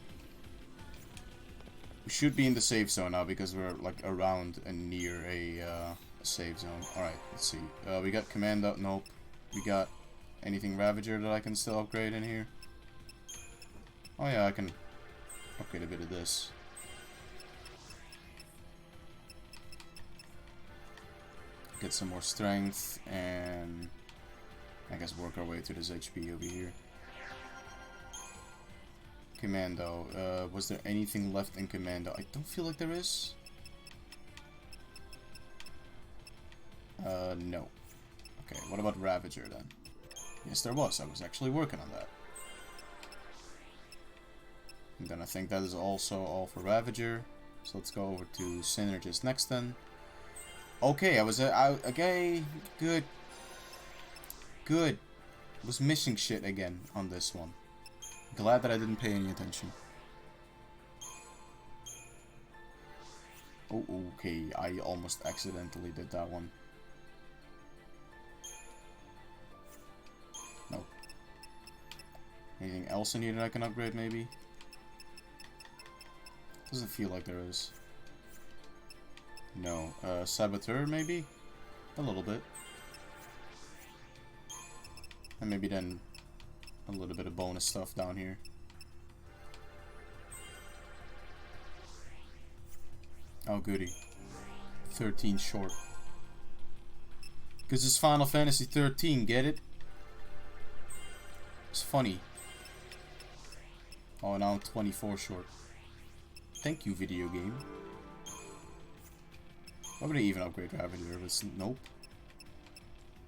Speaker 1: We should be in the safe zone now because we're like around and near a save zone. Alright, let's see. We got Commando. Nope. We got anything Ravager that I can still upgrade in here? Oh yeah, I can upgrade a bit of this. Get some more strength and I guess work our way to this HP over here. Commando. Was there anything left in Commando? I don't feel like there is. No. Okay, what about Ravager then? Yes, there was. I was actually working on that. And then I think that is also all for Ravager. So let's go over to Synergist next then. Okay, okay, good. Good. Was missing shit again on this one. Glad that I didn't pay any attention. Oh, okay, I almost accidentally did that one. Nope. Anything else in here that I can upgrade, maybe? Doesn't feel like there is. No. Saboteur, maybe? A little bit. And maybe then a little bit of bonus stuff down here. Oh, goody. 13 short. Because it's Final Fantasy 13, get it? It's funny. Oh, now I'm 24 short. Thank you, video game. Why would I even upgrade Ravager? It's nope.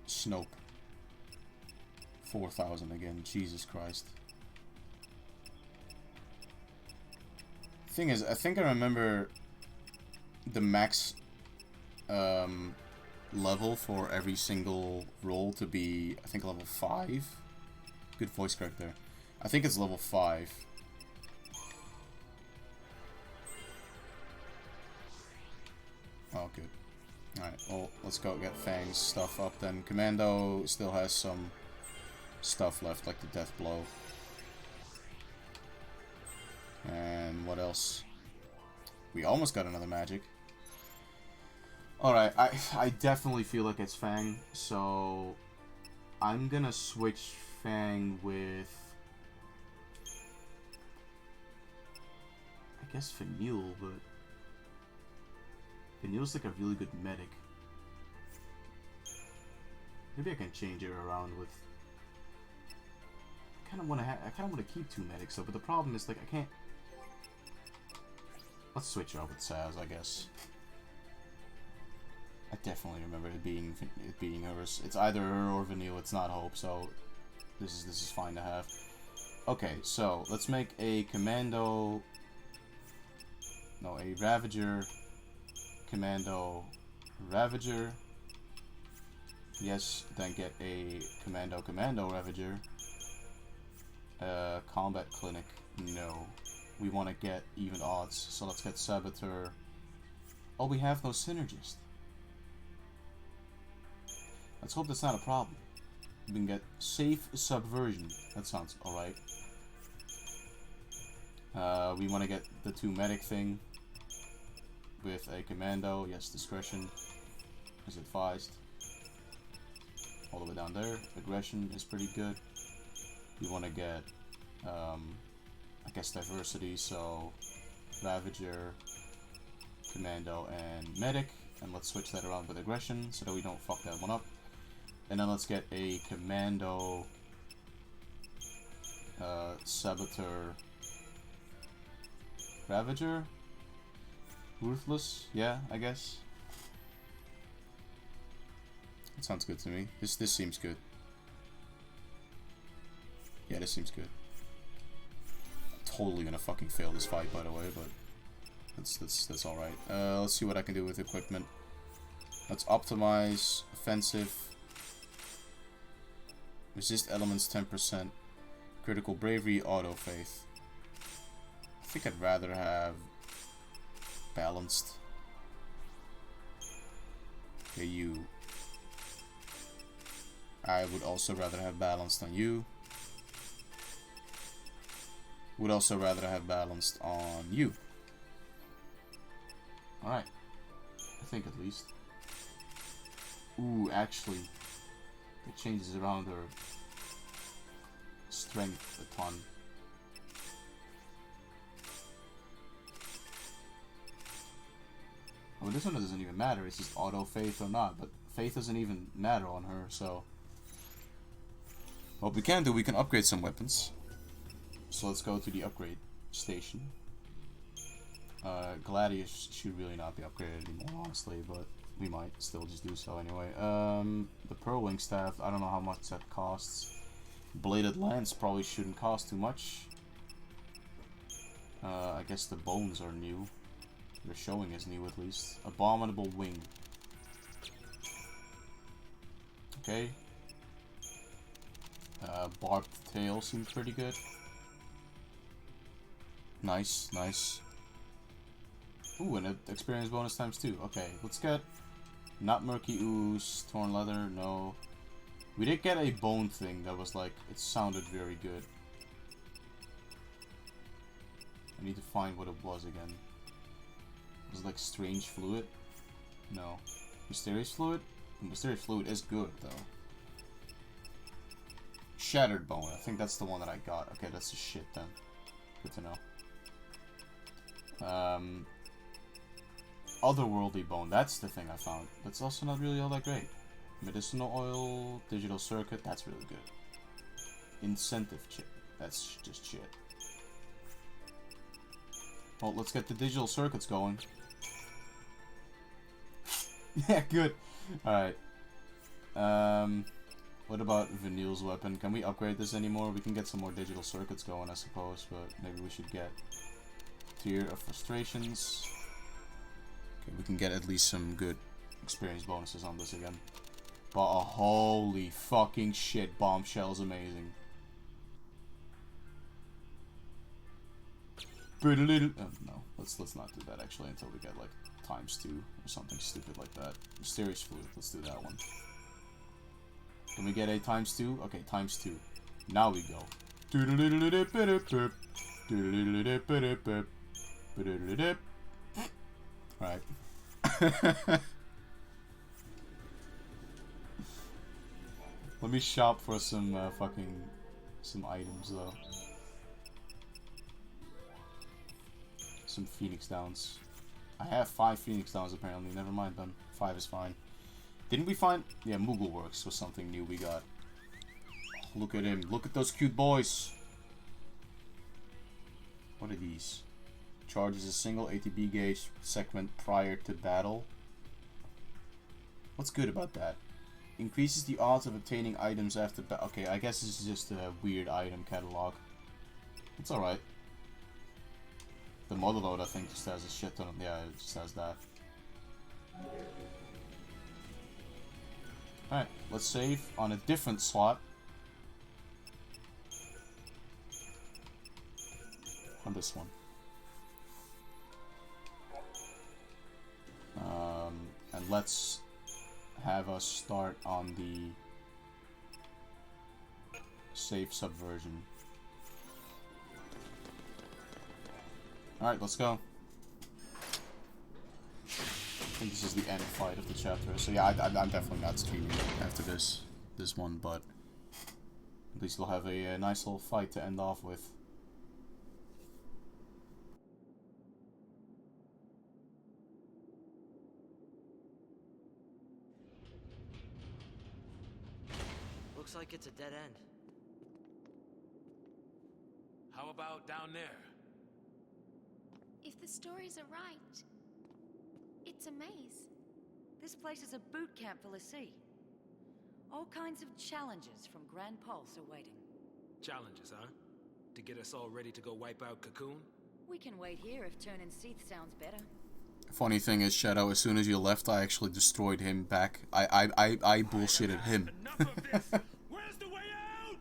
Speaker 1: Snope. 4,000 again. Jesus Christ. Thing is, I think I remember the max level for every single role to be, I think, level 5. Good voice crack there. I think it's level 5. Oh, good. Alright, well, let's go get Fang's stuff up then. Commando still has some stuff left, like the death blow. And what else? We almost got another magic. Alright, I definitely feel like it's Fang, so I'm gonna switch Fang with, I guess, Vanille, but Vanille's like a really good medic. Maybe I can change it around with. I kind of want to keep 2 medics though, but the problem is like I can't. Let's switch it up with Saz, I guess. I definitely remember it being hers. It's either her or Vanille. It's not Hope, so this is fine to have. Okay, so let's make a Commando. No, a Ravager. Commando Ravager. Yes, then get a Commando Ravager. Combat Clinic. No. We want to get even odds, so let's get Saboteur. Oh, we have no Synergist. Let's hope that's not a problem. We can get safe subversion. That sounds alright. We want to get the 2 medic thing with a commando. Yes, discretion is advised. All the way down there. Aggression is pretty good. We want to get, I guess, diversity. So Ravager, commando, and medic. And let's switch that around with aggression so that we don't fuck that one up. And then let's get a commando, saboteur, Ravager, ruthless. Yeah, I guess. That sounds good to me. This seems good. Yeah, this seems good. I'm totally gonna fucking fail this fight, by the way, but that's all right. Let's see what I can do with equipment. Let's optimize offensive. Resist elements 10%. Critical bravery, auto faith. I think I'd rather have balanced. Okay, you. I would also rather have balanced on you. Would also rather have balanced on you. Alright. I think at least. Ooh, actually, it changes around her strength a ton. Well, this one doesn't even matter, it's just auto faith or not, but faith doesn't even matter on her, so... What we can do, we can upgrade some weapons. So let's go to the upgrade station. Gladius should really not be upgraded anymore, honestly, but we might still just do so anyway. The Pearl Wing Staff, I don't know how much that costs. Bladed Lance probably shouldn't cost too much. I guess the bones are new. They're showing as new at least. Abominable Wing. Okay. Barbed Tail seems pretty good. Nice, nice. Ooh, and an experience bonus ×2. Okay, let's get not Murky Ooze, Torn Leather, no. We did get a bone thing that was like, it sounded very good. I need to find what it was again. Was it like Strange Fluid? No. Mysterious Fluid? Mysterious Fluid is good though. Shattered Bone, I think that's the one that I got. Okay, that's the shit then. Good to know. Otherworldly Bone, that's the thing I found. That's also not really all that great. Medicinal Oil, Digital Circuit, that's really good. Incentive Chip, that's just shit. Well, let's get the digital circuits going. Yeah, good. Alright. What about Vanille's weapon? Can we upgrade this anymore? We can get some more digital circuits going, I suppose, but maybe we should get Tear of Frustrations. Okay, we can get at least some good experience bonuses on this again. But holy fucking shit, Bombshell's amazing. No, let's not do that actually until we get like ×2 or something stupid like that. Mysterious Fluid, let's do that one. Can we get a ×2? Okay, ×2. Now we go. Alright. Let me shop for some some items though. Some Phoenix Downs. I have 5 Phoenix Downs apparently, never mind then. 5 is fine. Didn't we find... Yeah, Moogle Works was something new we got. Oh, look at him. Look at those cute boys. What are these? Charges a single ATB gauge segment prior to battle. What's good about that? Increases the odds of obtaining items after battle. Okay, I guess this is just a weird item catalog. It's alright. The model load I think just has a shit ton of... Yeah, it just has that. Alright, let's save on a different slot. On this one. And let's have us start on the safe subversion. Alright, let's go. I think this is the end fight of the chapter. So yeah, I'm definitely not streaming after this one, but at least we'll have a nice little fight to end off with.
Speaker 7: Looks like it's a dead end.
Speaker 4: How about down there?
Speaker 5: If the stories are right, it's a maze.
Speaker 6: This place is a boot camp for Lassie. All kinds of challenges from Grand Pulse are waiting.
Speaker 4: Challenges, huh? To get us all ready to go wipe out Cocoon?
Speaker 6: We can wait here if turning Seath sounds better.
Speaker 1: Funny thing is, Shadow, as soon as you left, I actually destroyed him back. I bullshitted him.
Speaker 2: Where's the way out?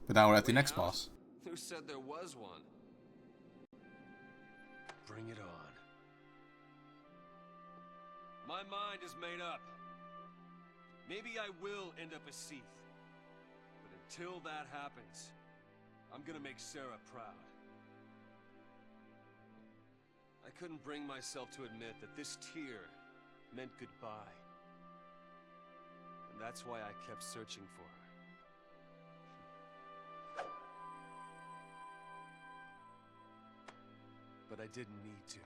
Speaker 1: But now we're at the next boss.
Speaker 8: Who said there was one?
Speaker 2: Bring it on. My mind is made up. Maybe I will end up a Seath. But until that happens, I'm gonna make Sarah proud. I couldn't bring myself to admit that this tear meant goodbye. And that's why I kept searching for her. But I didn't need to.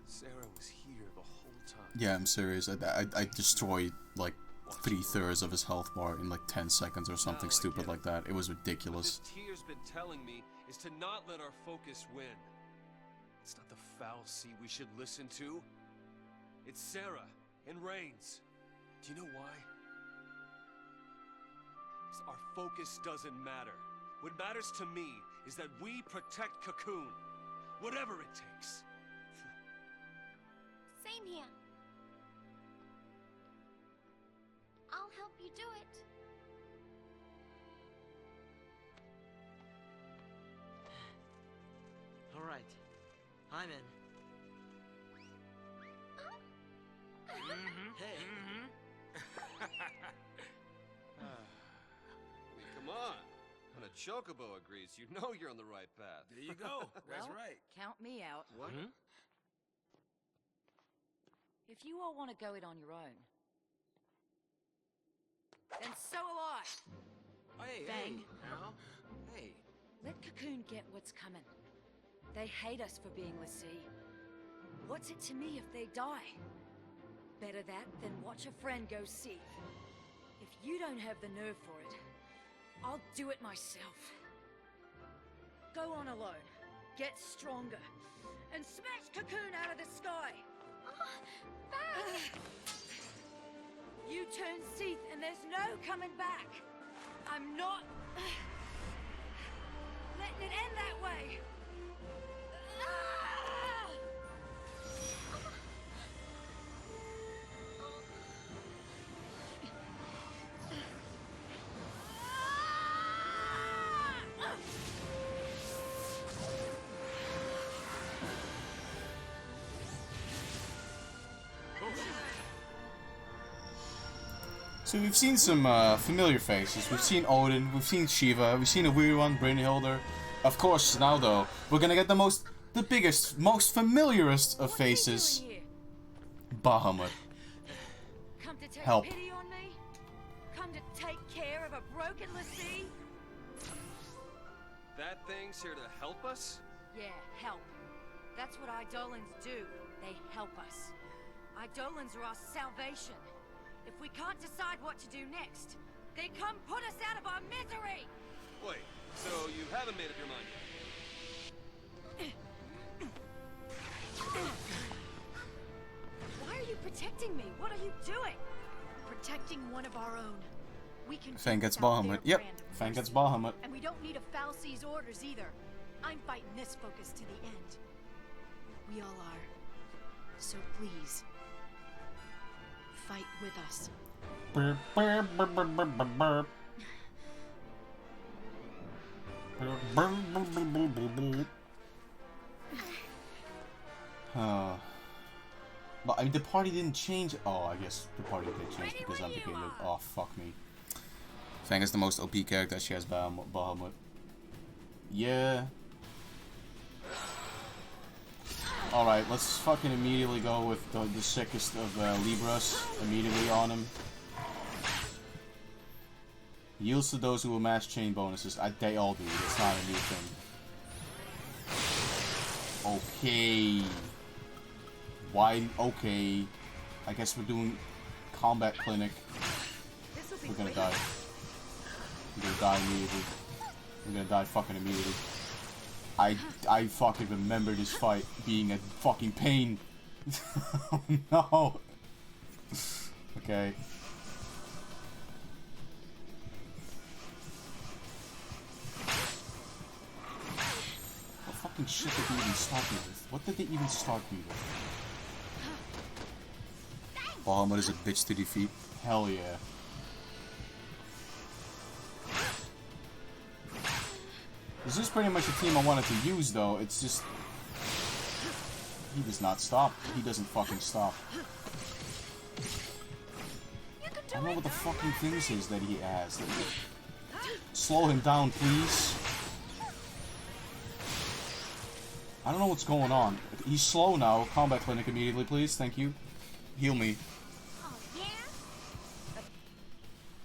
Speaker 2: Sarah was here the whole time.
Speaker 1: Yeah, I'm serious. I destroyed like 3/3 of his health bar in like 10 seconds or something stupid like that. It was ridiculous.
Speaker 2: What this tear's been telling me is to not let our focus win. It's not the Fal'Cie we should listen to. It's Sarah and Reigns. Do you know why? Because our focus doesn't matter. What matters to me is that we protect Cocoon. Whatever it takes.
Speaker 5: Same here. I'll help you do it.
Speaker 7: All right, I'm in. Hey.
Speaker 2: I mean, come on. When a chocobo agrees, you know you're on the right path.
Speaker 4: There you go. That's
Speaker 6: Well,
Speaker 4: right.
Speaker 6: Count me out.
Speaker 7: What?
Speaker 6: If you all want to go it on your own, then so will I.
Speaker 4: Hey,
Speaker 6: Bang.
Speaker 4: hey, now. Hey.
Speaker 6: Let Cocoon get what's coming. They hate us for being Lassie. What's it to me if they die? Better that than watch a friend go Seath. If you don't have the nerve for it, I'll do it myself. Go on alone, get stronger, and smash Cocoon out of the sky! You turn Seath and there's no coming back! I'm not... letting it end that way!
Speaker 1: So we've seen some familiar faces. We've seen Odin, we've seen Shiva, we've seen a weird one, Brynhilde. Of course, now though, we're gonna get the biggest, most familiarest of faces. Bahamut.
Speaker 6: Come to take
Speaker 1: Help.
Speaker 6: pity on me? Come to take care of a broken Lassie?
Speaker 2: That thing's here to help us?
Speaker 6: Yeah, help. That's what Eidolons do. They help us. Eidolons are our salvation. If we can't decide what to do next, they come put us out of our misery!
Speaker 2: Wait, so you haven't made up your mind yet?
Speaker 3: Why are you protecting me? What are you doing? Protecting one of our own. We can
Speaker 1: Fang
Speaker 3: do
Speaker 1: gets
Speaker 3: without
Speaker 1: Bahamut.
Speaker 3: their
Speaker 1: Yep,
Speaker 3: brand of
Speaker 1: Fang gets
Speaker 3: mercy.
Speaker 1: Bahamut.
Speaker 3: And we don't need a Fal'Cie's orders either. I'm fighting this focus to the end. We all are. So please, fight with us.
Speaker 1: Burp, burp, burp, burp, burp, burp, burp. Burp, burp, burp, burp, burp, burp, burp. But I mean, the party didn't change. Oh, I guess the party did change because I'm the game. Oh, fuck me. Fang is the most OP character. She has Bahamut. Yeah. Alright, let's fucking immediately go with the sickest of Libras immediately on him. Yields to those who amass chain bonuses. They all do. It's not a new thing. Okay. Why? Okay. I guess we're doing combat clinic. We're gonna die. We're gonna die immediately. We're gonna die fucking immediately. I fucking remember this fight being a fucking pain. Oh no. Okay. What fucking shit did they even start me with? What did they even start me with? Bahamut is a bitch to defeat. Hell yeah. This is pretty much the team I wanted to use, though. It's just... He does not stop. He doesn't fucking stop. I don't know what the fucking things is that he has. Slow him down, please. I don't know what's going on. He's slow now. Combat clinic immediately, please. Thank you. Heal me.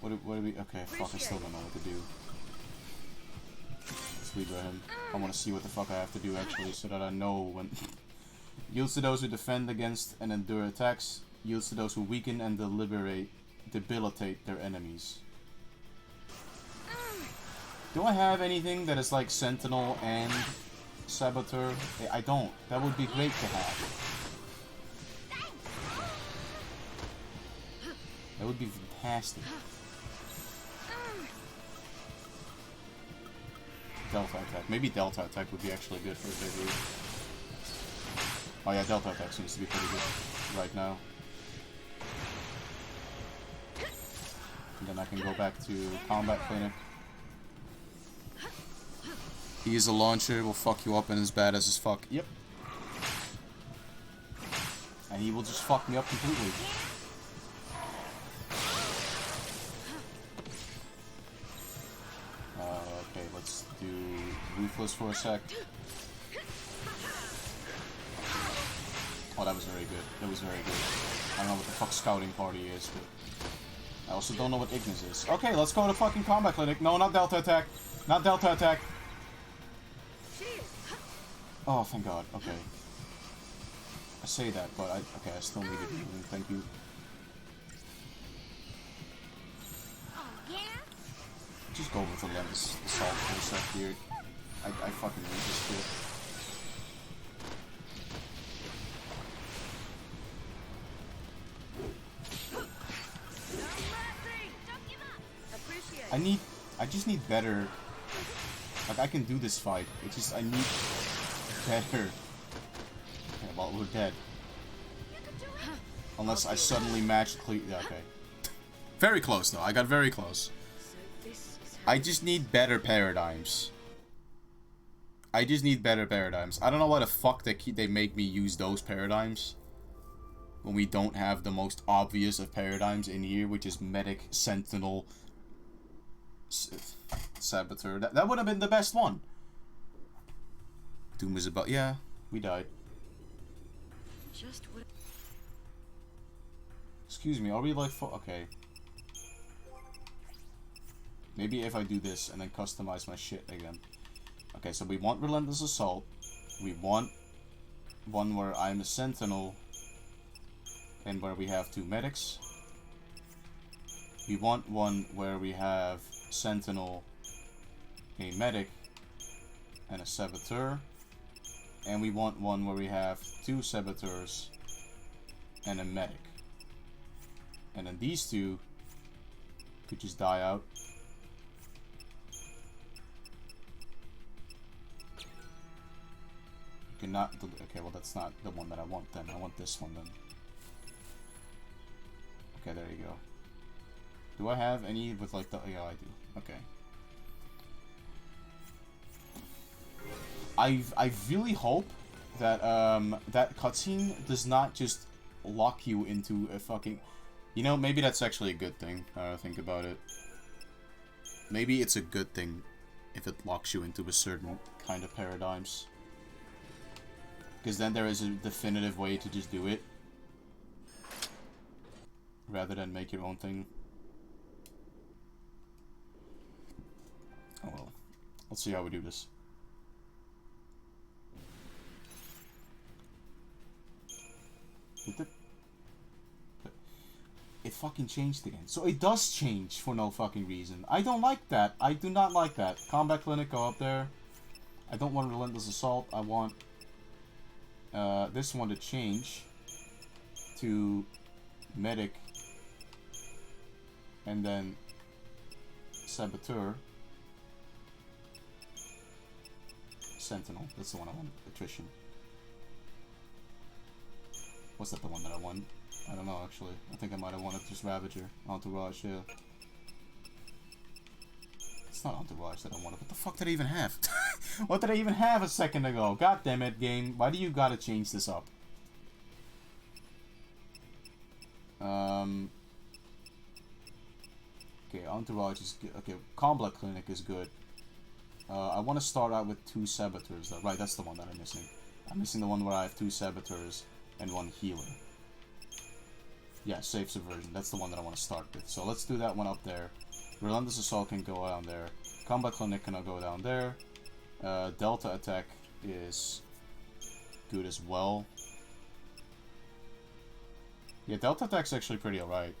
Speaker 1: What do we... Okay, fuck, I still don't know what to do. Let's leave him. I want to see what the fuck I have to do, actually, so that I know when... Yields to those who defend against and endure attacks. Yields to those who weaken and debilitate their enemies. Do I have anything that is like Sentinel and Saboteur? I don't. That would be great to have. That would be fantastic. Delta attack. Maybe Delta attack would be actually good for a bit here. Oh yeah, Delta attack seems to be pretty good right now. And then I can go back to combat clinic. He is a launcher, will fuck you up and is badass as fuck. Yep. And he will just fuck me up completely. Okay, let's do Ruthless for a sec. Oh, that was very good. That was very good. I don't know what the fuck Scouting Party is, but... I also don't know what Ignis is. Okay, let's go to fucking combat clinic. No, not Delta attack. Not Delta attack. Oh, thank God. Okay. I say that, but okay, I still need it. Thank you. Just go with the lens assault for a sec here. I fucking need this shit. I just need better. Like, I can do this fight. It's just, I need better. Okay, well, we're dead. Unless I suddenly match clear. Yeah, okay. Very close, though. I got very close. I just need better paradigms. I just need better paradigms. I don't know why the fuck they make me use those paradigms. When we don't have the most obvious of paradigms in here, which is Medic, Sentinel, Saboteur. That would have been the best one. Doom is about... Yeah, we died. Excuse me, are we like... Okay. Maybe if I do this and then customize my shit again. Okay, so we want Relentless Assault. We want one where I'm a Sentinel and where we have 2 medics. We want one where we have Sentinel, a medic, and a Saboteur. And we want one where we have 2 Saboteurs and a medic. And then these 2 could just die out. You cannot... Okay, well that's not the one that I want then. I want this one then. Okay, there you go. Do I have any with like the... Yeah, I do. Okay. I really hope that that cutscene does not just lock you into a fucking... You know, maybe that's actually a good thing. Think about it. maybe it's a good thing if it locks you into a certain kind of paradigms. Because then there is a definitive way to just do it. Rather than make your own thing. Oh well. Let's see how we do this. It fucking changed again. So it does change for no fucking reason. I don't like that. I do not like that. Combat Clinic, go up there. I don't want Relentless Assault. I want this one to change to Medic. And then Saboteur. Sentinel. That's the one I want. Attrition. Was that the one that I won? I don't know, actually. I think I might have wanted just Ravager. Entourage, yeah. It's not Entourage that I wanted. What the fuck did I even have? What did I even have a second ago? God damn it, game. Why do you gotta change this up? Okay, Entourage is good. Okay, Combat Clinic is good. I want to start out with 2 Saboteurs, though. Right, that's the one that I'm missing. I'm missing the one where I have 2 Saboteurs and 1 Healer. Yeah, Safe Subversion. That's the one that I want to start with. So let's do that one up there. Relentless Assault can go down there. Combat Clinic can go down there. Delta Attack is good as well. Yeah, Delta Attack's actually pretty alright.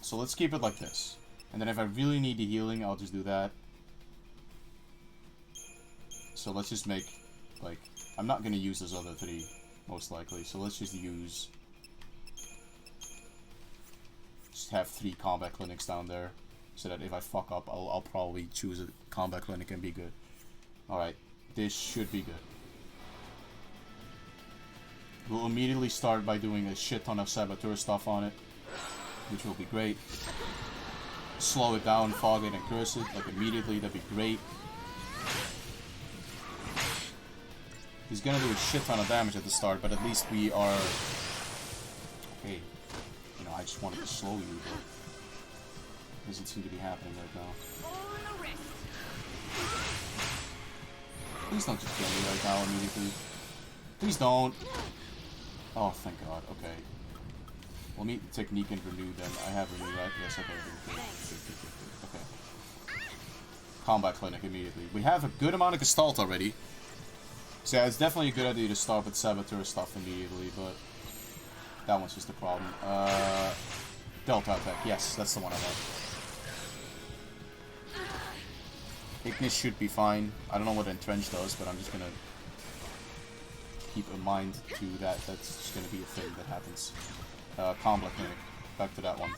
Speaker 1: So let's keep it like this. And then if I really need the healing, I'll just do that. So let's just make, like, I'm not going to use those other 3, most likely. So let's just use, just have 3 Combat Clinics down there. So that if I fuck up, I'll probably choose a Combat Clinic and be good. Alright, this should be good. We'll immediately start by doing a shit ton of Saboteur stuff on it, which will be great. Slow it down, fog it, and curse it, like immediately, that'd be great. He's gonna do a shit ton of damage at the start, but at least we are... Hey, you know, I just wanted to slow you, but... Doesn't seem to be happening right now. Please don't just kill me right now immediately. Please don't! Oh, thank God, okay. Let me technique and renew then. I have renew, right? Yes, okay. Okay. Combat Clinic immediately. We have a good amount of Gestalt already. So yeah, it's definitely a good idea to start with Saboteur stuff immediately, but that one's just a problem. Delta Attack, yes, that's the one I want. Ignis should be fine. I don't know what Entrench does, but I'm just gonna keep in mind to that. That's just gonna be a thing that happens. Combat Clinic. Back to that one.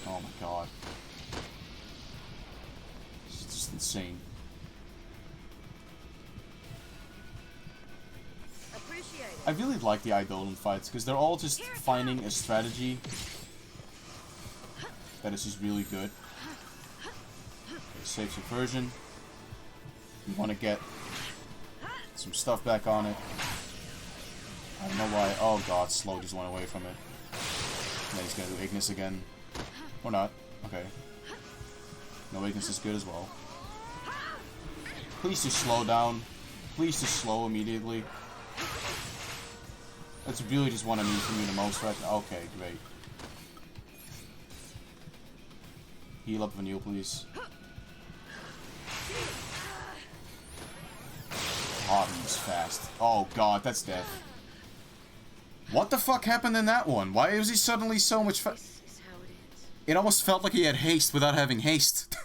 Speaker 1: Oh my God. It's just insane. I really like the Eidolon fights because they're all just finding a strategy that is just really good. Okay, Safe Subversion. You want to get some stuff back on it. I don't know why. Oh God, Slow just went away from it. And then he's gonna do Ignis again. Or not. Okay. No, Ignis is good as well. Please just slow down. Please just slow immediately. That's really just what I need from you the most right now. Okay, great. Heal up Vanille, please. Oh, he's fast. Oh God, that's death. What the fuck happened in that one? Why was he suddenly so much It almost felt like he had haste without having haste.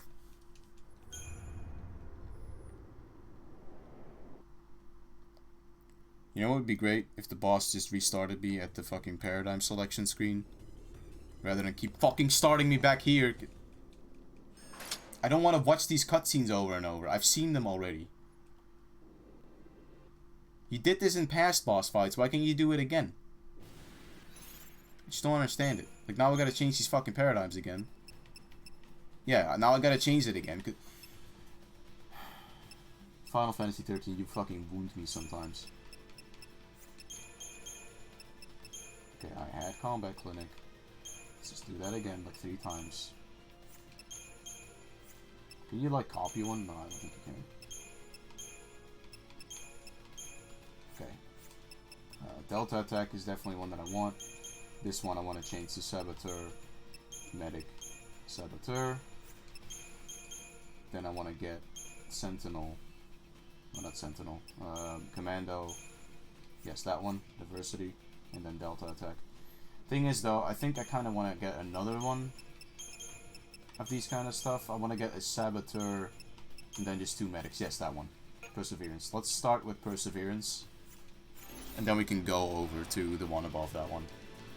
Speaker 1: You know what would be great? If the boss just restarted me at the fucking paradigm selection screen. Rather than keep fucking starting me back here. I don't want to watch these cutscenes over and over. I've seen them already. You did this in past boss fights. Why can't you do it again? I just don't understand it. Like, now I gotta change these fucking paradigms again. Yeah, now I gotta change it again. Final Fantasy 13, you fucking wound me sometimes. Okay, I had Combat Clinic. just do that again, but 3 times. Can you, like, copy one? No, I don't think you can. Okay. Delta attack is definitely one that I want. This one I want to change to Saboteur, Medic, Saboteur. Then I want to get Sentinel. Well, not Sentinel. Commando. Yes, that one. Diversity. And then Delta attack. Thing is, though, I think I kind of want to get another one of these kind of stuff. I want to get a Saboteur and then just 2 medics. Yes, that one. Perseverance. Let's start with Perseverance. And then we can go over to the one above that one.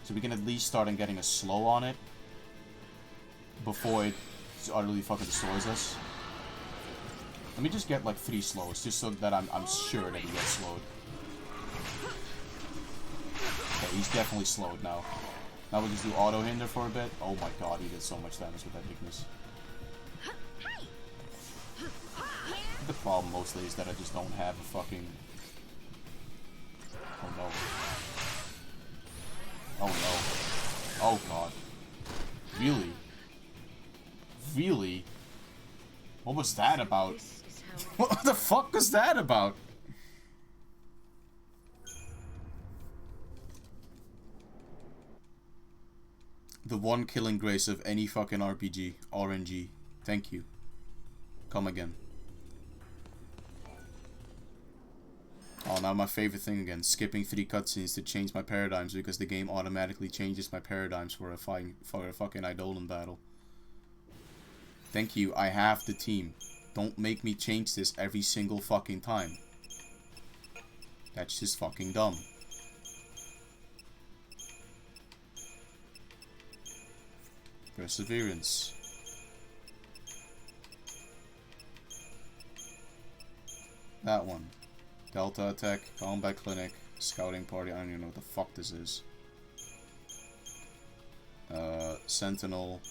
Speaker 1: So we can at least start on getting a slow on it before it utterly fucking destroys us. Let me just get like 3 slows, just so that I'm sure that he gets slowed. Okay, he's definitely slowed now. Now we'll just do auto hinder for a bit. Oh my god, he did so much damage with that weakness. The problem mostly is that I just don't have a fucking... Oh no. Oh no. Oh god. Really? Really? What was that about? What the fuck was that about? The one killing grace of any fucking RPG. RNG. Thank you. Come again. Oh, now my favorite thing again. Skipping 3 cutscenes to change my paradigms because the game automatically changes my paradigms for a fucking Eidolon battle. Thank you. I have the team. Don't make me change this every single fucking time. That's just fucking dumb. Perseverance. That one. Delta attack, combat clinic, scouting party. I don't even know what the fuck this is. Sentinel.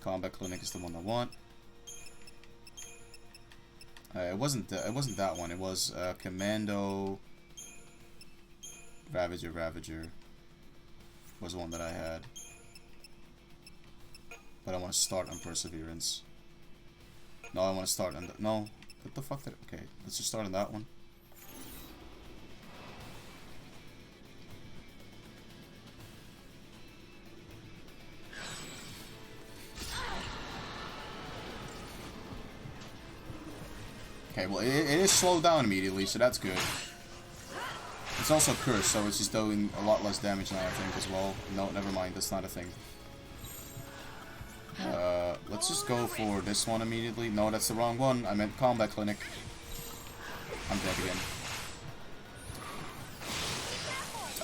Speaker 1: Combat clinic is the one I want. It wasn't that one. It was Commando. Ravager was the one that I had. But I want to start on Perseverance. No, I want to start on the... No. What the fuck did... Okay, let's just start on that one. Okay, well, it is slowed down immediately, so that's good. It's also cursed, so it's just doing a lot less damage now, I think, as well. No, never mind, that's not a thing. Let's just go for this one immediately. No, that's the wrong one. I meant combat clinic. I'm dead again.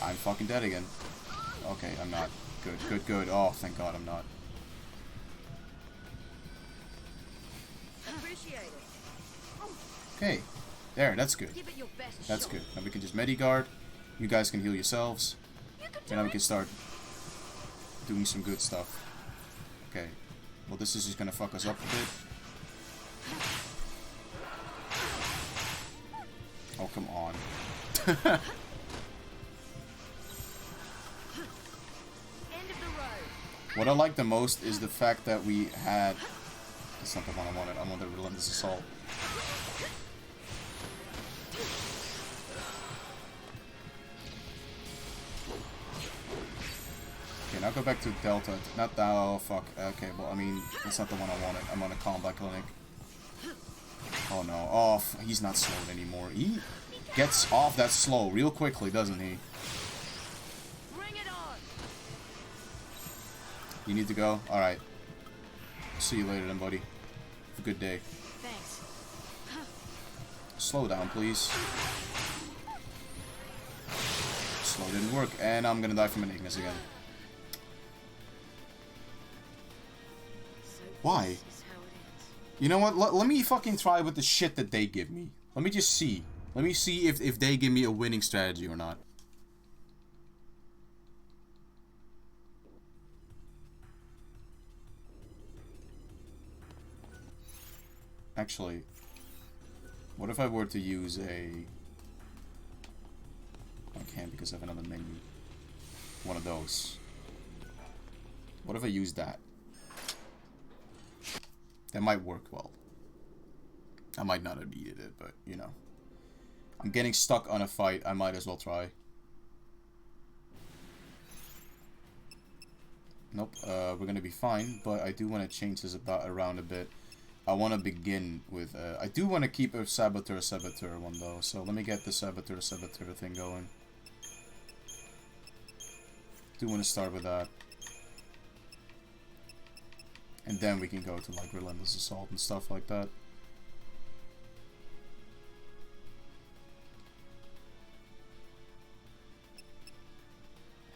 Speaker 1: I'm fucking dead again. Okay, I'm not. Good. Oh, thank God I'm not. Okay. There, that's good. That's good. Now we can just Mediguard. You guys can heal yourselves. And now we can start doing some good stuff. Okay. Well, this is just gonna fuck us up a bit. Oh, come on. What I like the most is the fact that we had... That's not the one I wanted. I wanted Relentless Assault. Okay, now go back to Delta. Not that. Oh, fuck. Okay, well, I mean, that's not the one I wanted. I'm on a combat clinic. Oh, no. Oh, he's not slowed anymore. He gets off that slow real quickly, doesn't he?
Speaker 6: Bring it on.
Speaker 1: You need to go? Alright. See you later then, buddy. Have a good day.
Speaker 6: Thanks.
Speaker 1: Slow down, please. Slow didn't work, and I'm gonna die from an Ignis again. Why? You know what? Let me fucking try with the shit that they give me. Let me just see. Let me see if they give me a winning strategy or not. Actually, what if I were to use a... I can't because I have another menu. One of those. What if I use that? That might work well. I might not have needed it, but, you know. I'm getting stuck on a fight. I might as well try. Nope, we're gonna be fine, but I do want to change this around a bit. I want to begin with, I do want to keep a Saboteur one though, so let me get the Saboteur thing going. Do want to start with that. And then we can go to like Relentless Assault and stuff like that.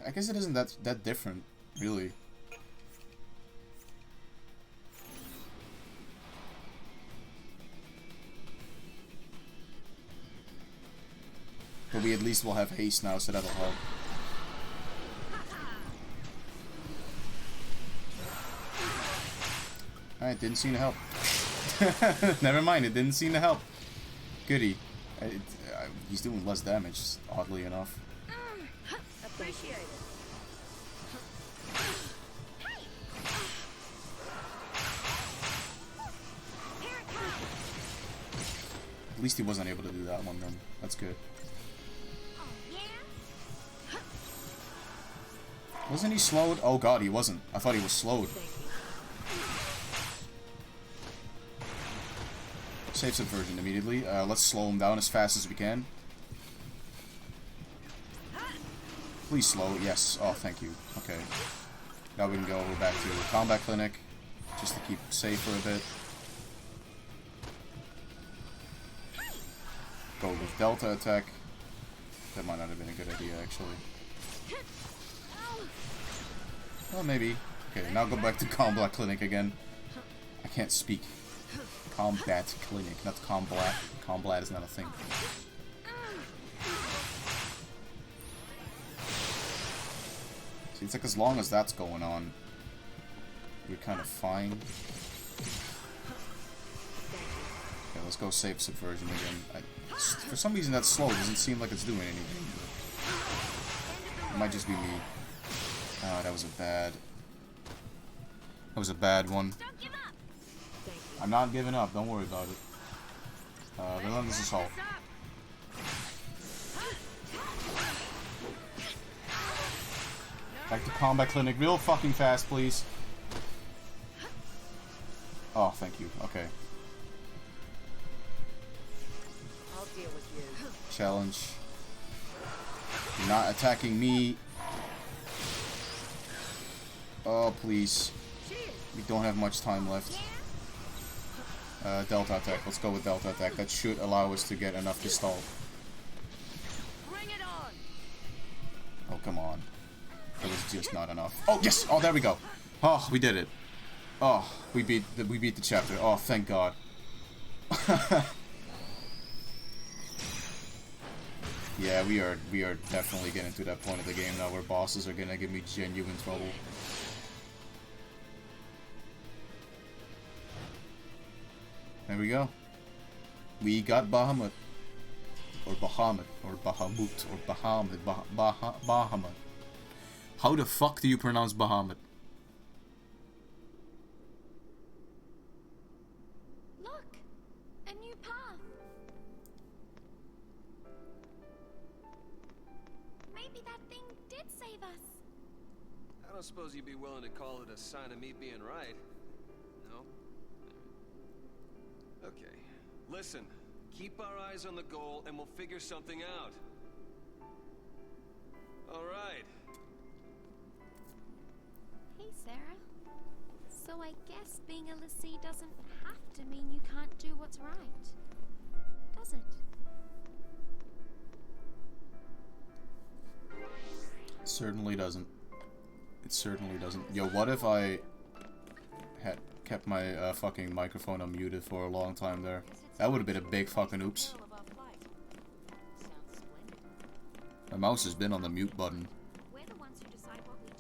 Speaker 1: I guess it isn't that different, really. But we at least will have haste now, so that'll help. Alright, didn't seem to help. Never mind, it didn't seem to help. Goody. He's doing less damage, oddly enough.
Speaker 6: Appreciate it.
Speaker 1: At least he wasn't able to do that one then. That's good. Wasn't he slowed? Oh god, he wasn't. I thought he was slowed. Save Subversion immediately. Let's slow him down as fast as we can. Please slow. Yes. Oh, thank you. Okay. Now we can go back to the Combat Clinic. Just to keep safe for a bit. Go with Delta Attack. That might not have been a good idea, actually. Well, maybe. Okay, now go back to Combat Clinic again. I can't speak. Combat Clinic, not Combat. Combat is not a thing. See, it's like as long as that's going on, you're kind of fine. Okay, let's go save Subversion again. For some reason that slow doesn't seem like it's doing anything. It might just be me. Oh, that was a bad one. I'm not giving up, don't worry about it. Relentless Assault. Back to Combat Clinic real fucking fast, please. Oh, thank you. Okay.
Speaker 6: I'll deal with you.
Speaker 1: Challenge. You're not attacking me. Oh, please. We don't have much time left. Delta Attack. Let's go with Delta Attack. That should allow us to get enough to stall.
Speaker 6: Bring it on.
Speaker 1: Oh, come on. That was just not enough. Oh, yes! Oh, there we go. Oh, we did it. Oh, we beat the chapter. Oh, thank God. Yeah, we are definitely getting to that point of the game now where bosses are gonna give me genuine trouble. There we go. We got Bahamut. Or Bahamut. Or Bahamut. Or Bahamut. Bahamut. How the fuck do you pronounce Bahamut?
Speaker 5: Look! A new path! Maybe that thing did save us.
Speaker 2: I don't suppose you'd be willing to call it a sign of me being right. No? Okay. Listen, keep our eyes on the goal and we'll figure something out. Alright.
Speaker 5: Hey, Sarah. So I guess being a Lassie doesn't have to mean you can't do what's right. Does it?
Speaker 1: It certainly doesn't. It certainly doesn't. Yo, what if I had kept my fucking microphone unmuted for a long time there? That would have been a big fucking oops. My mouse has been on the mute button.
Speaker 5: We're the ones who decide what we do.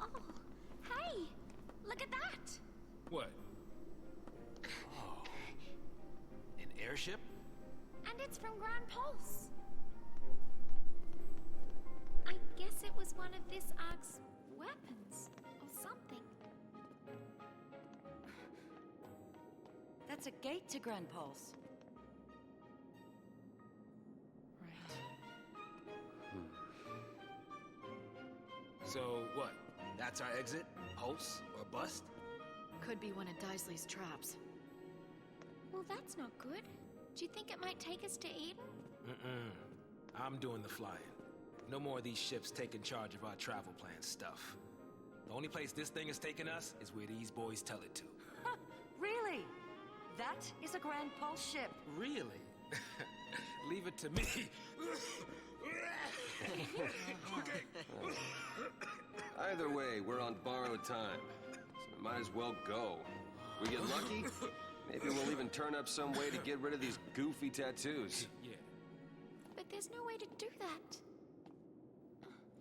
Speaker 5: Oh, hey! Look at that!
Speaker 4: What? ship?
Speaker 5: And it's from Grand Pulse. I guess it was one of this Ark's weapons, or something.
Speaker 6: That's a gate to Grand Pulse. Right.
Speaker 4: So what? That's our exit? Pulse or bust?
Speaker 3: Could be one of Daisley's traps.
Speaker 5: Well, that's not good. Do you think it might take us to Eden?
Speaker 4: I'm doing the flying. No more of these ships taking charge of our travel plan stuff. The only place this thing is taking us is where these boys tell it to.
Speaker 6: Really? That is a Grand Pulse ship.
Speaker 4: Really? Leave it to me.
Speaker 2: Either way, we're on borrowed time. So we might as well go. We get lucky, maybe we'll even turn up some way to get rid of these goofy tattoos.
Speaker 4: Yeah.
Speaker 5: But there's no way to do that.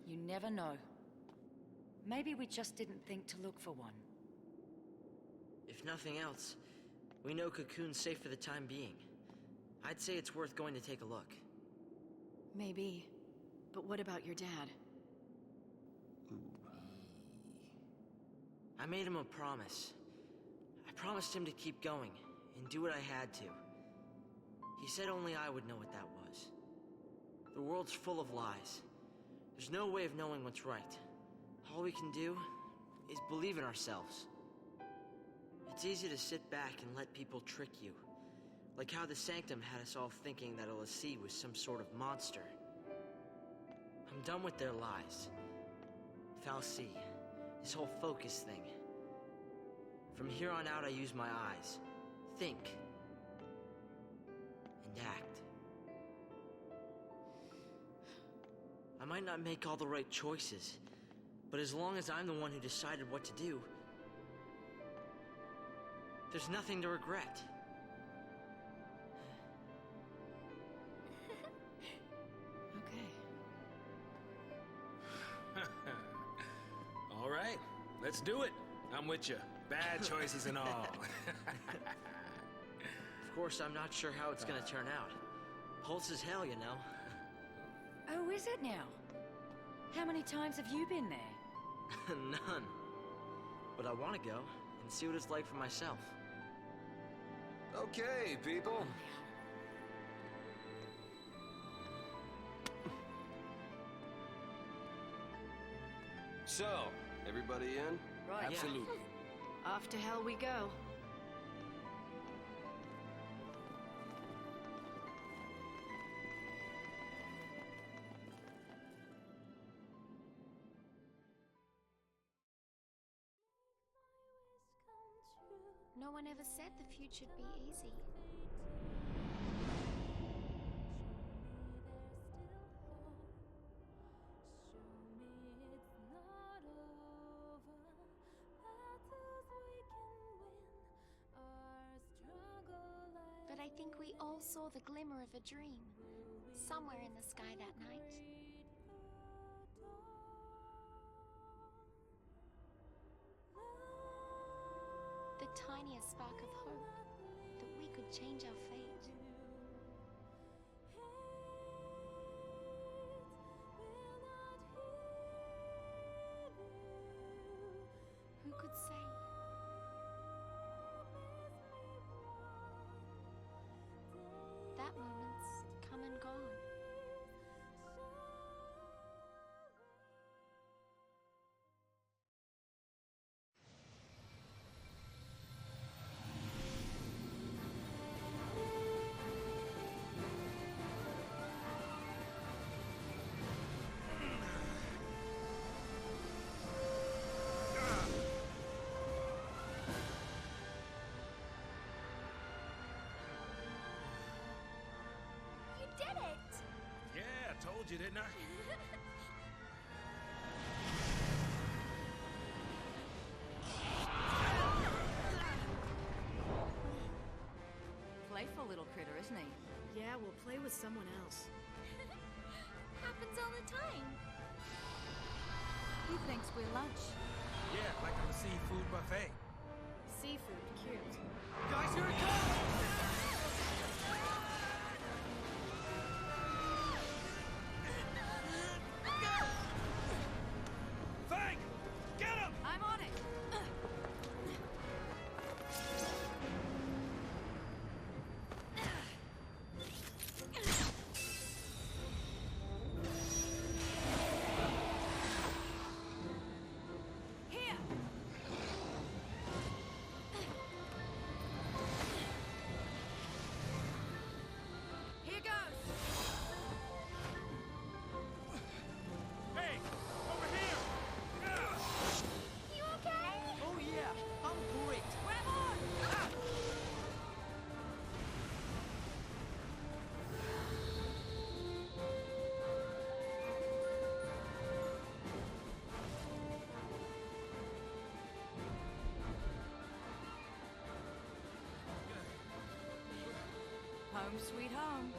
Speaker 6: You never know. Maybe we just didn't think to look for one.
Speaker 7: If nothing else, we know Cocoon's safe for the time being. I'd say it's worth going to take a look.
Speaker 3: Maybe. But what about your dad?
Speaker 7: I made him a promise. I promised him to keep going and do what I had to. He said only I would know what that was. The world's full of lies. There's no way of knowing what's right. All we can do is believe in ourselves. It's easy to sit back and let people trick you. Like how the Sanctum had us all thinking that LSC was some sort of monster. I'm done with their lies. fal'Cie, this whole focus thing. From here on out, I use my eyes. Think. And act. I might not make all the right choices, but as long as I'm the one who decided what to do, there's nothing to regret.
Speaker 3: Okay.
Speaker 4: All right, let's do it. I'm with you. Bad choices and all.
Speaker 7: Of course, I'm not sure how it's gonna turn out. Pulse is hell, you know.
Speaker 6: Oh, is it now? How many times have you been there?
Speaker 7: None. But I want to go and see what it's like for myself.
Speaker 2: Okay, people. So, everybody in?
Speaker 6: Right,
Speaker 4: Absolutely.
Speaker 3: Off to hell we go.
Speaker 5: No one ever said the future'd be easy. But I think we all saw the glimmer of a dream, somewhere in the sky that night. The tiniest spark of hope that we could change our fate. Who could say? That moment's come and gone. You did it!
Speaker 4: Yeah, I told you, didn't I?
Speaker 6: Playful little critter, isn't he?
Speaker 3: Yeah, we'll play with someone else.
Speaker 5: Happens all the time.
Speaker 6: He thinks we're lunch.
Speaker 4: Yeah, like I'm a seafood buffet.
Speaker 3: Seafood, cute.
Speaker 4: Guys, here it comes!
Speaker 6: Home sweet home.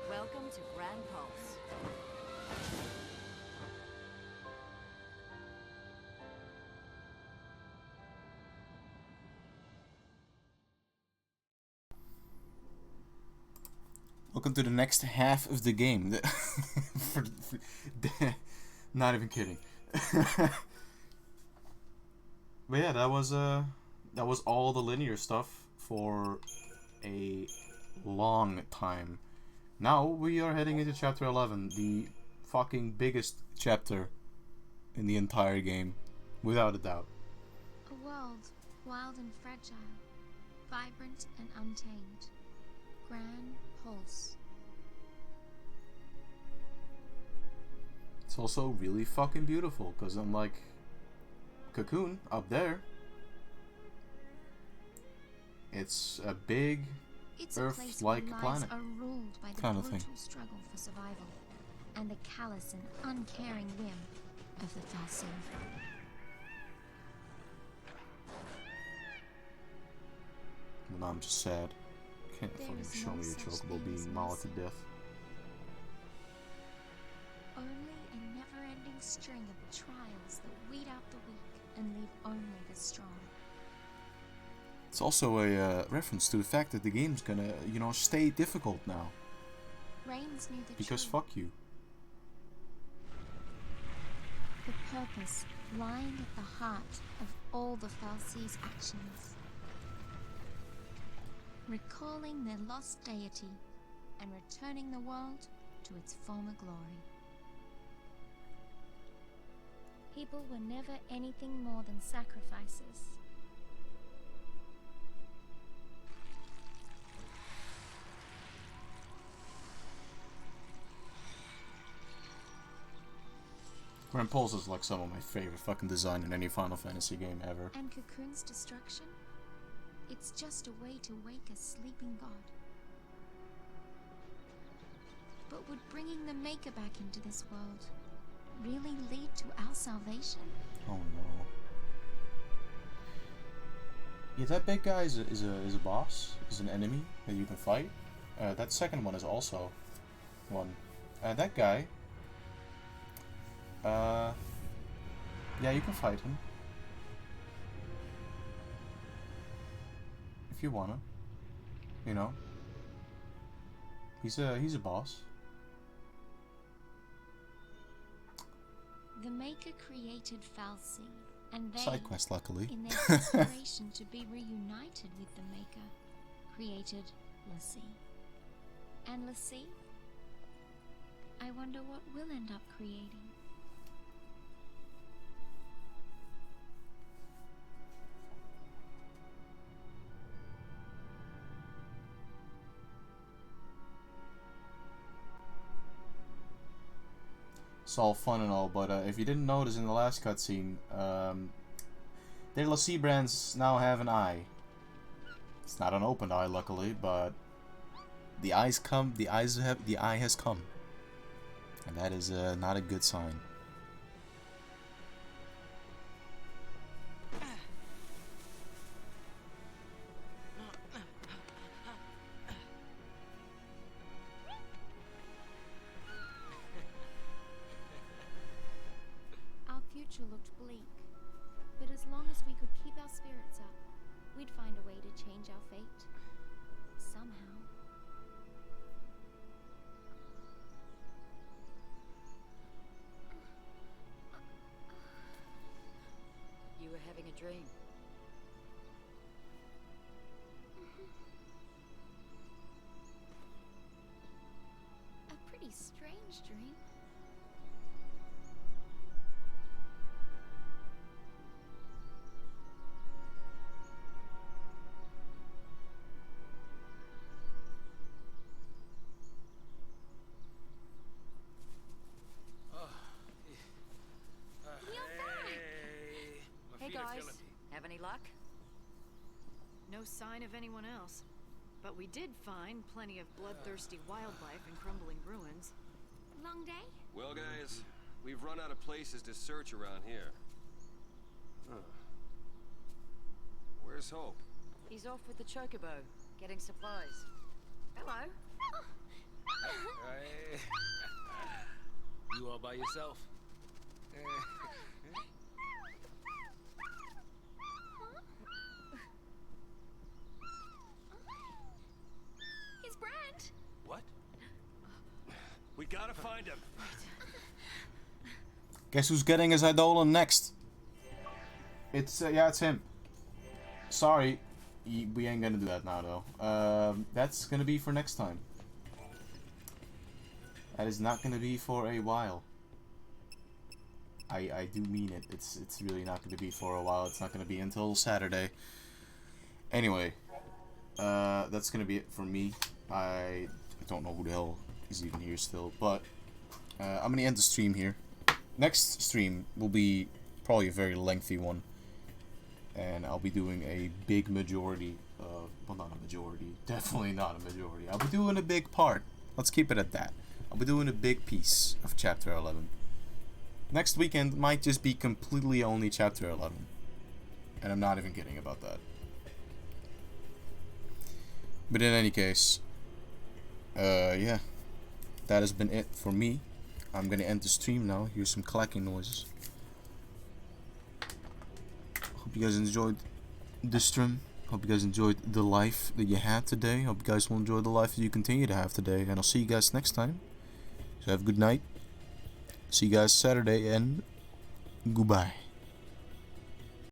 Speaker 6: Welcome to Grand Pulse.
Speaker 1: Welcome to the next half of the game. Not even kidding. But yeah, that was all the linear stuff for a long time. Now we are heading into chapter 11, the fucking biggest chapter in the entire game, without a doubt.
Speaker 5: A world wild and fragile, vibrant and untamed. Grand Pulse.
Speaker 1: It's also really fucking beautiful, because unlike Cocoon up there, it's a big Earth-like planet
Speaker 5: Are ruled by the
Speaker 1: kind of
Speaker 5: brutal
Speaker 1: thing.
Speaker 5: struggle for survival and the callous and uncaring whim of the Fal'Cie.
Speaker 1: And I'm just sad. Can't
Speaker 5: There
Speaker 1: fucking
Speaker 5: is
Speaker 1: show
Speaker 5: no
Speaker 1: me a
Speaker 5: such
Speaker 1: chocobo
Speaker 5: thing as
Speaker 1: being mauled to
Speaker 5: mercy.
Speaker 1: death.
Speaker 5: Only a never-ending string of trials that weed out the weak and leave only the strong.
Speaker 1: It's also a reference to the fact that the game's gonna, you know, stay difficult now.
Speaker 5: Reigns knew the
Speaker 1: Because
Speaker 5: truth.
Speaker 1: fuck you.
Speaker 5: The purpose lying at the heart of all the Fal'Cie's actions. Recalling their lost deity and returning the world to its former glory. People were never anything more than sacrifices.
Speaker 1: Grand Pulse is like some of my favorite fucking design in any Final Fantasy game ever.
Speaker 5: And Cocoon's destruction? It's just a way to wake a sleeping god. But would bringing the Maker back into this world really lead to our salvation?
Speaker 1: Oh no. Yeah, that big guy is a boss, is an enemy that you can fight. That second one is also one. That guy, yeah, you can fight him. If you wanna. You know. He's a boss.
Speaker 5: The Maker created Fal'Cie, and they,
Speaker 1: Side quest, luckily.
Speaker 5: in their desperation to be reunited with the Maker, created l'Cie. And l'Cie? I wonder what we'll end up creating.
Speaker 1: It's all fun and all, but if you didn't notice in the last cutscene, their l'Cie brands now have an eye. It's not an open eye, luckily, but the eye has come, and that is not a good sign.
Speaker 5: Our future looked bleak, but as long as we could keep our spirits up, we'd find a way to change our fate. Somehow.
Speaker 6: You were having a dream.
Speaker 5: A pretty strange dream.
Speaker 6: Hey guys, have any luck?
Speaker 3: No sign of anyone else. But we did find plenty of bloodthirsty wildlife in crumbling ruins.
Speaker 5: Long day?
Speaker 2: Well, guys, we've run out of places to search around here. Huh. Where's Hope?
Speaker 6: He's off with the chocobo, getting supplies. Hello.
Speaker 4: You all by yourself?
Speaker 5: He's Brand.
Speaker 2: What? We gotta find him.
Speaker 1: Guess who's getting his Eidolon next? It's yeah, it's him. Sorry, we ain't gonna do that now though. That's gonna be for next time. That is not gonna be for a while. I do mean it. It's really not gonna be for a while. It's not gonna be until Saturday. Anyway, that's gonna be it for me. I don't know who the hell is even here still, but I'm gonna end the stream here. Next stream will be probably a very lengthy one, and I'll be doing a big majority of, well, not a majority, definitely not a majority. I'll be doing a big part. Let's keep it at that. I'll be doing a big piece of Chapter 11. Next weekend might just be completely only Chapter 11, and I'm not even kidding about that. But in any case, yeah, that has been it for me. I'm gonna end the stream now. Here's some clacking noises. Hope you guys enjoyed this stream. Hope you guys enjoyed the life that you had today. Hope you guys will enjoy the life that you continue to have today. And I'll see you guys next time. So have a good night. See you guys Saturday and goodbye.